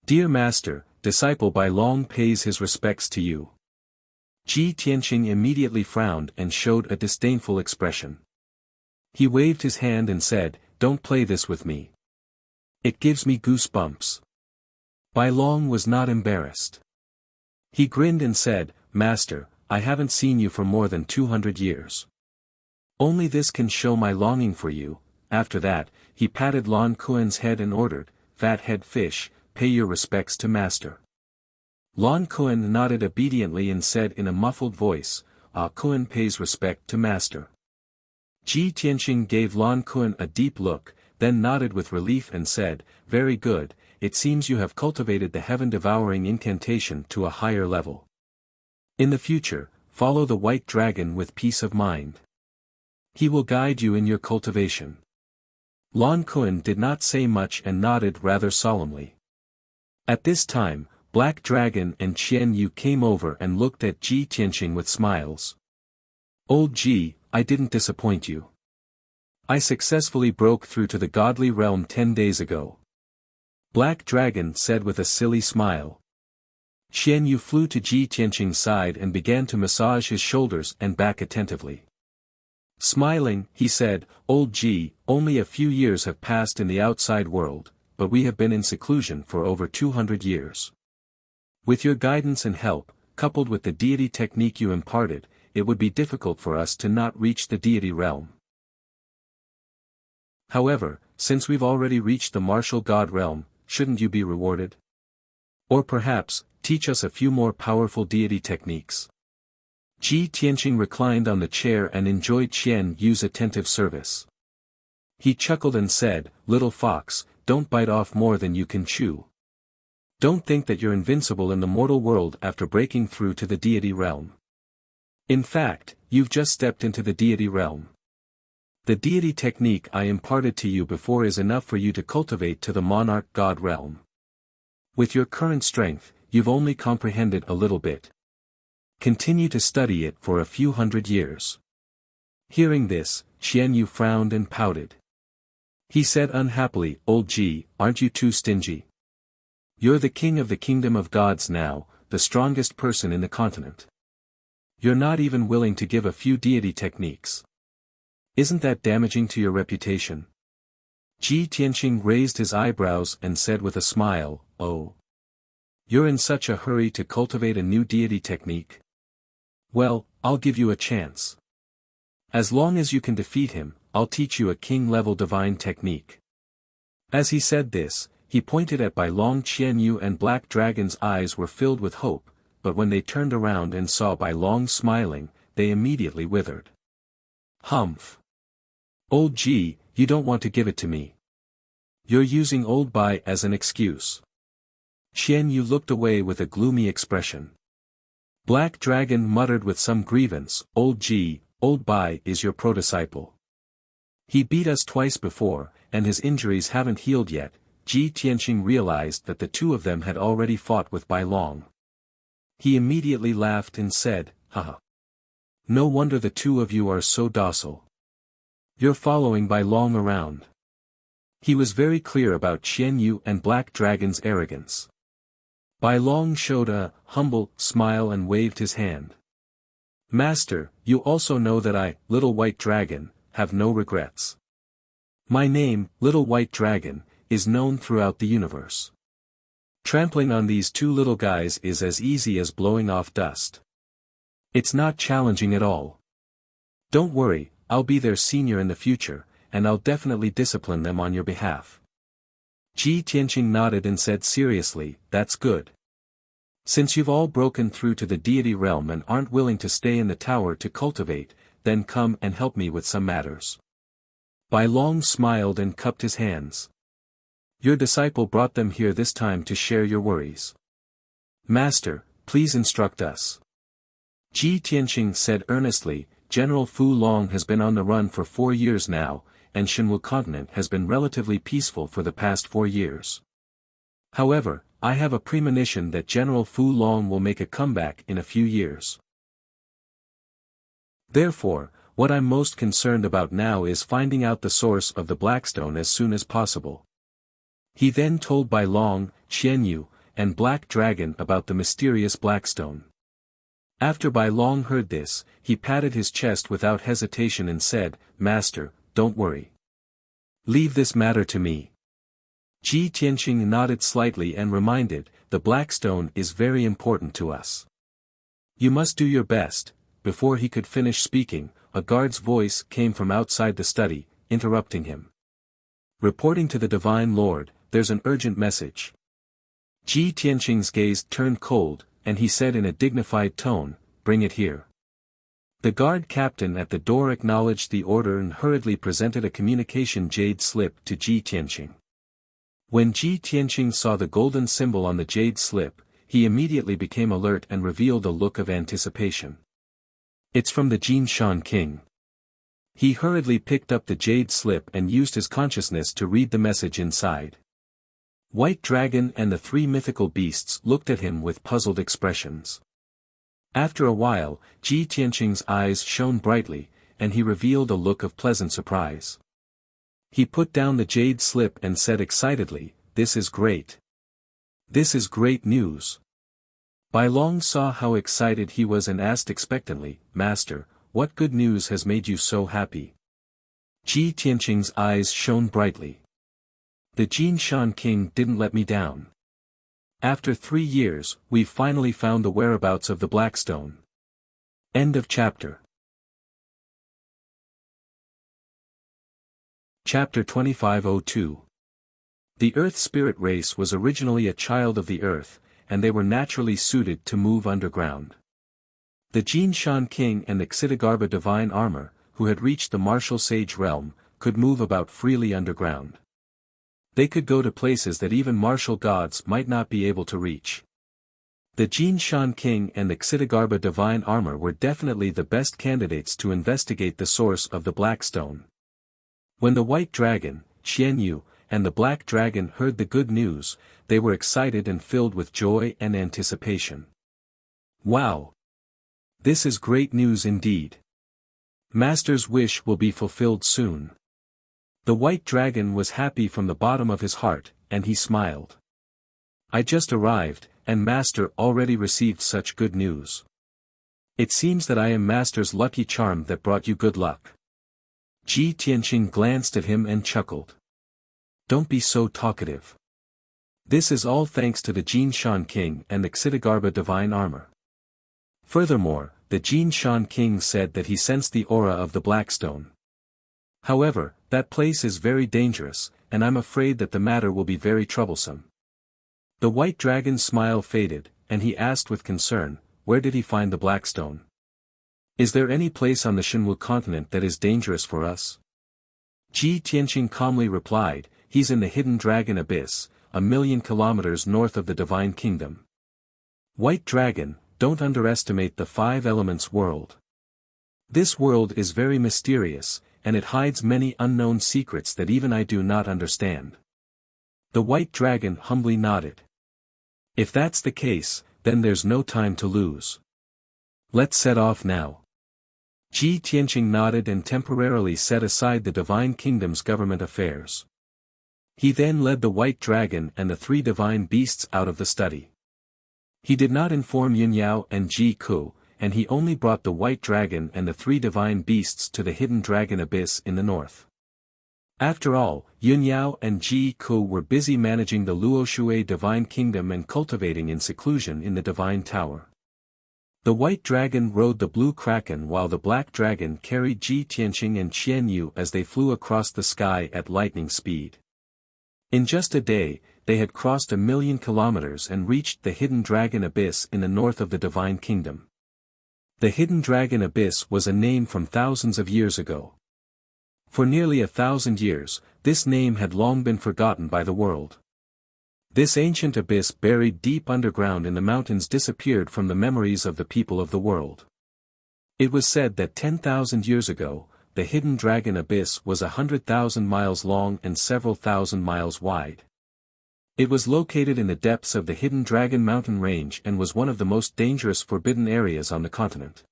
"Dear master, disciple Bai Long pays his respects to you." Ji Tianqing immediately frowned and showed a disdainful expression. He waved his hand and said, "Don't play this with me. It gives me goosebumps." Bai Long was not embarrassed. He grinned and said, "Master, I haven't seen you for more than 200 years. Only this can show my longing for you." After that, he patted Lan Kuan's head and ordered, "Fat head fish, pay your respects to master." Lan Kuan nodded obediently and said in a muffled voice, "Ah Kuan pays respect to master." Ji Tianqing gave Lan Kuan a deep look, then nodded with relief and said, "Very good, it seems you have cultivated the heaven-devouring incantation to a higher level. In the future, follow the white dragon with peace of mind. He will guide you in your cultivation." Lan Kuan did not say much and nodded rather solemnly. At this time, Black Dragon and Qian Yu came over and looked at Ji Tianqing with smiles. "Old Ji, I didn't disappoint you. I successfully broke through to the godly realm 10 days ago." Black Dragon said with a silly smile. Qian Yu flew to Ji Tianqing's side and began to massage his shoulders and back attentively. Smiling, he said, "Old Ji, only a few years have passed in the outside world, but we have been in seclusion for over 200 years. With your guidance and help, coupled with the deity technique you imparted, it would be difficult for us to not reach the deity realm. However, since we've already reached the martial god realm, shouldn't you be rewarded? Or perhaps, teach us a few more powerful deity techniques." Ji Tianqing reclined on the chair and enjoyed Qian Yu's attentive service. He chuckled and said, "Little fox, don't bite off more than you can chew. Don't think that you're invincible in the mortal world after breaking through to the deity realm. In fact, you've just stepped into the deity realm. The deity technique I imparted to you before is enough for you to cultivate to the monarch god realm. With your current strength, you've only comprehended a little bit. Continue to study it for a few hundred years." Hearing this, Qian Yu frowned and pouted. He said unhappily, "Old Ji, aren't you too stingy? You're the king of the kingdom of gods now, the strongest person in the continent. You're not even willing to give a few deity techniques. Isn't that damaging to your reputation?" Ji Tianqing raised his eyebrows and said with a smile, "Oh. You're in such a hurry to cultivate a new deity technique? Well, I'll give you a chance. As long as you can defeat him, I'll teach you a king-level divine technique." As he said this, he pointed at Bai Long. Qian Yu and Black Dragon's eyes were filled with hope, but when they turned around and saw Bai Long smiling, they immediately withered. "Humph. Old Ji, you don't want to give it to me. You're using old Bai as an excuse." Qian Yu looked away with a gloomy expression. Black Dragon muttered with some grievance, "Old Ji, old Bai is your pro-disciple. He beat us twice before, and his injuries haven't healed yet." Ji Tianqing realized that the two of them had already fought with Bai Long. He immediately laughed and said, "Haha. No wonder the two of you are so docile. You're following Bai Long around." He was very clear about Qian Yu and Black Dragon's arrogance. Bai Long showed a humble smile and waved his hand. "Master, you also know that I, Little White Dragon, have no regrets. My name, Little White Dragon, is known throughout the universe. Trampling on these two little guys is as easy as blowing off dust. It's not challenging at all. Don't worry, I'll be their senior in the future, and I'll definitely discipline them on your behalf." Ji Tianqing nodded and said seriously, "That's good. Since you've all broken through to the deity realm and aren't willing to stay in the tower to cultivate, then come and help me with some matters." Bai Long smiled and cupped his hands. "Your disciple brought them here this time to share your worries. Master, please instruct us." Ji Tianqing said earnestly, General Fu Long has been on the run for 4 years now, and Shenwu continent has been relatively peaceful for the past 4 years. However, I have a premonition that General Fu Long will make a comeback in a few years. Therefore, what I'm most concerned about now is finding out the source of the Blackstone as soon as possible. He then told Bai Long, Qianyu, and Black Dragon about the mysterious Blackstone. After Bai Long heard this, he patted his chest without hesitation and said, "Master, don't worry. Leave this matter to me." Ji Tianqing nodded slightly and reminded, "The Blackstone is very important to us. You must do your best." Before he could finish speaking, a guard's voice came from outside the study, interrupting him. "Reporting to the Divine Lord, there's an urgent message." Ji Tianqing's gaze turned cold, and he said in a dignified tone, "Bring it here." The guard captain at the door acknowledged the order and hurriedly presented a communication jade slip to Ji Tianqing. When Ji Tianqing saw the golden symbol on the jade slip, he immediately became alert and revealed a look of anticipation. "It's from the Jinshan King." He hurriedly picked up the jade slip and used his consciousness to read the message inside. White Dragon and the 3 mythical beasts looked at him with puzzled expressions. After a while, Ji Tianqing's eyes shone brightly, and he revealed a look of pleasant surprise. He put down the jade slip and said excitedly, "This is great. This is great news." Bai Long saw how excited he was and asked expectantly, "Master, what good news has made you so happy?" Ji Tianqing's eyes shone brightly. "The Jinshan King didn't let me down. After 3 years, we've finally found the whereabouts of the Blackstone." End of chapter. Chapter 2502. The Earth Spirit race was originally a child of the Earth, and they were naturally suited to move underground. The Jinshan King and the Xitigarbha Divine Armor, who had reached the martial sage realm, could move about freely underground. They could go to places that even martial gods might not be able to reach. The Jinshan King and the Xitigarbha Divine Armor were definitely the best candidates to investigate the source of the Blackstone. When the White Dragon, Qianyu, and the Black Dragon heard the good news, they were excited and filled with joy and anticipation. "Wow! This is great news indeed. Master's wish will be fulfilled soon." The White Dragon was happy from the bottom of his heart, and he smiled. "I just arrived, and Master already received such good news. It seems that I am Master's lucky charm that brought you good luck." Ji Tianqing glanced at him and chuckled. "Don't be so talkative. This is all thanks to the Jinshan King and the Xitigarbha Divine Armor." Furthermore, the Jinshan King said that he sensed the aura of the Blackstone. "However, that place is very dangerous, and I'm afraid that the matter will be very troublesome." The White Dragon's smile faded, and he asked with concern, "Where did he find the Blackstone? Is there any place on the Shenwu continent that is dangerous for us?" Ji Tianqing calmly replied, "He's in the Hidden Dragon Abyss, 1,000,000 kilometers north of the Divine Kingdom. White Dragon, don't underestimate the 5 elements world. This world is very mysterious, and it hides many unknown secrets that even I do not understand." The White Dragon humbly nodded. "If that's the case, then there's no time to lose. Let's set off now." Ji Tianqing nodded and temporarily set aside the Divine Kingdom's government affairs. He then led the White Dragon and the 3 divine beasts out of the study. He did not inform Yunyao and Ji Ku, and he only brought the White Dragon and the 3 divine beasts to the Hidden Dragon Abyss in the north. After all, Yunyao and Ji Ku were busy managing the Luoshui Divine Kingdom and cultivating in seclusion in the Divine Tower. The White Dragon rode the Blue Kraken while the Black Dragon carried Ji Tianqing and Qianyu as they flew across the sky at lightning speed. In just a day, they had crossed 1,000,000 kilometers and reached the Hidden Dragon Abyss in the north of the Divine Kingdom. The Hidden Dragon Abyss was a name from thousands of years ago. For nearly 1,000 years, this name had long been forgotten by the world. This ancient abyss buried deep underground in the mountains disappeared from the memories of the people of the world. It was said that 10,000 years ago, the hidden dragon abyss was 100,000 miles long and several thousand miles wide. It was located in the depths of the Hidden Dragon mountain range and was one of the most dangerous forbidden areas on the continent.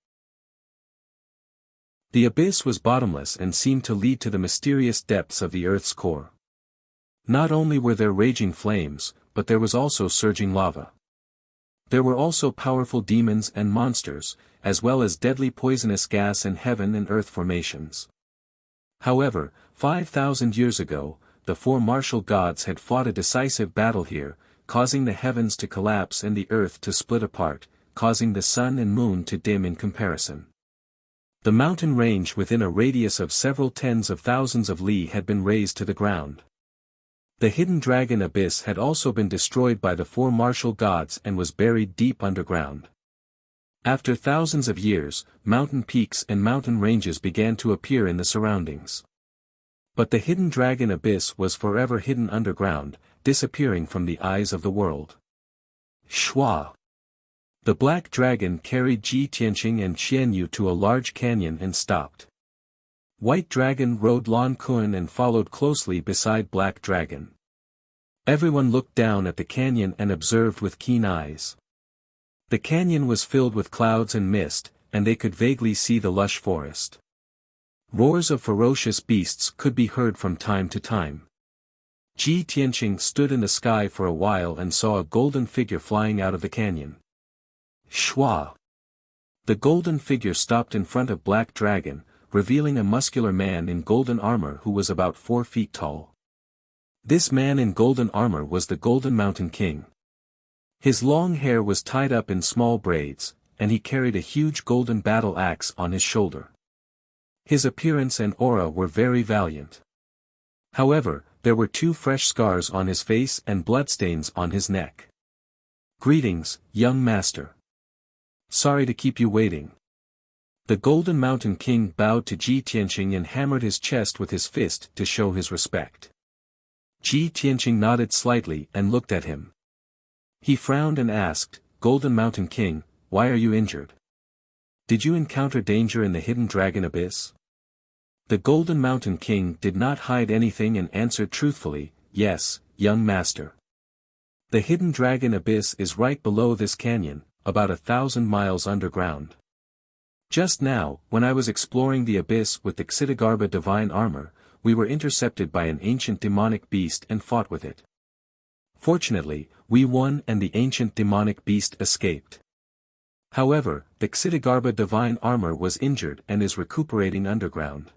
The abyss was bottomless and seemed to lead to the mysterious depths of the Earth's core. Not only were there raging flames, but there was also surging lava. There were also powerful demons and monsters, as well as deadly poisonous gas and heaven and earth formations. However, 5,000 years ago, the four martial gods had fought a decisive battle here, causing the heavens to collapse and the earth to split apart, causing the sun and moon to dim in comparison. The mountain range within a radius of several tens of thousands of li had been razed to the ground. The hidden dragon abyss had also been destroyed by the four martial gods and was buried deep underground. After thousands of years, mountain peaks and mountain ranges began to appear in the surroundings. But the hidden dragon abyss was forever hidden underground, disappearing from the eyes of the world. Shua. The black dragon carried Ji Tianqing and Qianyu to a large canyon and stopped. White Dragon rode Lan Kun and followed closely beside Black Dragon. Everyone looked down at the canyon and observed with keen eyes. The canyon was filled with clouds and mist, and they could vaguely see the lush forest. Roars of ferocious beasts could be heard from time to time. Ji Tianqing stood in the sky for a while and saw a golden figure flying out of the canyon. Shua. The golden figure stopped in front of Black Dragon, revealing a muscular man in golden armor who was about 4 feet tall. This man in golden armor was the Golden Mountain King. His long hair was tied up in small braids, and he carried a huge golden battle axe on his shoulder. His appearance and aura were very valiant. However, there were 2 fresh scars on his face and bloodstains on his neck. Greetings, young master. Sorry to keep you waiting. The Golden Mountain King bowed to Ji Tianqing and hammered his chest with his fist to show his respect. Ji Tianqing nodded slightly and looked at him. He frowned and asked, Golden Mountain King, why are you injured? Did you encounter danger in the Hidden Dragon Abyss? The Golden Mountain King did not hide anything and answered truthfully, yes, young master. The Hidden Dragon Abyss is right below this canyon, about 1,000 miles underground. Just now, when I was exploring the abyss with the Xitigarbha divine armor, we were intercepted by an ancient demonic beast and fought with it. Fortunately, we won and the ancient demonic beast escaped. However, the Xitigarbha divine armor was injured and is recuperating underground.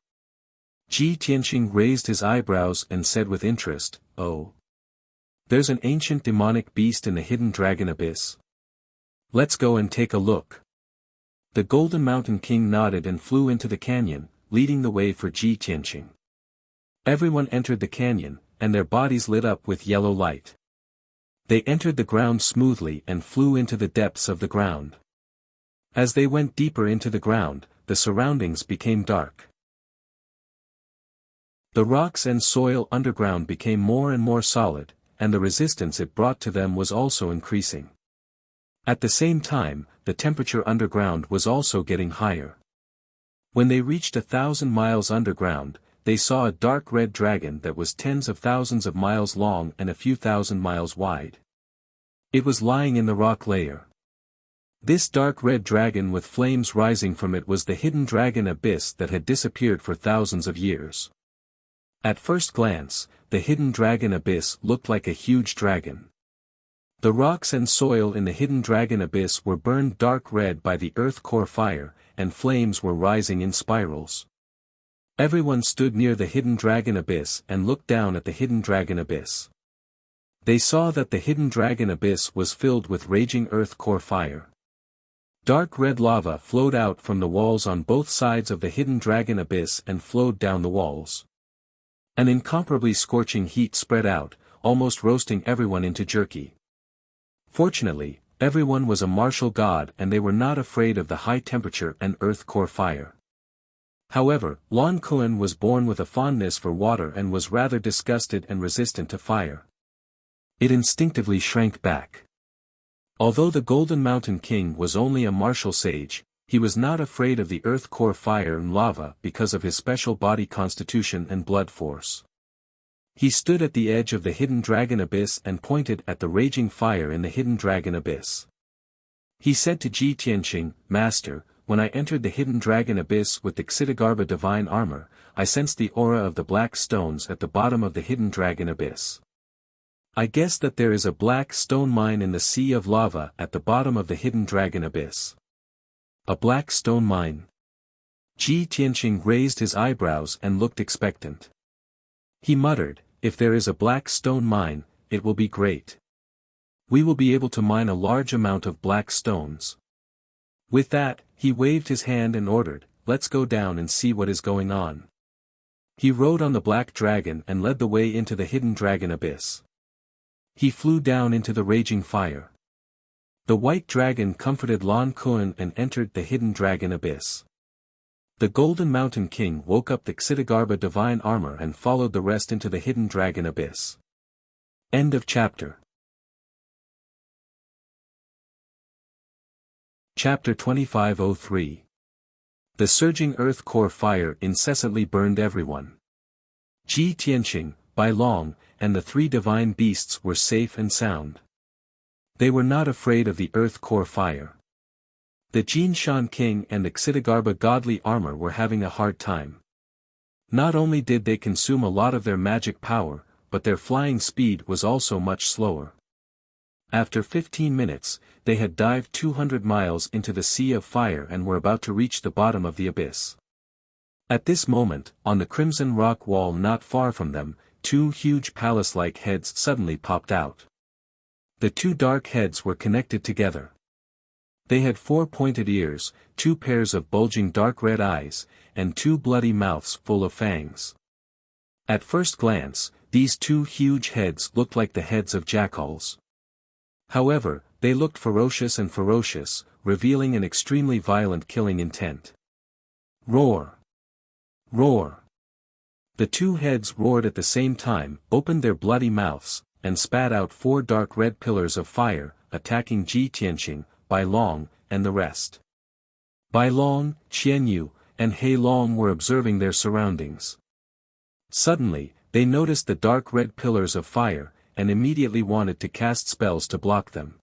Ji Tianqing raised his eyebrows and said with interest, oh. There's an ancient demonic beast in the Hidden Dragon Abyss. Let's go and take a look. The Golden Mountain King nodded and flew into the canyon, leading the way for Ji Tianqing. Everyone entered the canyon, and their bodies lit up with yellow light. They entered the ground smoothly and flew into the depths of the ground. As they went deeper into the ground, the surroundings became dark. The rocks and soil underground became more and more solid, and the resistance it brought to them was also increasing. At the same time, the temperature underground was also getting higher. When they reached 1,000 miles underground, they saw a dark red dragon that was tens of thousands of miles long and a few thousand miles wide. It was lying in the rock layer. This dark red dragon with flames rising from it was the Hidden Dragon Abyss that had disappeared for thousands of years. At first glance, the Hidden Dragon Abyss looked like a huge dragon. The rocks and soil in the Hidden Dragon Abyss were burned dark red by the earth core fire, and flames were rising in spirals. Everyone stood near the Hidden Dragon Abyss and looked down at the Hidden Dragon Abyss. They saw that the Hidden Dragon Abyss was filled with raging earth core fire. Dark red lava flowed out from the walls on both sides of the Hidden Dragon Abyss and flowed down the walls. An incomparably scorching heat spread out, almost roasting everyone into jerky. Fortunately, everyone was a martial god and they were not afraid of the high temperature and earth core fire. However, Lan Kun was born with a fondness for water and was rather disgusted and resistant to fire. It instinctively shrank back. Although the Golden Mountain King was only a martial sage, he was not afraid of the earth core fire and lava because of his special body constitution and blood force. He stood at the edge of the hidden dragon abyss and pointed at the raging fire in the hidden dragon abyss. He said to Ji Tianqing, "Master, when I entered the hidden dragon abyss with the Xitigarbha divine armor, I sensed the aura of the black stones at the bottom of the hidden dragon abyss. I guess that there is a black stone mine in the sea of lava at the bottom of the hidden dragon abyss." A black stone mine. Ji Tianqing raised his eyebrows and looked expectant. He muttered, "If there is a black stone mine, it will be great. We will be able to mine a large amount of black stones." With that, he waved his hand and ordered, "Let's go down and see what is going on." He rode on the black dragon and led the way into the hidden dragon abyss. He flew down into the raging fire. The white dragon comforted Lan Kuan and entered the hidden dragon abyss. The Golden Mountain King woke up the Xitigarbha divine armor and followed the rest into the hidden dragon abyss. End of chapter. Chapter 2503. The surging earth core fire incessantly burned everyone. Ji Tianqing, Bai Long, and the three divine beasts were safe and sound. They were not afraid of the earth core fire. The Jin Shan King and the Xitigarbha godly armor were having a hard time. Not only did they consume a lot of their magic power, but their flying speed was also much slower. After 15 minutes, they had dived 200 miles into the sea of fire and were about to reach the bottom of the abyss. At this moment, on the crimson rock wall not far from them, two huge palace-like heads suddenly popped out. The two dark heads were connected together. They had 4 pointed ears, 2 pairs of bulging dark red eyes, and 2 bloody mouths full of fangs. At first glance, these two huge heads looked like the heads of jackals. However, they looked ferocious and ferocious, revealing an extremely violent killing intent. Roar! Roar! The two heads roared at the same time, opened their bloody mouths, and spat out 4 dark red pillars of fire, attacking Ji Tianqing, Bai Long, and the rest. Bai Long, Qian Yu, and He Long were observing their surroundings. Suddenly, they noticed the dark red pillars of fire, and immediately wanted to cast spells to block them.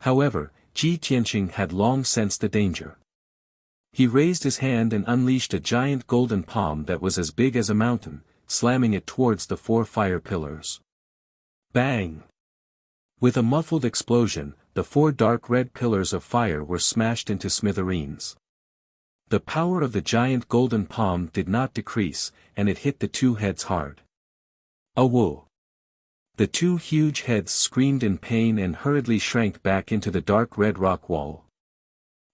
However, Ji Tianqing had long sensed the danger. He raised his hand and unleashed a giant golden palm that was as big as a mountain, slamming it towards the 4 fire pillars. Bang! With a muffled explosion, the 4 dark red pillars of fire were smashed into smithereens. The power of the giant golden palm did not decrease, and it hit the two heads hard. Awoo! The two huge heads screamed in pain and hurriedly shrank back into the dark red rock wall.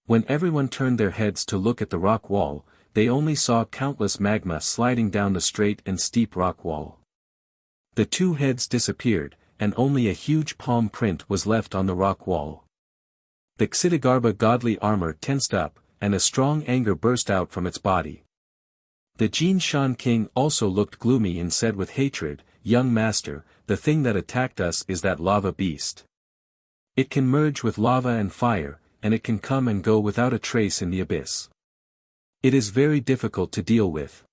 When everyone turned their heads to look at the rock wall, they only saw countless magma sliding down the straight and steep rock wall. The two heads disappeared, and only a huge palm print was left on the rock wall. The Xitigarbha godly armor tensed up, and a strong anger burst out from its body. The Jin Shan King also looked gloomy and said with hatred, "Young master, the thing that attacked us is that lava beast. It can merge with lava and fire, and it can come and go without a trace in the abyss. It is very difficult to deal with."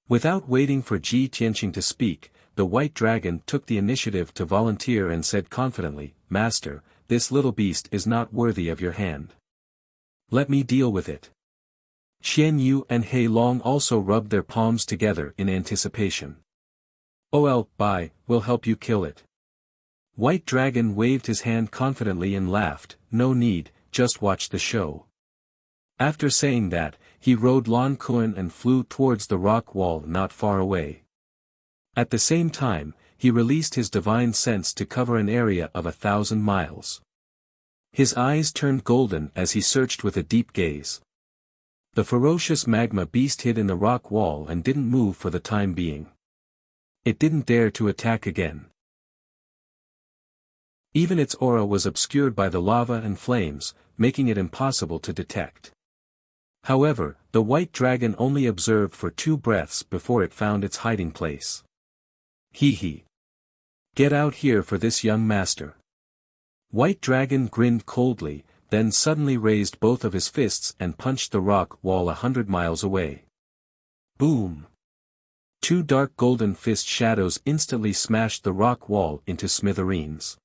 Without waiting for Ji Tianqing to speak, the white dragon took the initiative to volunteer and said confidently, "Master, this little beast is not worthy of your hand. Let me deal with it." Qian Yu and He Long also rubbed their palms together in anticipation. "Ol Bai, will help you kill it." White Dragon waved his hand confidently and laughed, "No need, just watch the show." After saying that, he rode Lan Kuan and flew towards the rock wall not far away. At the same time, he released his divine sense to cover an area of 1,000 miles. His eyes turned golden as he searched with a deep gaze. The ferocious magma beast hid in the rock wall and didn't move for the time being. It didn't dare to attack again. Even its aura was obscured by the lava and flames, making it impossible to detect. However, the white dragon only observed for 2 breaths before it found its hiding place. Hee. Get out here for this young master. White Dragon grinned coldly, then suddenly raised both of his fists and punched the rock wall 100 miles away. Boom! Two dark golden fist shadows instantly smashed the rock wall into smithereens.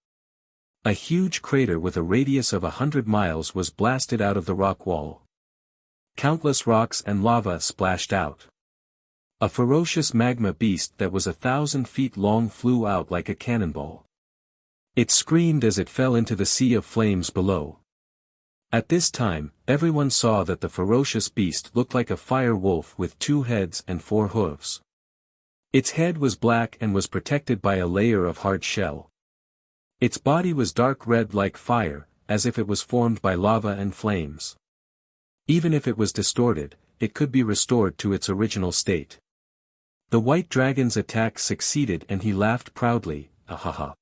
A huge crater with a radius of 100 miles was blasted out of the rock wall. Countless rocks and lava splashed out. A ferocious magma beast that was 1,000 feet long flew out like a cannonball. It screamed as it fell into the sea of flames below. At this time, everyone saw that the ferocious beast looked like a fire wolf with 2 heads and 4 hooves. Its head was black and was protected by a layer of hard shell. Its body was dark red like fire, as if it was formed by lava and flames. Even if it was distorted, it could be restored to its original state. The white dragon's attack succeeded and he laughed proudly, "Ahaha!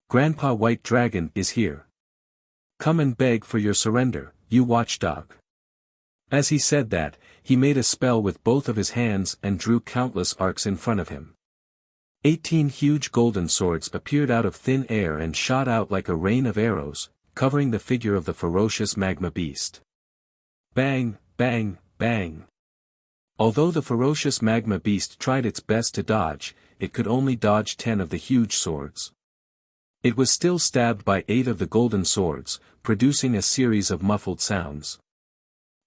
Grandpa White Dragon is here. Come and beg for your surrender, you watchdog." As he said that, he made a spell with both of his hands and drew countless arcs in front of him. 18 huge golden swords appeared out of thin air and shot out like a rain of arrows, covering the figure of the ferocious magma beast. Bang, bang, bang. Although the ferocious magma beast tried its best to dodge, it could only dodge 10 of the huge swords. It was still stabbed by 8 of the golden swords, producing a series of muffled sounds.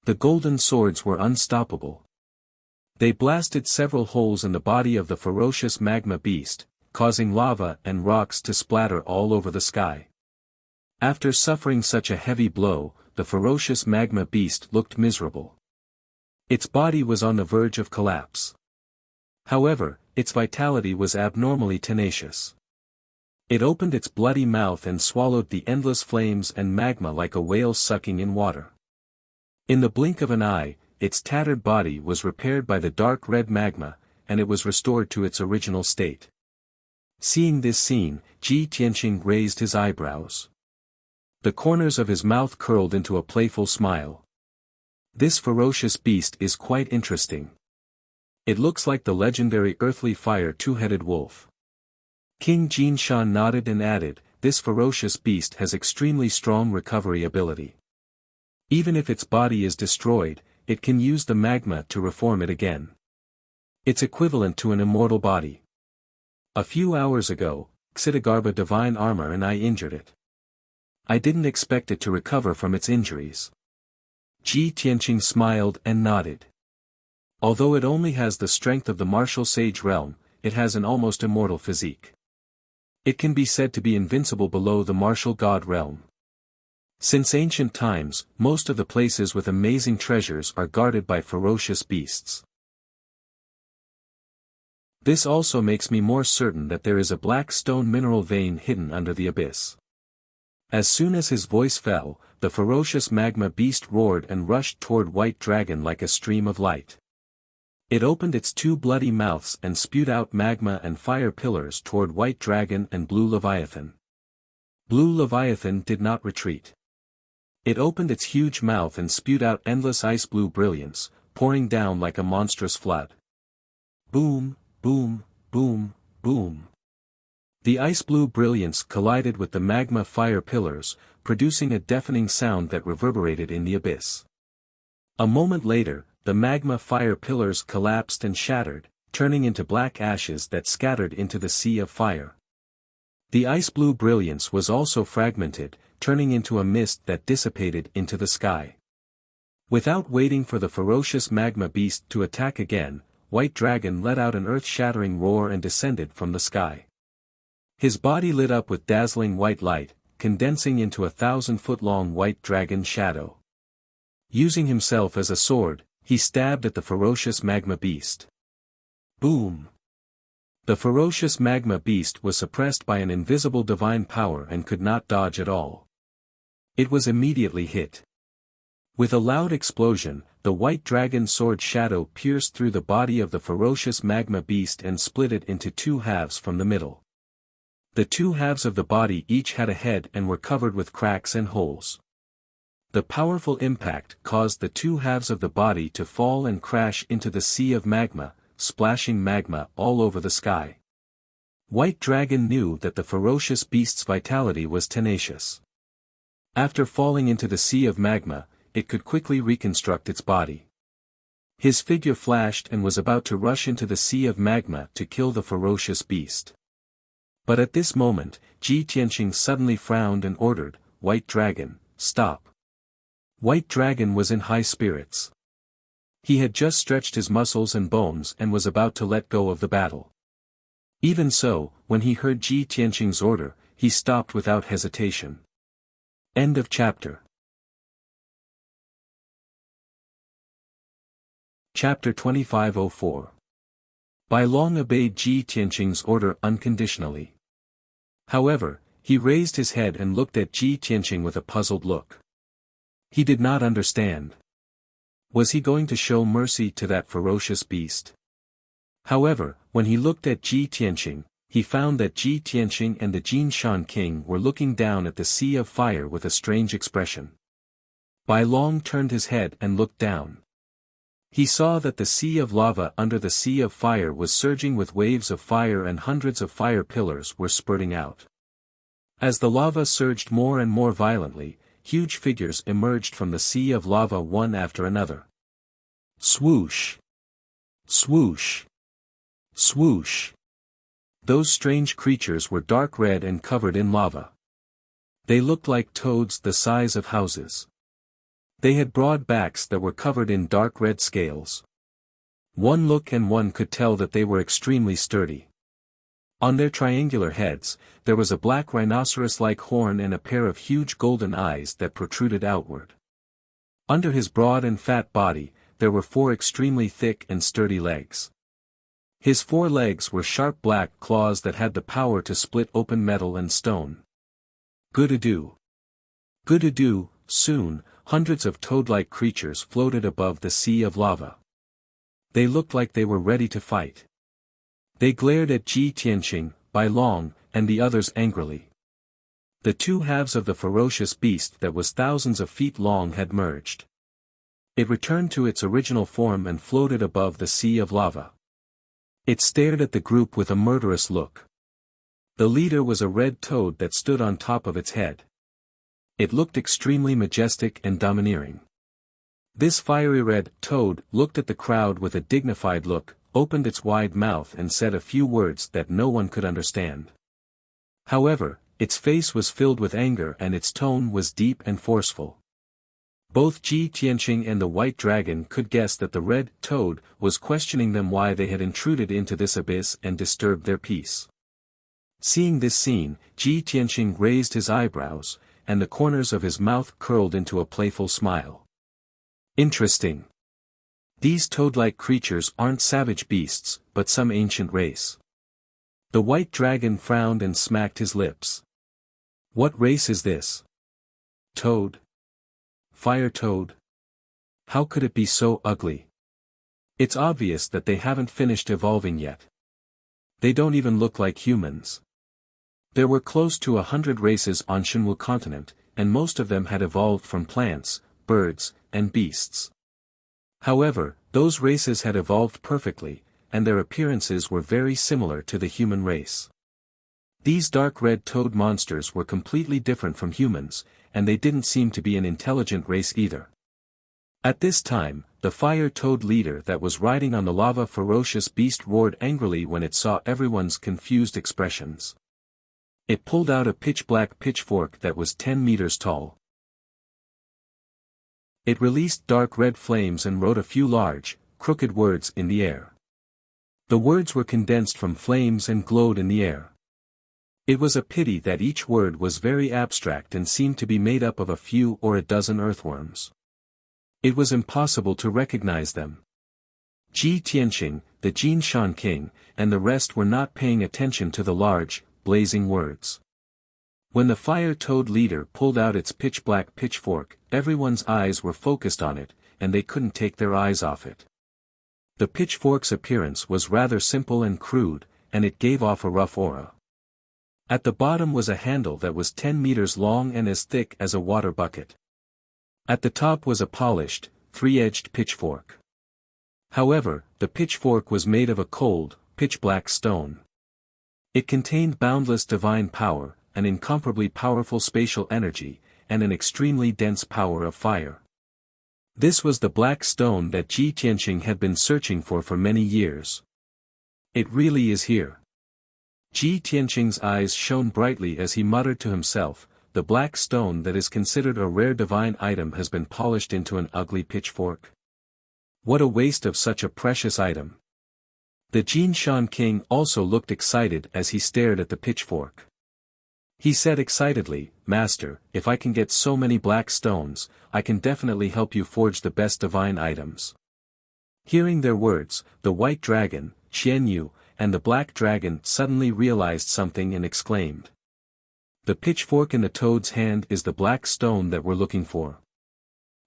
The golden swords were unstoppable. They blasted several holes in the body of the ferocious magma beast, causing lava and rocks to splatter all over the sky. After suffering such a heavy blow, the ferocious magma beast looked miserable. Its body was on the verge of collapse. However, its vitality was abnormally tenacious. It opened its bloody mouth and swallowed the endless flames and magma like a whale sucking in water. In the blink of an eye, its tattered body was repaired by the dark red magma, and it was restored to its original state. Seeing this scene, Ji Tianqing raised his eyebrows. The corners of his mouth curled into a playful smile. This ferocious beast is quite interesting. It looks like the legendary earthly fire two-headed wolf. King Jinshan nodded and added, "This ferocious beast has extremely strong recovery ability. Even if its body is destroyed, it can use the magma to reform it again. It's equivalent to an immortal body. A few hours ago, Xidagarba Divine Armor and I injured it. I didn't expect it to recover from its injuries." Ji Tianqing smiled and nodded. Although it only has the strength of the martial sage realm, it has an almost immortal physique. It can be said to be invincible below the martial god realm. Since ancient times, most of the places with amazing treasures are guarded by ferocious beasts. This also makes me more certain that there is a black stone mineral vein hidden under the abyss. As soon as his voice fell, the ferocious magma beast roared and rushed toward White Dragon like a stream of light. It opened its 2 bloody mouths and spewed out magma and fire pillars toward White Dragon and Blue Leviathan. Blue Leviathan did not retreat. It opened its huge mouth and spewed out endless ice blue brilliance, pouring down like a monstrous flood. Boom, boom, boom, boom. The ice blue brilliance collided with the magma fire pillars, producing a deafening sound that reverberated in the abyss. A moment later, the magma fire pillars collapsed and shattered, turning into black ashes that scattered into the sea of fire. The ice blue brilliance was also fragmented, turning into a mist that dissipated into the sky. Without waiting for the ferocious magma beast to attack again, White Dragon let out an earth-shattering roar and descended from the sky. His body lit up with dazzling white light, condensing into a 1,000-foot-long white dragon shadow. Using himself as a sword, he stabbed at the ferocious magma beast. Boom! The ferocious magma beast was suppressed by an invisible divine power and could not dodge at all. It was immediately hit. With a loud explosion, the white dragon sword shadow pierced through the body of the ferocious magma beast and split it into 2 halves from the middle. The 2 halves of the body each had a head and were covered with cracks and holes. The powerful impact caused the 2 halves of the body to fall and crash into the sea of magma, splashing magma all over the sky. White Dragon knew that the ferocious beast's vitality was tenacious. After falling into the sea of magma, it could quickly reconstruct its body. His figure flashed and was about to rush into the sea of magma to kill the ferocious beast. But at this moment, Ji Tianqing suddenly frowned and ordered, "White Dragon, stop." White Dragon was in high spirits. He had just stretched his muscles and bones and was about to let go of the battle. Even so, when he heard Ji Tianqing's order, he stopped without hesitation. End of chapter. Chapter 2504. Bai Long obeyed Ji Tianqing's order unconditionally. However, he raised his head and looked at Ji Tianqing with a puzzled look. He did not understand. Was he going to show mercy to that ferocious beast? However, when he looked at Ji Tianqing, he found that Ji Tianqing and the Jin Shan King were looking down at the sea of fire with a strange expression. Bai Long turned his head and looked down. He saw that the sea of lava under the sea of fire was surging with waves of fire and hundreds of fire pillars were spurting out. As the lava surged more and more violently, huge figures emerged from the sea of lava one after another. Swoosh! Swoosh! Swoosh! Those strange creatures were dark red and covered in lava. They looked like toads the size of houses. They had broad backs that were covered in dark red scales. One look and one could tell that they were extremely sturdy. On their triangular heads, there was a black rhinoceros-like horn and a pair of huge golden eyes that protruded outward. Under his broad and fat body, there were 4 extremely thick and sturdy legs. His 4 legs were sharp black claws that had the power to split open metal and stone. Good-a-do. Good-a-do. Soon, hundreds of toad-like creatures floated above the sea of lava. They looked like they were ready to fight. They glared at Ji Tianqing, Bai Long, and the others angrily. The 2 halves of the ferocious beast that was thousands of feet long had merged. It returned to its original form and floated above the sea of lava. It stared at the group with a murderous look. The leader was a red toad that stood on top of its head. It looked extremely majestic and domineering. This fiery red toad looked at the crowd with a dignified look, opened its wide mouth and said a few words that no one could understand. However, its face was filled with anger and its tone was deep and forceful. Both Ji Tianqing and the White Dragon could guess that the red toad was questioning them why they had intruded into this abyss and disturbed their peace. Seeing this scene, Ji Tianqing raised his eyebrows, and the corners of his mouth curled into a playful smile. Interesting. These toad-like creatures aren't savage beasts, but some ancient race. The White Dragon frowned and smacked his lips. What race is this? Toad? Fire toad? How could it be so ugly? It's obvious that they haven't finished evolving yet. They don't even look like humans. There were close to 100 races on Shenwu continent, and most of them had evolved from plants, birds, and beasts. However, those races had evolved perfectly, and their appearances were very similar to the human race. These dark red toad monsters were completely different from humans, and they didn't seem to be an intelligent race either. At this time, the fire toad leader that was riding on the lava ferocious beast roared angrily when it saw everyone's confused expressions. It pulled out a pitch-black pitchfork that was 10 meters tall. It released dark red flames and wrote a few large, crooked words in the air. The words were condensed from flames and glowed in the air. It was a pity that each word was very abstract and seemed to be made up of a few or a dozen earthworms. It was impossible to recognize them. Ji Tianqing, the Jin Shan King, and the rest were not paying attention to the large, blazing words. When the fire toad leader pulled out its pitch-black pitchfork, everyone's eyes were focused on it, and they couldn't take their eyes off it. The pitchfork's appearance was rather simple and crude, and it gave off a rough aura. At the bottom was a handle that was 10 meters long and as thick as a water bucket. At the top was a polished, 3-edged pitchfork. However, the pitchfork was made of a cold, pitch-black stone. It contained boundless divine power, an incomparably powerful spatial energy, and an extremely dense power of fire. This was the black stone that Ji Tianqing had been searching for many years. It really is here. Ji Tianqing's eyes shone brightly as he muttered to himself, the black stone that is considered a rare divine item has been polished into an ugly pitchfork. What a waste of such a precious item. The Jinshan king also looked excited as he stared at the pitchfork. He said excitedly, Master, if I can get so many black stones, I can definitely help you forge the best divine items. Hearing their words, the white dragon, Xian Yu, and the black dragon suddenly realized something and exclaimed. The pitchfork in the toad's hand is the black stone that we're looking for.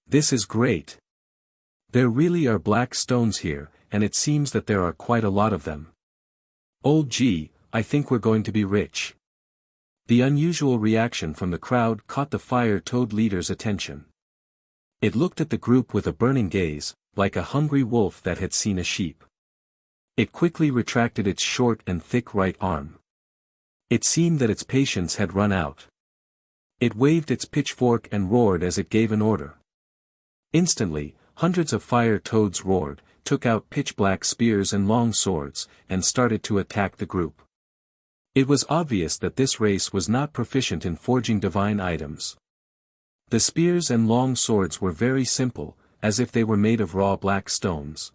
This is great. There really are black stones here, and it seems that there are quite a lot of them. Old Ji, I think we're going to be rich. The unusual reaction from the crowd caught the fire toad leader's attention. It looked at the group with a burning gaze, like a hungry wolf that had seen a sheep. It quickly retracted its short and thick right arm. It seemed that its patience had run out. It waved its pitchfork and roared as it gave an order. Instantly, hundreds of fire toads roared, took out pitch-black spears and long swords, and started to attack the group. It was obvious that this race was not proficient in forging divine items. The spears and long swords were very simple, as if they were made of raw black stones.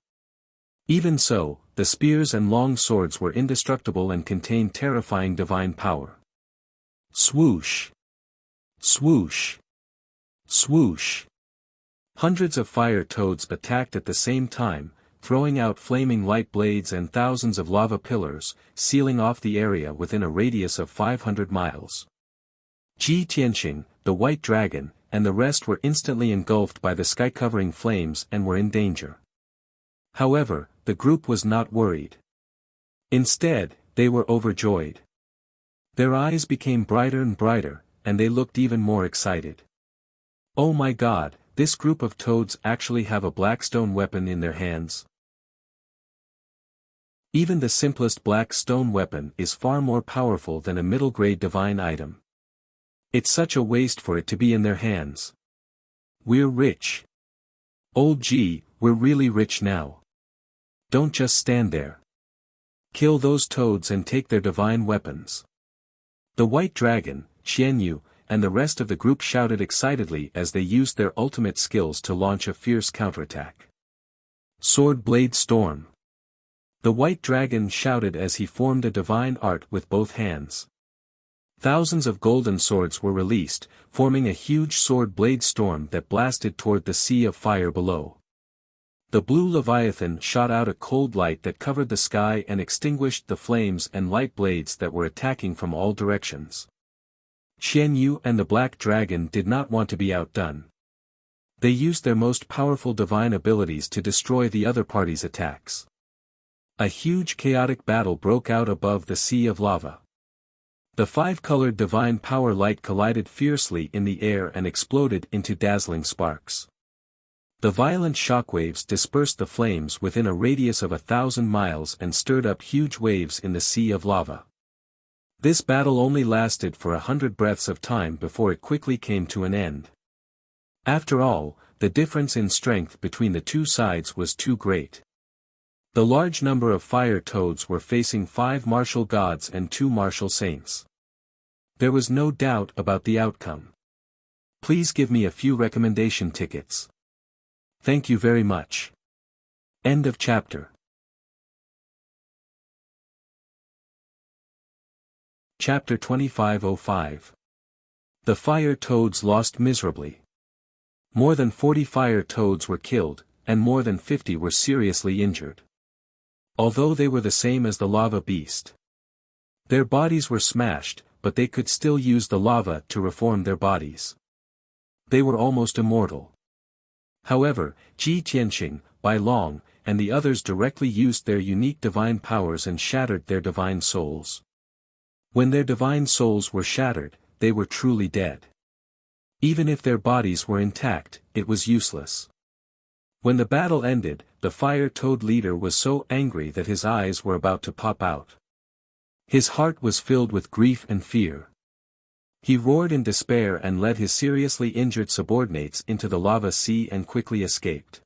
Even so, the spears and long swords were indestructible and contained terrifying divine power. Swoosh! Swoosh! Swoosh! Hundreds of fire toads attacked at the same time, throwing out flaming light blades and thousands of lava pillars, sealing off the area within a radius of 500 miles. Ji Tianqing, the white dragon, and the rest were instantly engulfed by the sky-covering flames and were in danger. However, the group was not worried. Instead, they were overjoyed. Their eyes became brighter and brighter, and they looked even more excited. Oh my God, this group of toads actually have a blackstone weapon in their hands. Even the simplest black stone weapon is far more powerful than a middle-grade divine item. It's such a waste for it to be in their hands. We're rich. Old G, we're really rich now. Don't just stand there. Kill those toads and take their divine weapons. The white dragon, Xian Yu, and the rest of the group shouted excitedly as they used their ultimate skills to launch a fierce counterattack. Sword Blade Storm. The white dragon shouted as he formed a divine art with both hands. Thousands of golden swords were released, forming a huge sword blade storm that blasted toward the sea of fire below. The blue leviathan shot out a cold light that covered the sky and extinguished the flames and light blades that were attacking from all directions. Xian Yu and the black dragon did not want to be outdone. They used their most powerful divine abilities to destroy the other party's attacks. A huge chaotic battle broke out above the sea of lava. The five-colored divine power light collided fiercely in the air and exploded into dazzling sparks. The violent shockwaves dispersed the flames within a radius of 1,000 miles and stirred up huge waves in the sea of lava. This battle only lasted for 100 breaths of time before it quickly came to an end. After all, the difference in strength between the two sides was too great. The large number of fire toads were facing 5 martial gods and 2 martial saints. There was no doubt about the outcome. Please give me a few recommendation tickets. Thank you very much. End of chapter. Chapter 2505. The fire toads lost miserably. More than 40 fire toads were killed, and more than 50 were seriously injured. Although they were the same as the lava beast. Their bodies were smashed, but they could still use the lava to reform their bodies. They were almost immortal. However, Ji Tianqing, Bai Long, and the others directly used their unique divine powers and shattered their divine souls. When their divine souls were shattered, they were truly dead. Even if their bodies were intact, it was useless. When the battle ended, the fire toad leader was so angry that his eyes were about to pop out. His heart was filled with grief and fear. He roared in despair and led his seriously injured subordinates into the lava sea and quickly escaped.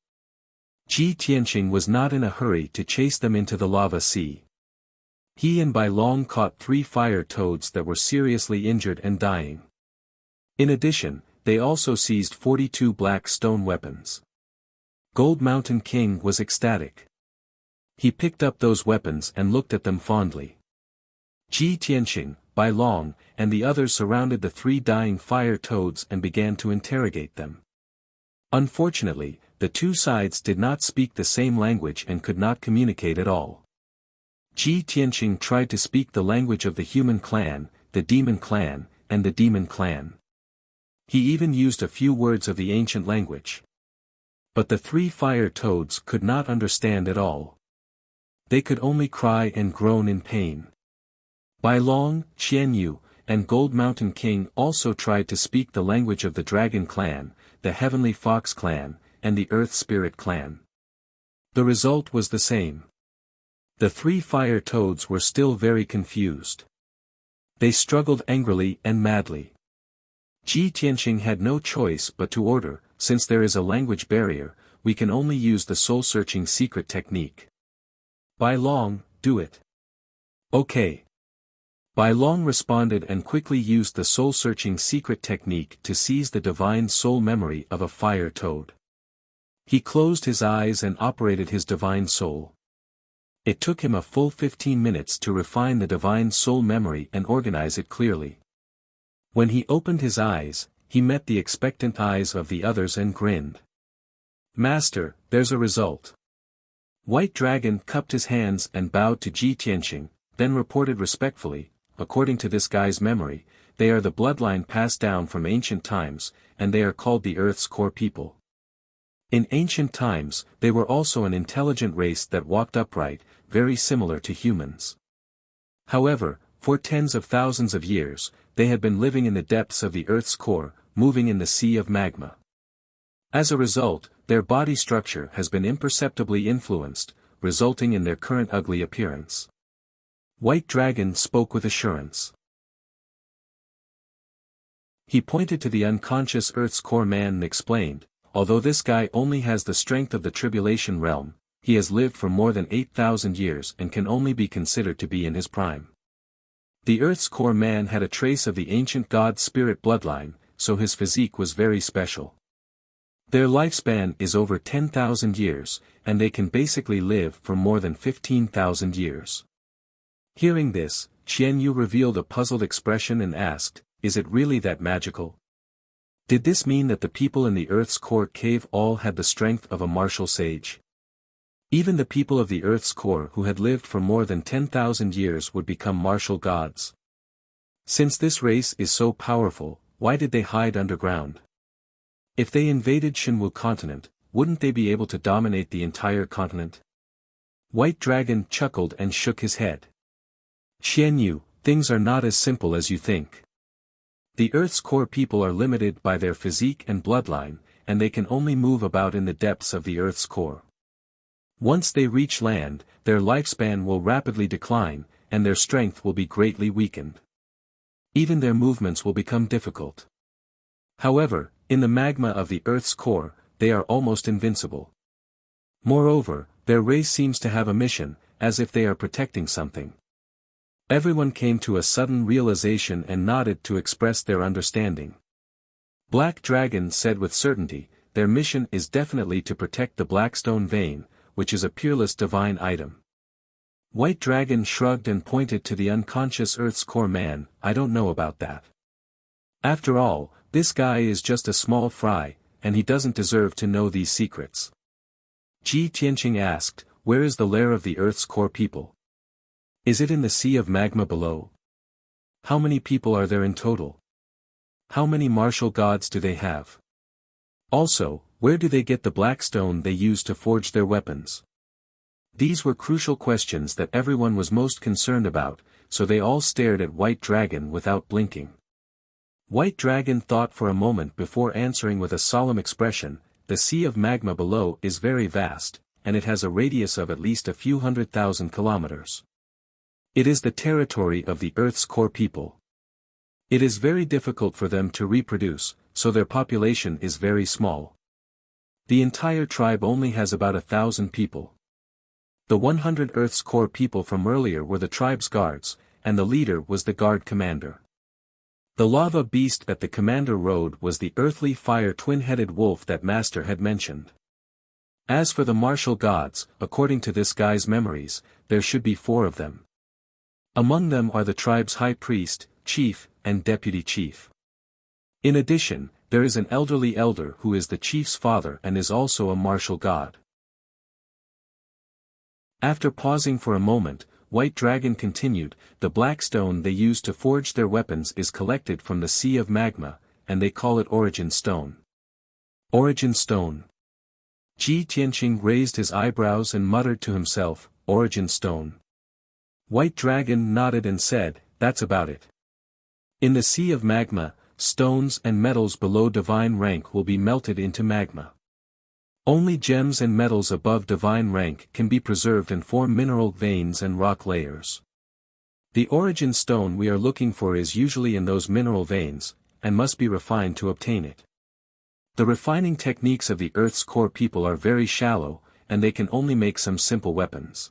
Ji Tianqing was not in a hurry to chase them into the lava sea. He and Bai Long caught 3 fire toads that were seriously injured and dying. In addition, they also seized 42 black stone weapons. Gold Mountain King was ecstatic. He picked up those weapons and looked at them fondly. Ji Tianqing, Bai Long, and the others surrounded the 3 dying fire toads and began to interrogate them. Unfortunately, the 2 sides did not speak the same language and could not communicate at all. Ji Tianqing tried to speak the language of the human clan, the demon clan, and the demon clan. He even used a few words of the ancient language. But the 3 fire toads could not understand at all. They could only cry and groan in pain. Bai Long, Qian Yu, and Gold Mountain King also tried to speak the language of the Dragon Clan, the Heavenly Fox Clan, and the Earth Spirit Clan. The result was the same. The 3 fire toads were still very confused. They struggled angrily and madly. Ji Tianqing had no choice but to order, since there is a language barrier, we can only use the soul-searching secret technique. Bai Long, do it. Okay. Bai Long responded and quickly used the soul-searching secret technique to seize the divine soul memory of a fire toad. He closed his eyes and operated his divine soul. It took him a full 15 minutes to refine the divine soul memory and organize it clearly. When he opened his eyes, he met the expectant eyes of the others and grinned. Master, there's a result. White Dragon cupped his hands and bowed to Ji Tianqing, then reported respectfully, according to this guy's memory, they are the bloodline passed down from ancient times, and they are called the Earth's core people. In ancient times, they were also an intelligent race that walked upright, very similar to humans. However, for tens of thousands of years, they had been living in the depths of the Earth's core, moving in the sea of magma. As a result, their body structure has been imperceptibly influenced, resulting in their current ugly appearance. White Dragon spoke with assurance. He pointed to the unconscious Earth's core man and explained, although this guy only has the strength of the tribulation realm, he has lived for more than 8,000 years and can only be considered to be in his prime. The Earth's core man had a trace of the ancient god spirit bloodline, so his physique was very special. Their lifespan is over 10,000 years, and they can basically live for more than 15,000 years. Hearing this, Qian Yu revealed a puzzled expression and asked, is it really that magical? Did this mean that the people in the Earth's core cave all had the strength of a martial sage? Even the people of the Earth's core who had lived for more than 10,000 years would become martial gods. Since this race is so powerful, why did they hide underground? If they invaded Shenwu continent, wouldn't they be able to dominate the entire continent? White Dragon chuckled and shook his head. Qian Yu, things are not as simple as you think. The Earth's core people are limited by their physique and bloodline, and they can only move about in the depths of the Earth's core. Once they reach land, their lifespan will rapidly decline, and their strength will be greatly weakened. Even their movements will become difficult. However, in the magma of the Earth's core, they are almost invincible. Moreover, their race seems to have a mission, as if they are protecting something. Everyone came to a sudden realization and nodded to express their understanding. Black Dragon said with certainty, their mission is definitely to protect the Blackstone Vein, which is a peerless divine item. White Dragon shrugged and pointed to the unconscious Earth's core man, I don't know about that. After all, this guy is just a small fry, and he doesn't deserve to know these secrets. Ji Tianqing asked, where is the lair of the Earth's core people? Is it in the sea of magma below? How many people are there in total? How many martial gods do they have? Also, where do they get the black stone they use to forge their weapons? These were crucial questions that everyone was most concerned about, so they all stared at White Dragon without blinking. White Dragon thought for a moment before answering with a solemn expression, the sea of magma below is very vast, and it has a radius of at least a few 100,000 kilometers. It is the territory of the Earth's core people. It is very difficult for them to reproduce, so their population is very small. The entire tribe only has about 1,000 people. The 100 Earth's core people from earlier were the tribe's guards, and the leader was the guard commander. The lava beast that the commander rode was the earthly fire twin-headed wolf that Master had mentioned. As for the martial gods, according to this guy's memories, there should be 4 of them. Among them are the tribe's high priest, chief, and deputy chief. In addition, there is an elderly elder who is the chief's father and is also a martial god. After pausing for a moment, White Dragon continued, the black stone they use to forge their weapons is collected from the Sea of Magma, and they call it Origin Stone. Origin Stone. Ji Tianqing raised his eyebrows and muttered to himself, Origin Stone. White Dragon nodded and said, that's about it. In the Sea of Magma, stones and metals below divine rank will be melted into magma. Only gems and metals above divine rank can be preserved and form mineral veins and rock layers. The origin stone we are looking for is usually in those mineral veins, and must be refined to obtain it. The refining techniques of the Earth's core people are very shallow, and they can only make some simple weapons.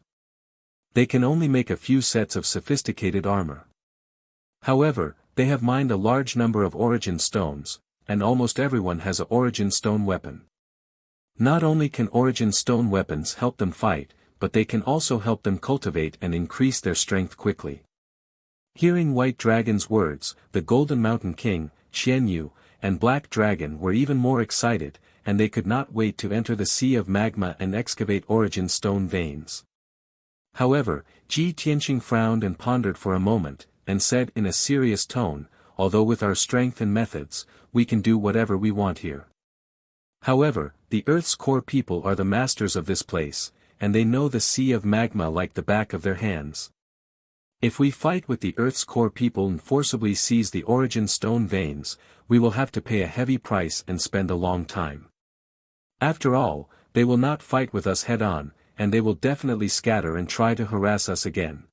They can only make a few sets of sophisticated armor. However, they have mined a large number of origin stones, and almost everyone has a origin stone weapon. Not only can origin stone weapons help them fight, but they can also help them cultivate and increase their strength quickly. Hearing White Dragon's words, the Golden Mountain King, Xian Yu, and Black Dragon were even more excited, and they could not wait to enter the Sea of Magma and excavate origin stone veins. However, Ji Tianqing frowned and pondered for a moment, and said in a serious tone, although with our strength and methods, we can do whatever we want here. However, the Earth's core people are the masters of this place, and they know the Sea of Magma like the back of their hands. If we fight with the Earth's core people and forcibly seize the origin stone veins, we will have to pay a heavy price and spend a long time. After all, they will not fight with us head-on, and they will definitely scatter and try to harass us again.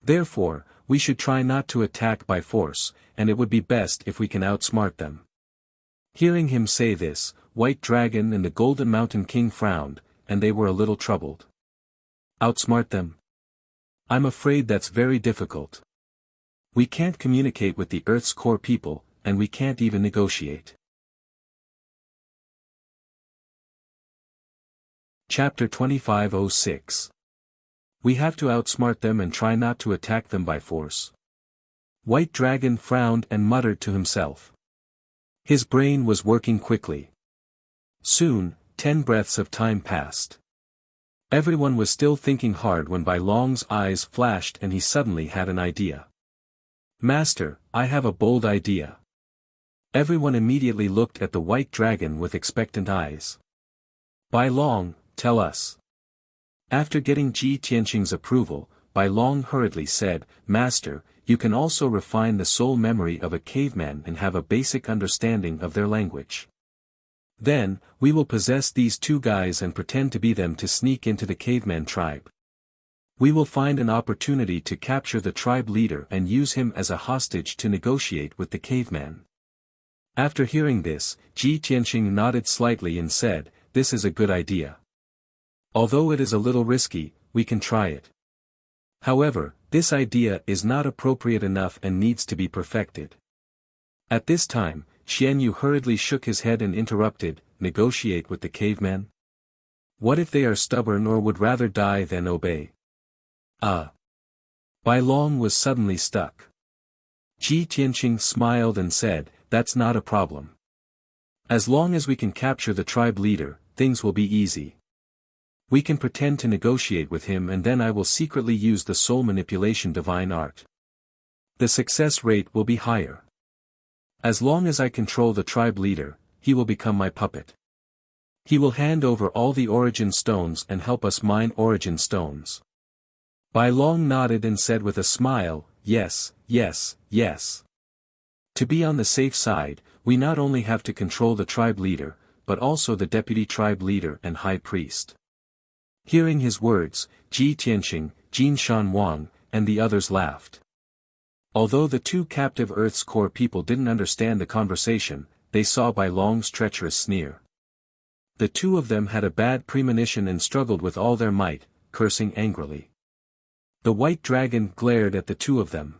Therefore, we should try not to attack by force, and it would be best if we can outsmart them. Hearing him say this, White Dragon and the Golden Mountain King frowned, and they were a little troubled. Outsmart them? I'm afraid that's very difficult. We can't communicate with the Earth's core people, and we can't even negotiate. Chapter 2506. We have to outsmart them and try not to attack them by force. White Dragon frowned and muttered to himself. His brain was working quickly. Soon, 10 breaths of time passed. Everyone was still thinking hard when Bai Long's eyes flashed and he suddenly had an idea. Master, I have a bold idea. Everyone immediately looked at the White Dragon with expectant eyes. Bai Long, tell us. After getting Ji Tianqing's approval, Bai Long hurriedly said, Master, you can also refine the soul memory of a caveman and have a basic understanding of their language. Then, we will possess these 2 guys and pretend to be them to sneak into the caveman tribe. We will find an opportunity to capture the tribe leader and use him as a hostage to negotiate with the caveman. After hearing this, Ji Tianqing nodded slightly and said, this is a good idea. Although it is a little risky, we can try it. However, this idea is not appropriate enough and needs to be perfected. At this time, Xian Yu hurriedly shook his head and interrupted, negotiate with the cavemen? What if they are stubborn or would rather die than obey? Bai Long was suddenly stuck. Ji Tianqing smiled and said, that's not a problem. As long as we can capture the tribe leader, things will be easy. We can pretend to negotiate with him and then I will secretly use the soul manipulation divine art. The success rate will be higher. As long as I control the tribe leader, he will become my puppet. He will hand over all the origin stones and help us mine origin stones. Bai Long nodded and said with a smile, yes, yes, yes. To be on the safe side, we not only have to control the tribe leader, but also the deputy tribe leader and high priest. Hearing his words, Ji Tianqing, Jin Shan Wang, and the others laughed. Although the two captive Earth's core people didn't understand the conversation, they saw Bai Long's treacherous sneer. The two of them had a bad premonition and struggled with all their might, cursing angrily. The white dragon glared at the two of them.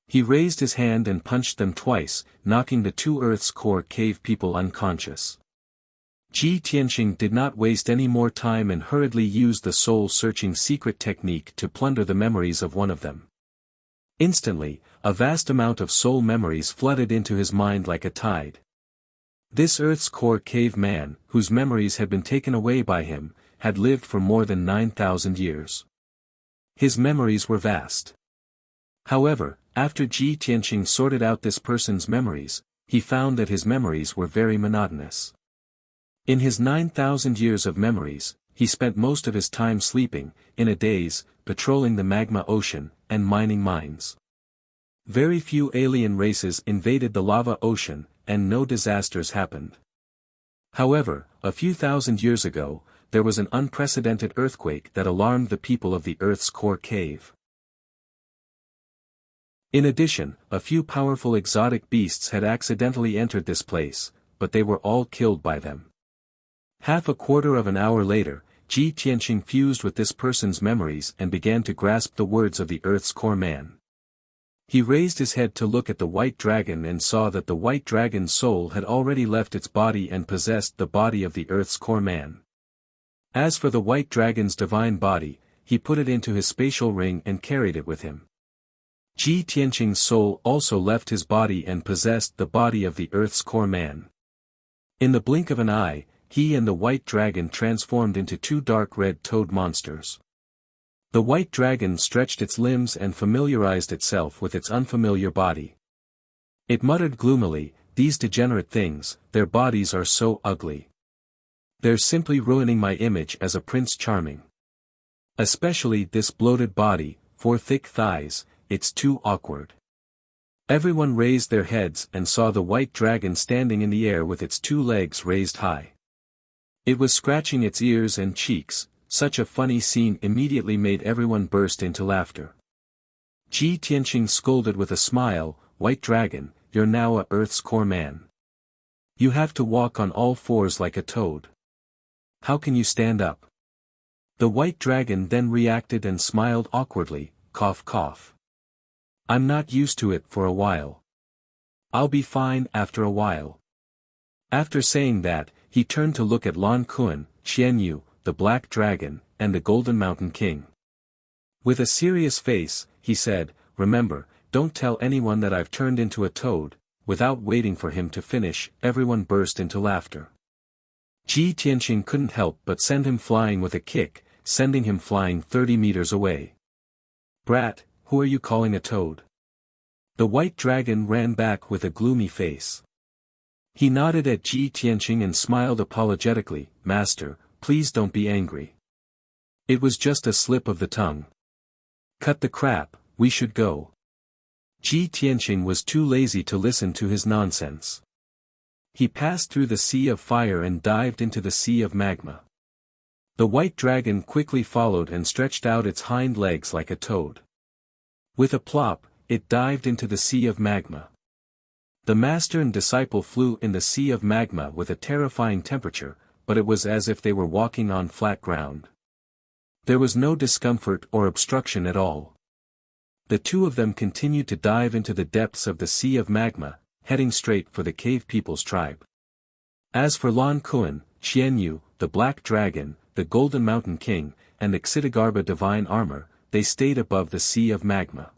He raised his hand and punched them twice, knocking the two Earth's core cave people unconscious. Ji Tianqing did not waste any more time and hurriedly used the soul-searching secret technique to plunder the memories of one of them. Instantly, a vast amount of soul memories flooded into his mind like a tide. This Earth's core cave man, whose memories had been taken away by him, had lived for more than 9,000 years. His memories were vast. However, after Ji Tianqing sorted out this person's memories, he found that his memories were very monotonous. In his 9,000 years of memories, he spent most of his time sleeping, in a daze, patrolling the magma ocean, and mining mines. Very few alien races invaded the lava ocean, and no disasters happened. However, a few thousand years ago, there was an unprecedented earthquake that alarmed the people of the Earth's core cave. In addition, a few powerful exotic beasts had accidentally entered this place, but they were all killed by them. Half a quarter of an hour later, Ji Tianqing fused with this person's memories and began to grasp the words of the Earth's core man. He raised his head to look at the white dragon and saw that the white dragon's soul had already left its body and possessed the body of the Earth's core man. As for the white dragon's divine body, he put it into his spatial ring and carried it with him. Ji Tianqing's soul also left his body and possessed the body of the Earth's core man. In the blink of an eye, he and the white dragon transformed into two dark red toad monsters. The white dragon stretched its limbs and familiarized itself with its unfamiliar body. It muttered gloomily, "These degenerate things, their bodies are so ugly. They're simply ruining my image as a Prince Charming. Especially this bloated body, 4 thick thighs, it's too awkward." Everyone raised their heads and saw the white dragon standing in the air with its 2 legs raised high. It was scratching its ears and cheeks. Such a funny scene immediately made everyone burst into laughter. Ji Tianqing scolded with a smile, "White dragon, you're now a Earth's core man. You have to walk on all 4s like a toad. How can you stand up?" The white dragon then reacted and smiled awkwardly, cough cough. "I'm not used to it for a while. I'll be fine after a while." After saying that, he turned to look at Lan Kuan, Qian Yu, the Black Dragon, and the Golden Mountain King. With a serious face, he said, "Remember, don't tell anyone that I've turned into a toad." Without waiting for him to finish, everyone burst into laughter. Ji Tianqing couldn't help but send him flying with a kick, sending him flying 30 meters away. "Brat, who are you calling a toad?" The white dragon ran back with a gloomy face. He nodded at Ji Tianqing and smiled apologetically, "Master, please don't be angry. It was just a slip of the tongue. Cut the crap, we should go." Ji Tianqing was too lazy to listen to his nonsense. He passed through the sea of fire and dived into the sea of magma. The white dragon quickly followed and stretched out its hind legs like a toad. With a plop, it dived into the sea of magma. The master and disciple flew in the sea of magma with a terrifying temperature, but it was as if they were walking on flat ground. There was no discomfort or obstruction at all. The two of them continued to dive into the depths of the sea of magma, heading straight for the cave people's tribe. As for Lan Kuan, Qian Yu, the Black Dragon, the Golden Mountain King, and the Xitigarbha Divine Armor, they stayed above the sea of magma.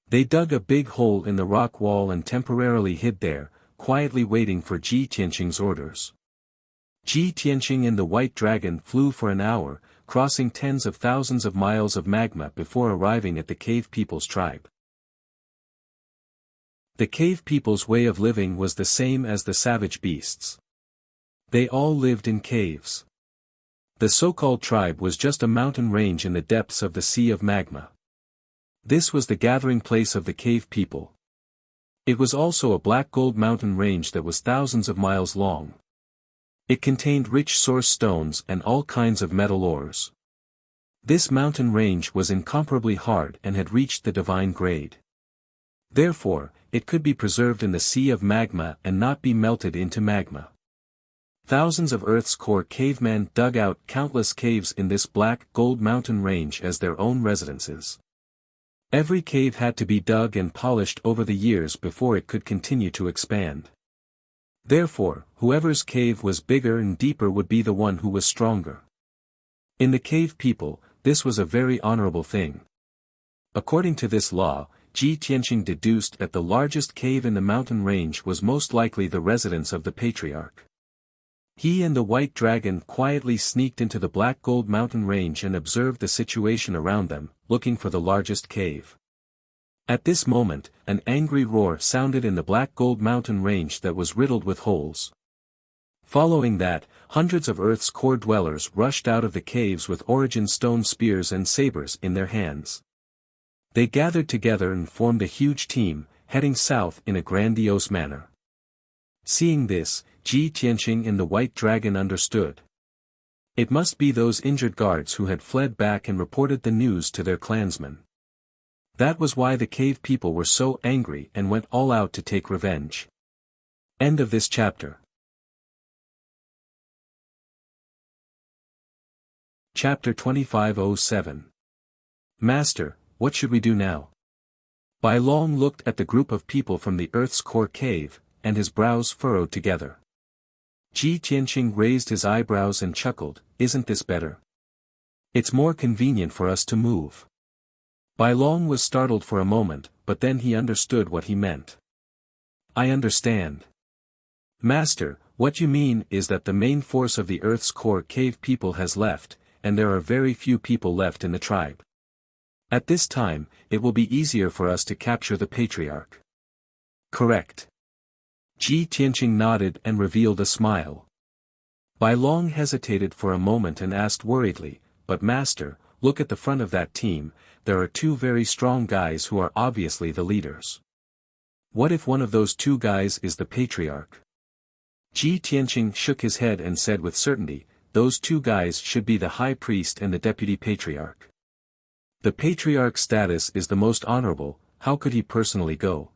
They dug a big hole in the rock wall and temporarily hid there, quietly waiting for Ji Tianqing's orders. Ji Tianqing and the White Dragon flew for an hour, crossing tens of thousands of miles of magma before arriving at the cave people's tribe. The cave people's way of living was the same as the savage beasts. They all lived in caves. The so-called tribe was just a mountain range in the depths of the sea of magma. This was the gathering place of the cave people. It was also a black gold mountain range that was thousands of miles long. It contained rich source stones and all kinds of metal ores. This mountain range was incomparably hard and had reached the divine grade. Therefore, it could be preserved in the sea of magma and not be melted into magma. Thousands of Earth's core cavemen dug out countless caves in this black gold mountain range as their own residences. Every cave had to be dug and polished over the years before it could continue to expand. Therefore, whoever's cave was bigger and deeper would be the one who was stronger. In the cave people, this was a very honorable thing. According to this law, Ji Tianqing deduced that the largest cave in the mountain range was most likely the residence of the patriarch. He and the white dragon quietly sneaked into the black gold mountain range and observed the situation around them, looking for the largest cave. At this moment, an angry roar sounded in the black gold mountain range that was riddled with holes. Following that, hundreds of Earth's core dwellers rushed out of the caves with origin stone spears and sabers in their hands. They gathered together and formed a huge team, heading south in a grandiose manner. Seeing this, Ji Tianqing and the White Dragon understood. It must be those injured guards who had fled back and reported the news to their clansmen. That was why the cave people were so angry and went all out to take revenge. End of this chapter. Chapter 2507. Master, what should we do now? Bai Long looked at the group of people from the Earth's core cave, and his brows furrowed together. Ji Tianqing raised his eyebrows and chuckled, "Isn't this better? It's more convenient for us to move." Bai Long was startled for a moment, but then he understood what he meant. "I understand. Master, what you mean is that the main force of the Earth's core cave people has left, and there are very few people left in the tribe. At this time, it will be easier for us to capture the patriarch." "Correct." Ji Tianqing nodded and revealed a smile. Bai Long hesitated for a moment and asked worriedly, "But master, look at the front of that team, there are two very strong guys who are obviously the leaders. What if one of those two guys is the patriarch?" Ji Tianqing shook his head and said with certainty, "Those two guys should be the high priest and the deputy patriarch. The patriarch's status is the most honorable, how could he personally go?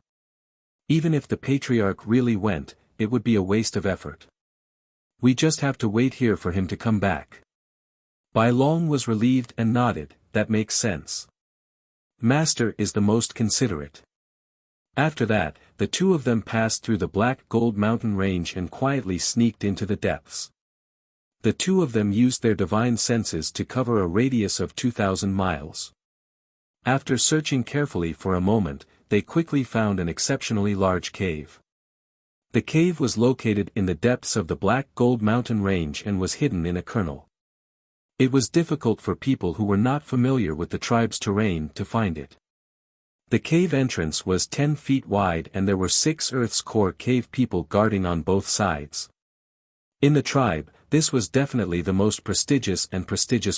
Even if the patriarch really went, it would be a waste of effort. We just have to wait here for him to come back." Bai Long was relieved and nodded, "That makes sense. Master is the most considerate." After that, the two of them passed through the black gold mountain range and quietly sneaked into the depths. The two of them used their divine senses to cover a radius of 2,000 miles. After searching carefully for a moment, they quickly found an exceptionally large cave. The cave was located in the depths of the black gold mountain range and was hidden in a kernel. It was difficult for people who were not familiar with the tribe's terrain to find it. The cave entrance was 10 feet wide and there were 6 Earth's core cave people guarding on both sides. In the tribe, this was definitely the most prestigious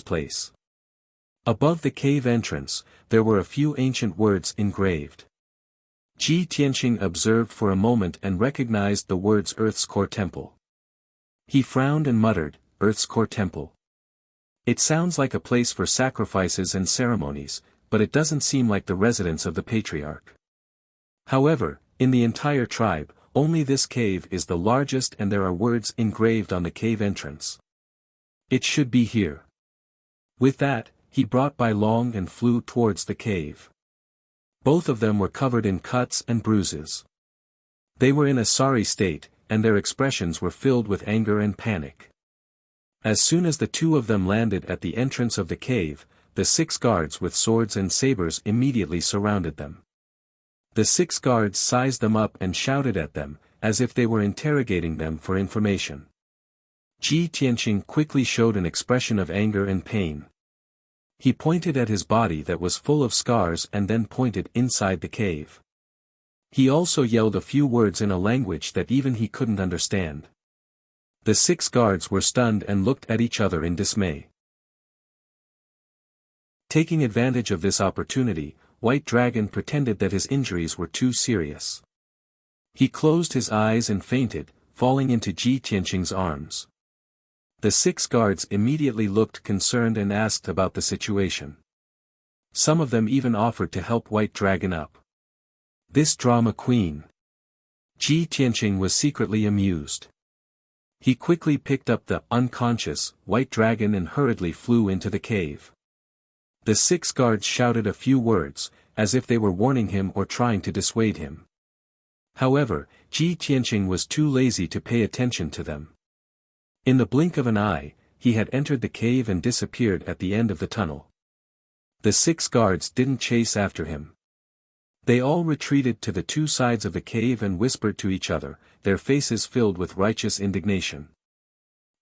place. Above the cave entrance, there were a few ancient words engraved. Ji Tianqing observed for a moment and recognized the words Earth's Core Temple. He frowned and muttered, "Earth's Core Temple. It sounds like a place for sacrifices and ceremonies, but it doesn't seem like the residence of the patriarch. However, in the entire tribe, only this cave is the largest and there are words engraved on the cave entrance. It should be here." With that, he brought Bai Long and flew towards the cave. Both of them were covered in cuts and bruises. They were in a sorry state, and their expressions were filled with anger and panic. As soon as the two of them landed at the entrance of the cave, the 6 guards with swords and sabers immediately surrounded them. The 6 guards sized them up and shouted at them, as if they were interrogating them for information. Ji Tianqing quickly showed an expression of anger and pain. He pointed at his body that was full of scars and then pointed inside the cave. He also yelled a few words in a language that even he couldn't understand. The 6 guards were stunned and looked at each other in dismay. Taking advantage of this opportunity, White Dragon pretended that his injuries were too serious. He closed his eyes and fainted, falling into Ji Tianqing's arms. The 6 guards immediately looked concerned and asked about the situation. Some of them even offered to help White Dragon up. This drama queen. Ji Tianqing was secretly amused. He quickly picked up the unconscious white dragon and hurriedly flew into the cave. The 6 guards shouted a few words, as if they were warning him or trying to dissuade him. However, Ji Tianqing was too lazy to pay attention to them. In the blink of an eye, he had entered the cave and disappeared at the end of the tunnel. The 6 guards didn't chase after him. They all retreated to the 2 sides of the cave and whispered to each other, their faces filled with righteous indignation.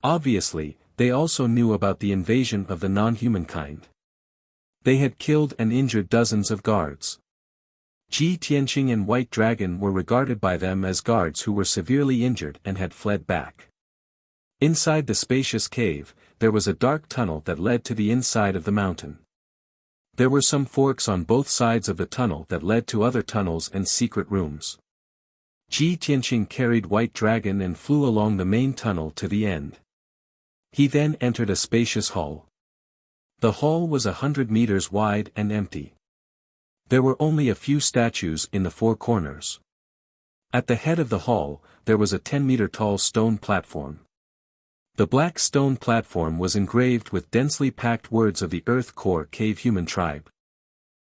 Obviously, they also knew about the invasion of the non-human kind. They had killed and injured dozens of guards. Ji Tianqing and White Dragon were regarded by them as guards who were severely injured and had fled back. Inside the spacious cave, there was a dark tunnel that led to the inside of the mountain. There were some forks on both sides of the tunnel that led to other tunnels and secret rooms. Ji Tianqing carried White Dragon and flew along the main tunnel to the end. He then entered a spacious hall. The hall was 100 meters wide and empty. There were only a few statues in the 4 corners. At the head of the hall, there was a 10-meter-tall stone platform. The black stone platform was engraved with densely packed words of the Earth Core Cave Human Tribe.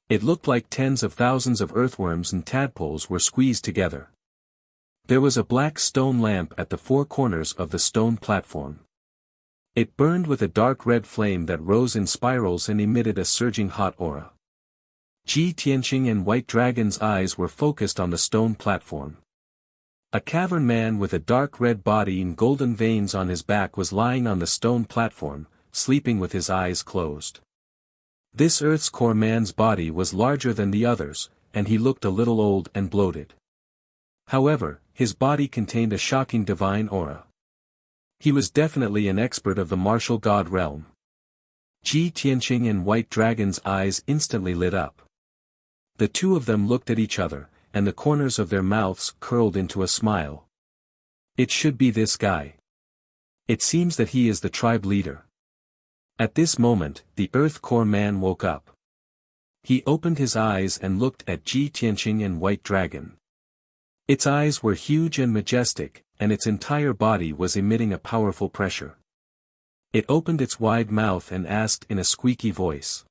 It looked like tens of thousands of earthworms and tadpoles were squeezed together. There was a black stone lamp at the 4 corners of the stone platform. It burned with a dark red flame that rose in spirals and emitted a surging hot aura. Ji Tianqing and White Dragon's eyes were focused on the stone platform. A cavern man with a dark red body and golden veins on his back was lying on the stone platform, sleeping with his eyes closed. This Earth's core man's body was larger than the others, and he looked a little old and bloated. However, his body contained a shocking divine aura. He was definitely an expert of the martial god realm. Ji Tianqing and White Dragon's eyes instantly lit up. The 2 of them looked at each other, and the corners of their mouths curled into a smile. It should be this guy. It seems that he is the tribe leader. At this moment, the Earth Core man woke up. He opened his eyes and looked at Ji Tianqing and White Dragon. Its eyes were huge and majestic, and its entire body was emitting a powerful pressure. It opened its wide mouth and asked in a squeaky voice.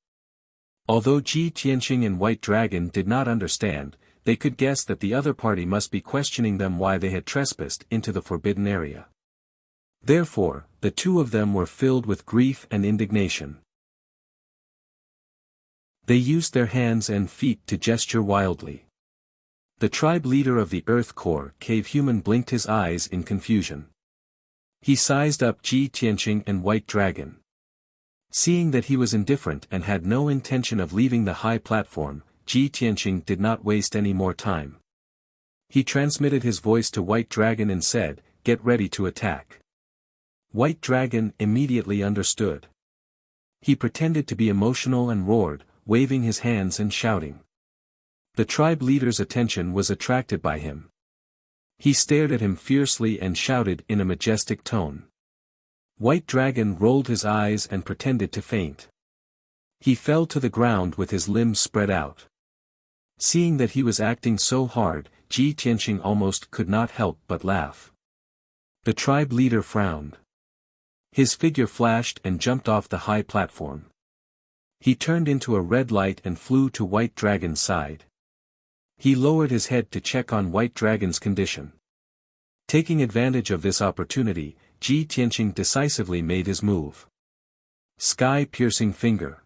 Although Ji Tianqing and White Dragon did not understand, they could guess that the other party must be questioning them why they had trespassed into the forbidden area. Therefore, the 2 of them were filled with grief and indignation. They used their hands and feet to gesture wildly. The tribe leader of the Earth Core Cave Human blinked his eyes in confusion. He sized up Ji Tianqing and White Dragon. Seeing that he was indifferent and had no intention of leaving the high platform, Ji Tianqing did not waste any more time. He transmitted his voice to White Dragon and said, "Get ready to attack." White Dragon immediately understood. He pretended to be emotional and roared, waving his hands and shouting. The tribe leader's attention was attracted by him. He stared at him fiercely and shouted in a majestic tone. White Dragon rolled his eyes and pretended to faint. He fell to the ground with his limbs spread out. Seeing that he was acting so hard, Ji Tianqing almost could not help but laugh. The tribe leader frowned. His figure flashed and jumped off the high platform. He turned into a red light and flew to White Dragon's side. He lowered his head to check on White Dragon's condition. Taking advantage of this opportunity, Ji Tianqing decisively made his move. Sky-piercing finger.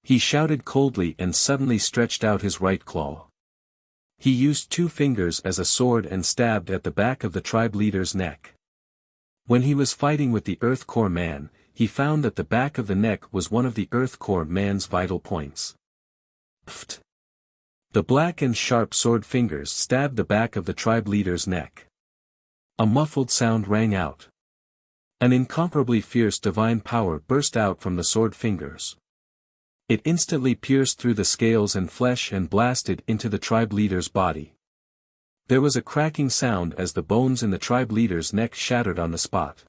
He shouted coldly and suddenly stretched out his right claw. He used 2 fingers as a sword and stabbed at the back of the tribe leader's neck. When he was fighting with the Earth Core man, he found that the back of the neck was one of the Earth Core man's vital points. Pfft. The black and sharp sword fingers stabbed the back of the tribe leader's neck. A muffled sound rang out. An incomparably fierce divine power burst out from the sword fingers. It instantly pierced through the scales and flesh and blasted into the tribe leader's body. There was a cracking sound as the bones in the tribe leader's neck shattered on the spot.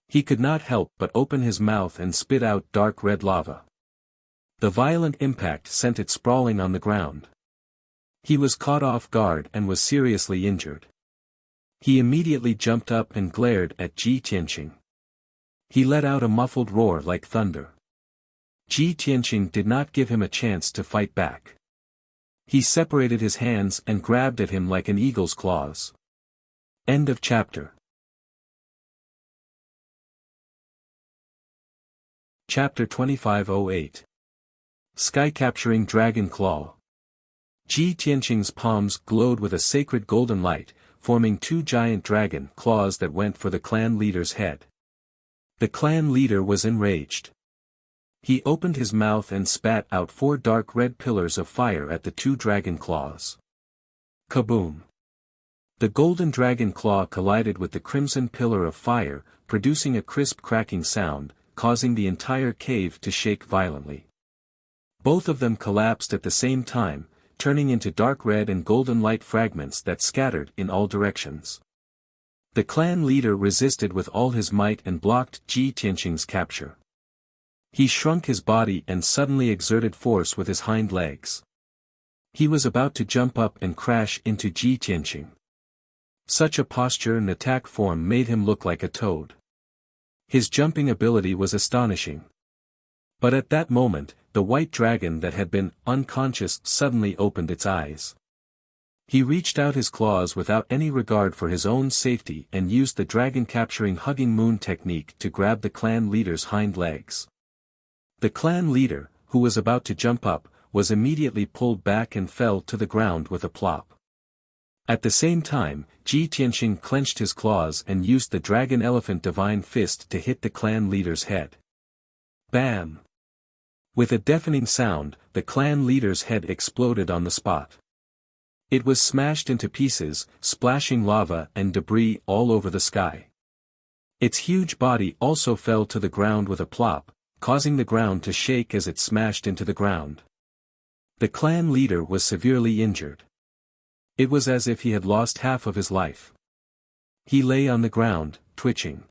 He could not help but open his mouth and spit out dark red lava. The violent impact sent it sprawling on the ground. He was caught off guard and was seriously injured. He immediately jumped up and glared at Ji Tianqing. He let out a muffled roar like thunder. Ji Tianqing did not give him a chance to fight back. He separated his hands and grabbed at him like an eagle's claws. End of chapter. Chapter 2508. Sky-capturing Dragon Claw. Ji Tianqing's palms glowed with a sacred golden light, forming two giant dragon claws that went for the clan leader's head. The clan leader was enraged. He opened his mouth and spat out 4 dark red pillars of fire at the 2 dragon claws. Kaboom! The golden dragon claw collided with the crimson pillar of fire, producing a crisp cracking sound, causing the entire cave to shake violently. Both of them collapsed at the same time, turning into dark red and golden light fragments that scattered in all directions. The clan leader resisted with all his might and blocked Ji Tianqing's capture. He shrunk his body and suddenly exerted force with his hind legs. He was about to jump up and crash into Ji Tianqing. Such a posture and attack form made him look like a toad. His jumping ability was astonishing. But at that moment, the white dragon that had been unconscious suddenly opened its eyes. He reached out his claws without any regard for his own safety and used the dragon-capturing hugging moon technique to grab the clan leader's hind legs. The clan leader, who was about to jump up, was immediately pulled back and fell to the ground with a plop. At the same time, Ji Tianqing clenched his claws and used the dragon elephant divine fist to hit the clan leader's head. Bam! With a deafening sound, the clan leader's head exploded on the spot. It was smashed into pieces, splashing lava and debris all over the sky. Its huge body also fell to the ground with a plop, causing the ground to shake as it smashed into the ground. The clan leader was severely injured. It was as if he had lost half of his life. He lay on the ground, twitching.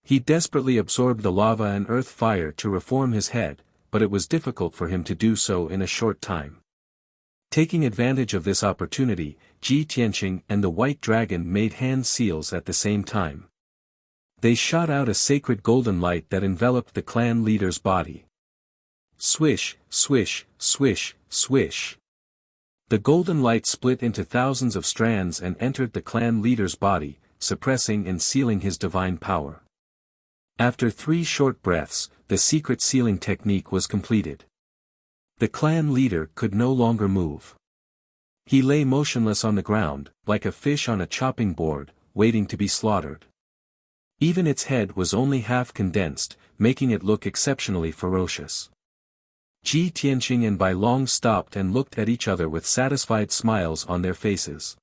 He desperately absorbed the lava and earth fire to reform his head, but it was difficult for him to do so in a short time. Taking advantage of this opportunity, Ji Tianqing and the white dragon made hand seals at the same time. They shot out a sacred golden light that enveloped the clan leader's body. Swish, swish, swish, swish. The golden light split into thousands of strands and entered the clan leader's body, suppressing and sealing his divine power. After 3 short breaths, the secret sealing technique was completed. The clan leader could no longer move. He lay motionless on the ground, like a fish on a chopping board, waiting to be slaughtered. Even its head was only half condensed, making it look exceptionally ferocious. Ji Tianqing and Bai Long stopped and looked at each other with satisfied smiles on their faces.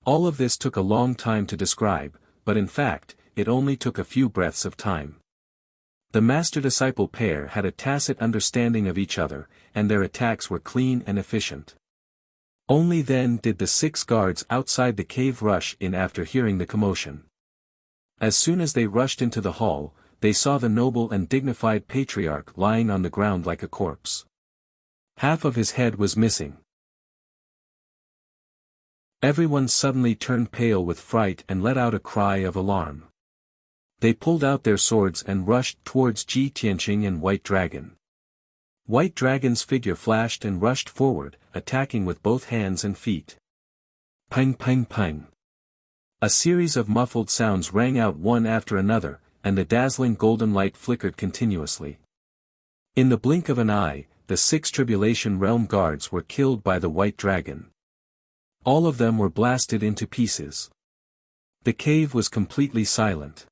All of this took a long time to describe, but in fact, it only took a few breaths of time. The master-disciple pair had a tacit understanding of each other, and their attacks were clean and efficient. Only then did the 6 guards outside the cave rush in after hearing the commotion. As soon as they rushed into the hall, they saw the noble and dignified patriarch lying on the ground like a corpse. Half of his head was missing. Everyone suddenly turned pale with fright and let out a cry of alarm. They pulled out their swords and rushed towards Ji Tianqing and White Dragon. White Dragon's figure flashed and rushed forward, attacking with both hands and feet. Pang pang pang. A series of muffled sounds rang out one after another, and the dazzling golden light flickered continuously. In the blink of an eye, the 6 Tribulation Realm guards were killed by the White Dragon. All of them were blasted into pieces. The cave was completely silent.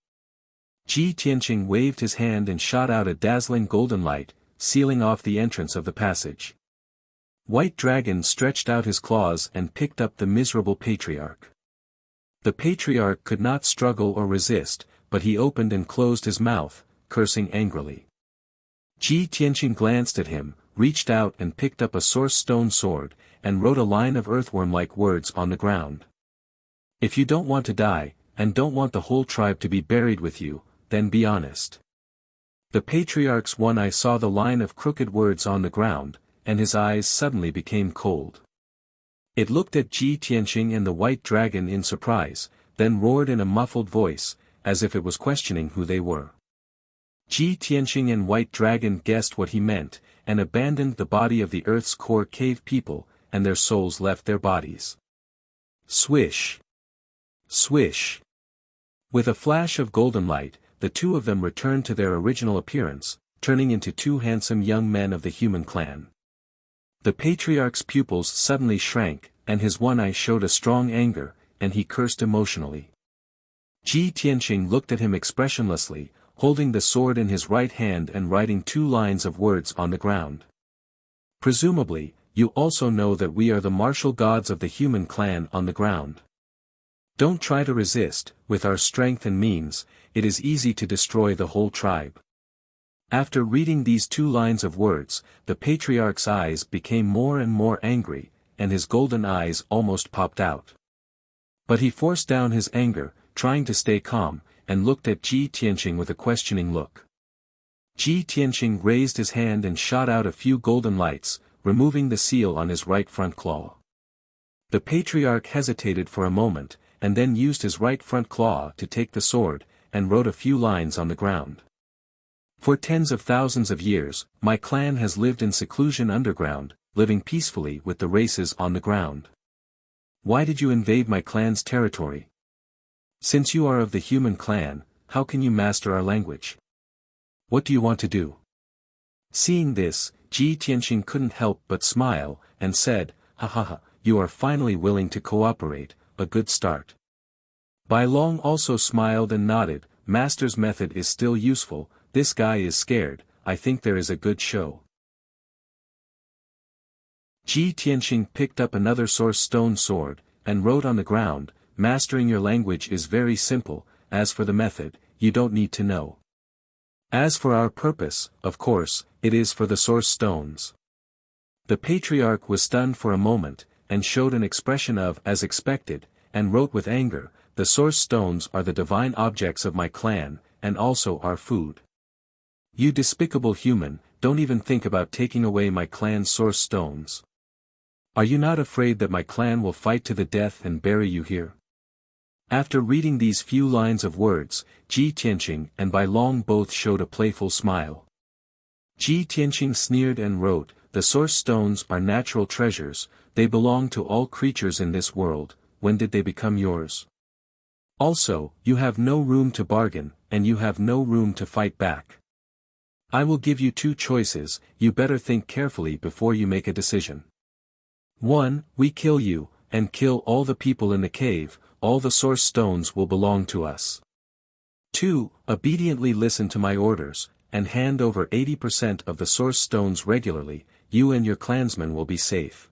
Ji Tianqing waved his hand and shot out a dazzling golden light, sealing off the entrance of the passage. White Dragon stretched out his claws and picked up the miserable patriarch. The patriarch could not struggle or resist, but he opened and closed his mouth, cursing angrily. Ji Tianqing glanced at him, reached out and picked up a source stone sword, and wrote a line of earthworm-like words on the ground. If you don't want to die, and don't want the whole tribe to be buried with you, then be honest. The patriarch's one eye saw the line of crooked words on the ground, and his eyes suddenly became cold. It looked at Ji Tianqing and the white dragon in surprise, then roared in a muffled voice, as if it was questioning who they were. Ji Tianqing and white dragon guessed what he meant, and abandoned the body of the earth's core cave people, and their souls left their bodies. Swish! Swish! With a flash of golden light, the two of them returned to their original appearance, turning into two handsome young men of the human clan. The patriarch's pupils suddenly shrank, and his one eye showed a strong anger, and he cursed emotionally. Ji Tianqing looked at him expressionlessly, holding the sword in his right hand and writing 2 lines of words on the ground. Presumably, you also know that we are the martial gods of the human clan on the ground. Don't try to resist, with our strength and means, it is easy to destroy the whole tribe. After reading these 2 lines of words, the patriarch's eyes became more and more angry, and his golden eyes almost popped out. But he forced down his anger, trying to stay calm, and looked at Ji Tianqing with a questioning look. Ji Tianqing raised his hand and shot out a few golden lights, removing the seal on his right front claw. The patriarch hesitated for a moment, and then used his right front claw to take the sword, and wrote a few lines on the ground. For tens of thousands of years, my clan has lived in seclusion underground, living peacefully with the races on the ground. Why did you invade my clan's territory? Since you are of the human clan, how can you master our language? What do you want to do? Seeing this, Ji Tianqing couldn't help but smile, and said, "Ha ha ha, you are finally willing to cooperate, a good start." Bai Long also smiled and nodded, "Master's method is still useful, this guy is scared, I think there is a good show." Ji Tianqing picked up another source stone sword, and wrote on the ground, "Mastering your language is very simple, as for the method, you don't need to know. As for our purpose, of course, it is for the source stones." The patriarch was stunned for a moment, and showed an expression of "as expected," and wrote with anger, "The source stones are the divine objects of my clan, and also our food. You despicable human, don't even think about taking away my clan's source stones. Are you not afraid that my clan will fight to the death and bury you here?" After reading these few lines of words, Ji Tianqing and Bai Long both showed a playful smile. Ji Tianqing sneered and wrote, "The source stones are natural treasures, they belong to all creatures in this world, when did they become yours? Also, you have no room to bargain, and you have no room to fight back. I will give you 2 choices, you better think carefully before you make a decision. 1. We kill you, and kill all the people in the cave, all the source stones will belong to us. 2. Obediently listen to my orders, and hand over 80% of the source stones regularly, you and your clansmen will be safe."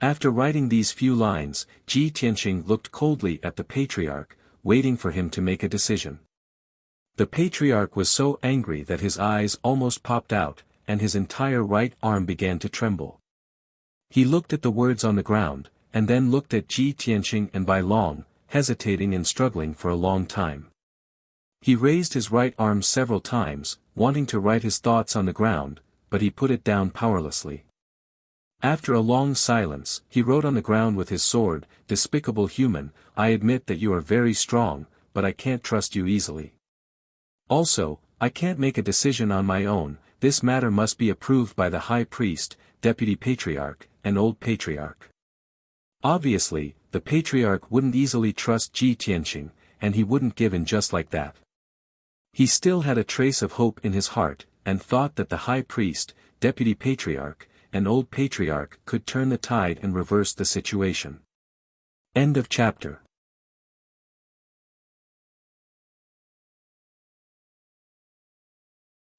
After writing these few lines, Ji Tianqing looked coldly at the patriarch, waiting for him to make a decision. The patriarch was so angry that his eyes almost popped out, and his entire right arm began to tremble. He looked at the words on the ground, and then looked at Ji Tianqing and Bai Long, hesitating and struggling for a long time. He raised his right arm several times, wanting to write his thoughts on the ground, but he put it down powerlessly. After a long silence, he wrote on the ground with his sword, "Despicable human, I admit that you are very strong, but I can't trust you easily. Also, I can't make a decision on my own, this matter must be approved by the high priest, deputy patriarch, and old patriarch." Obviously, the patriarch wouldn't easily trust Ji Tianqing, and he wouldn't give in just like that. He still had a trace of hope in his heart, and thought that the high priest, deputy patriarch, and old patriarch could turn the tide and reverse the situation. End of chapter.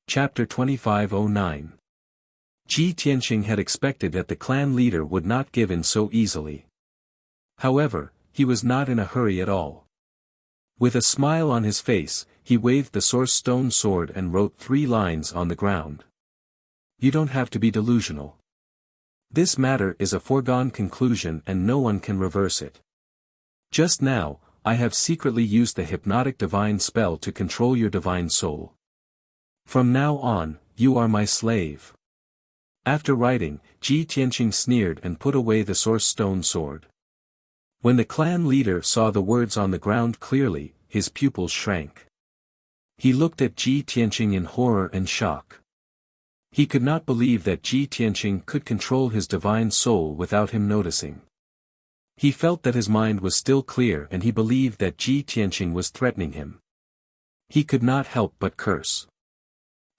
Chapter 2509. Ji Tianqing had expected that the clan leader would not give in so easily. However, he was not in a hurry at all. With a smile on his face, he waved the source stone sword and wrote 3 lines on the ground. "You don't have to be delusional. This matter is a foregone conclusion and no one can reverse it. Just now, I have secretly used the hypnotic divine spell to control your divine soul. From now on, you are my slave. After writing, Ji Tianqing sneered and put away the source stone sword. When the clan leader saw the words on the ground clearly, his pupils shrank. He looked at Ji Tianqing in horror and shock. He could not believe that Ji Tianqing could control his divine soul without him noticing. He felt that his mind was still clear and he believed that Ji Tianqing was threatening him. He could not help but curse.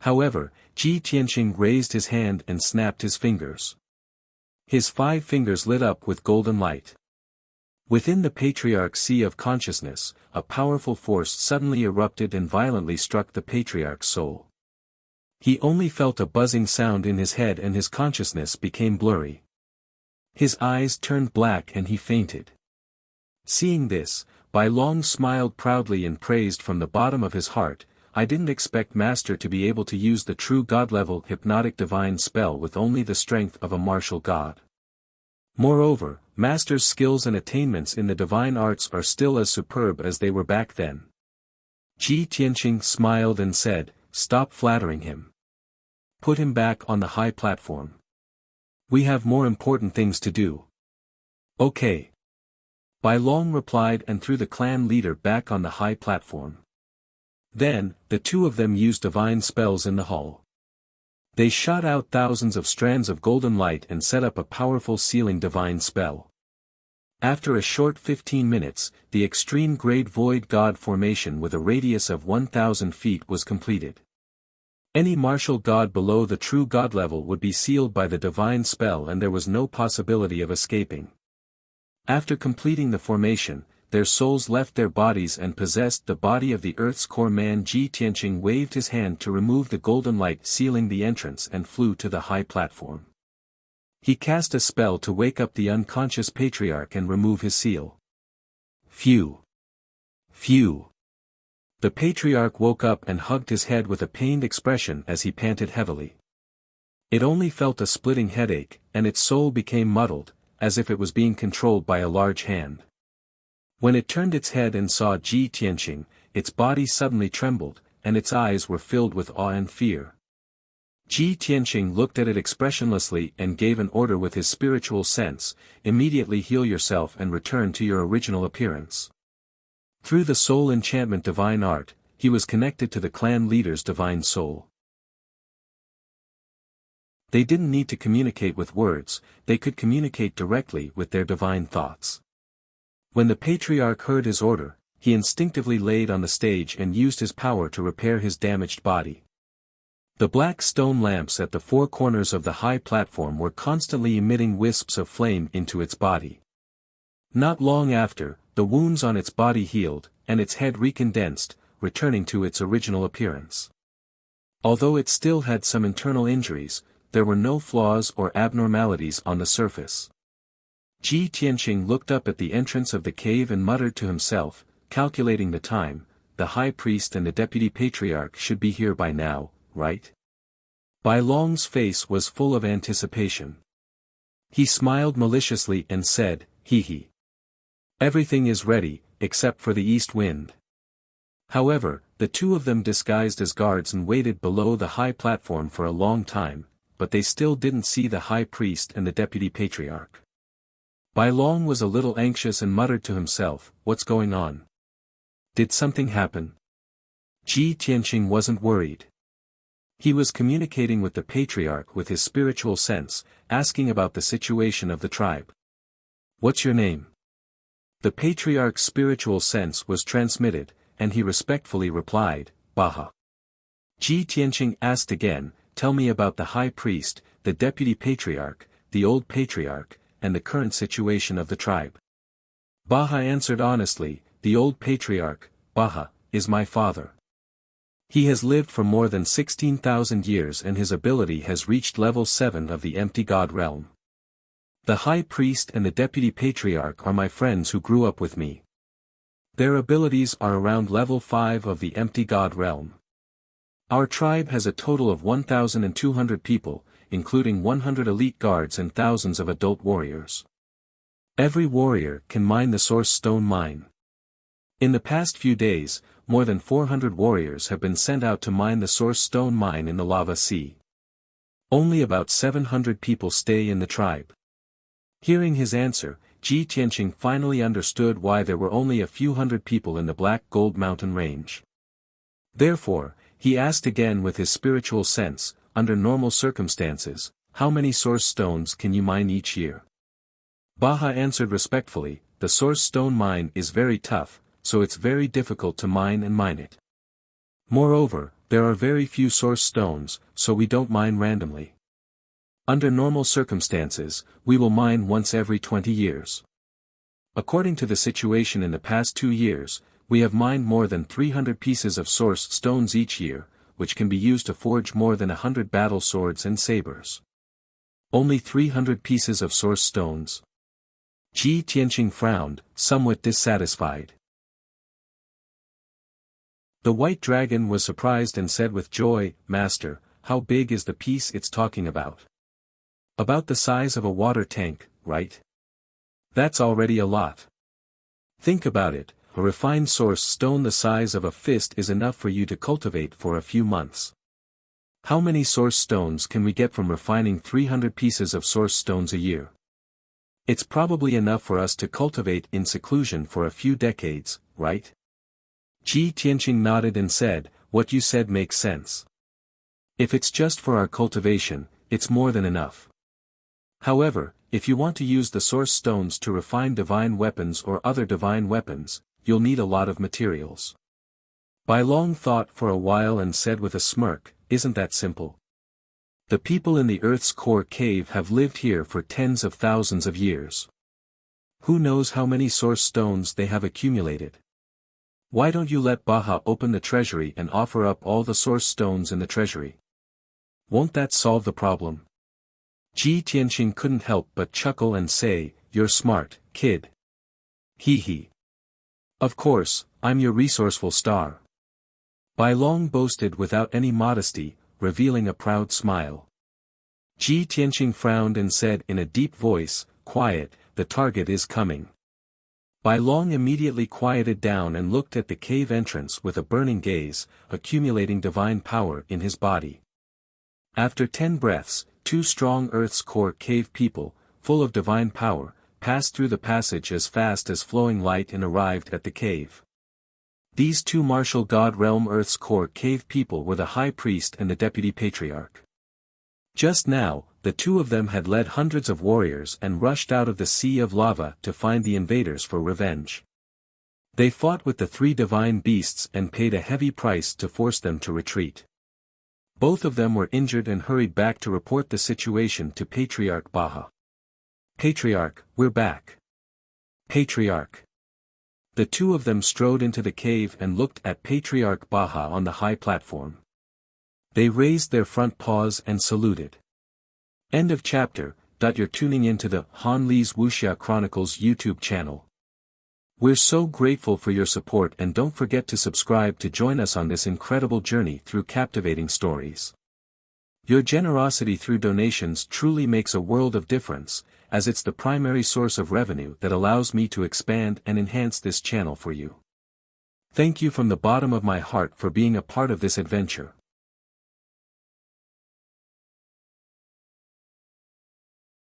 However, Ji Tianqing raised his hand and snapped his fingers. His 5 fingers lit up with golden light. Within the Patriarch's sea of consciousness, a powerful force suddenly erupted and violently struck the Patriarch's soul. He only felt a buzzing sound in his head and his consciousness became blurry. His eyes turned black and he fainted. Seeing this, Bai Long smiled proudly and praised from the bottom of his heart, "I didn't expect Master to be able to use the true God-level hypnotic divine spell with only the strength of a martial god. Moreover, Master's skills and attainments in the divine arts are still as superb as they were back then." Ji Tianqing smiled and said, "Stop flattering him. Put him back on the high platform. We have more important things to do." "Okay." Bai Long replied and threw the clan leader back on the high platform. Then, the two of them used divine spells in the hall. They shot out thousands of strands of golden light and set up a powerful sealing divine spell. After a short 15 minutes, the extreme grade void god formation with a radius of 1,000 feet was completed. Any martial god below the true god level would be sealed by the divine spell and there was no possibility of escaping. After completing the formation, their souls left their bodies and possessed the body of the Earth's core man. Ji Tianqing waved his hand to remove the golden light sealing the entrance and flew to the high platform. He cast a spell to wake up the unconscious Patriarch and remove his seal. Phew! Phew! The Patriarch woke up and hugged his head with a pained expression as he panted heavily. It only felt a splitting headache, and its soul became muddled, as if it was being controlled by a large hand. When it turned its head and saw Ji Tianqing, its body suddenly trembled, and its eyes were filled with awe and fear. Ji Tianqing looked at it expressionlessly and gave an order with his spiritual sense, "Immediately heal yourself and return to your original appearance." Through the soul enchantment divine art, he was connected to the clan leader's divine soul. They didn't need to communicate with words, they could communicate directly with their divine thoughts. When the Patriarch heard his order, he instinctively laid on the stage and used his power to repair his damaged body. The black stone lamps at the 4 corners of the high platform were constantly emitting wisps of flame into its body. Not long after, the wounds on its body healed, and its head recondensed, returning to its original appearance. Although it still had some internal injuries, there were no flaws or abnormalities on the surface. Ji Tianqing looked up at the entrance of the cave and muttered to himself, calculating the time, "The high priest and the deputy patriarch should be here by now, right?" Bai Long's face was full of anticipation. He smiled maliciously and said, "Hee hee. Everything is ready, except for the east wind." However, the two of them disguised as guards and waited below the high platform for a long time, but they still didn't see the high priest and the deputy patriarch. Bai Long was a little anxious and muttered to himself, "What's going on? Did something happen?" Ji Tianqing wasn't worried. He was communicating with the Patriarch with his spiritual sense, asking about the situation of the tribe. "What's your name?" The Patriarch's spiritual sense was transmitted, and he respectfully replied, "Baha." Ji Tianqing asked again, "Tell me about the high priest, the deputy patriarch, the old patriarch, and the current situation of the tribe." Baha answered honestly, "The old patriarch, Baha, is my father. He has lived for more than 16,000 years and his ability has reached level 7 of the empty god realm. The high priest and the deputy patriarch are my friends who grew up with me. Their abilities are around level 5 of the empty god realm. Our tribe has a total of 1,200 people, including 100 elite guards and thousands of adult warriors. Every warrior can mine the source stone mine. In the past few days, more than 400 warriors have been sent out to mine the source stone mine in the lava sea. Only about 700 people stay in the tribe. Hearing his answer, Ji Tianqing finally understood why there were only a few hundred people in the Black Gold Mountain range. Therefore, he asked again with his spiritual sense, under normal circumstances, how many source stones can you mine each year? Baha answered respectfully, the source stone mine is very tough, so it's very difficult to mine it. Moreover, there are very few source stones, so we don't mine randomly. Under normal circumstances, we will mine once every 20 years. According to the situation in the past 2 years, we have mined more than 300 pieces of source stones each year, which can be used to forge more than 100 battle swords and sabers. Only 300 pieces of source stones. Ji Tianqing frowned, somewhat dissatisfied. The white dragon was surprised and said with joy, Master, how big is the piece it's talking about? About the size of a water tank, right? That's already a lot. Think about it, a refined source stone the size of a fist is enough for you to cultivate for a few months. How many source stones can we get from refining 300 pieces of source stones a year? It's probably enough for us to cultivate in seclusion for a few decades, right? Ji Tianqing nodded and said, what you said makes sense. If it's just for our cultivation, it's more than enough. However, if you want to use the source stones to refine divine weapons or other divine weapons, you'll need a lot of materials. Bai Long thought for a while and said with a smirk, isn't that simple? The people in the Earth's core cave have lived here for tens of thousands of years. Who knows how many source stones they have accumulated? Why don't you let Baha open the treasury and offer up all the source stones in the treasury? Won't that solve the problem? Ji Tianqing couldn't help but chuckle and say, you're smart, kid. Hee hee. Of course, I'm your resourceful star. Bai Long boasted without any modesty, revealing a proud smile. Ji Tianqing frowned and said in a deep voice, quiet, the target is coming. Bai Long immediately quieted down and looked at the cave entrance with a burning gaze, accumulating divine power in his body. After 10 breaths, 2 strong Earth's core cave people, full of divine power, passed through the passage as fast as flowing light and arrived at the cave. These 2 martial god realm Earth's core cave people were the high priest and the deputy patriarch. Just now, the 2 of them had led hundreds of warriors and rushed out of the sea of lava to find the invaders for revenge. They fought with the 3 divine beasts and paid a heavy price to force them to retreat. Both of them were injured and hurried back to report the situation to Patriarch Baha. Patriarch, we're back. Patriarch. The 2 of them strode into the cave and looked at Patriarch Baha on the high platform. They raised their front paws and saluted. End of chapter. You're tuning into the Han Li's Wuxia Chronicles YouTube channel. We're so grateful for your support and don't forget to subscribe to join us on this incredible journey through captivating stories. Your generosity through donations truly makes a world of difference, as it's the primary source of revenue that allows me to expand and enhance this channel for you. Thank you from the bottom of my heart for being a part of this adventure.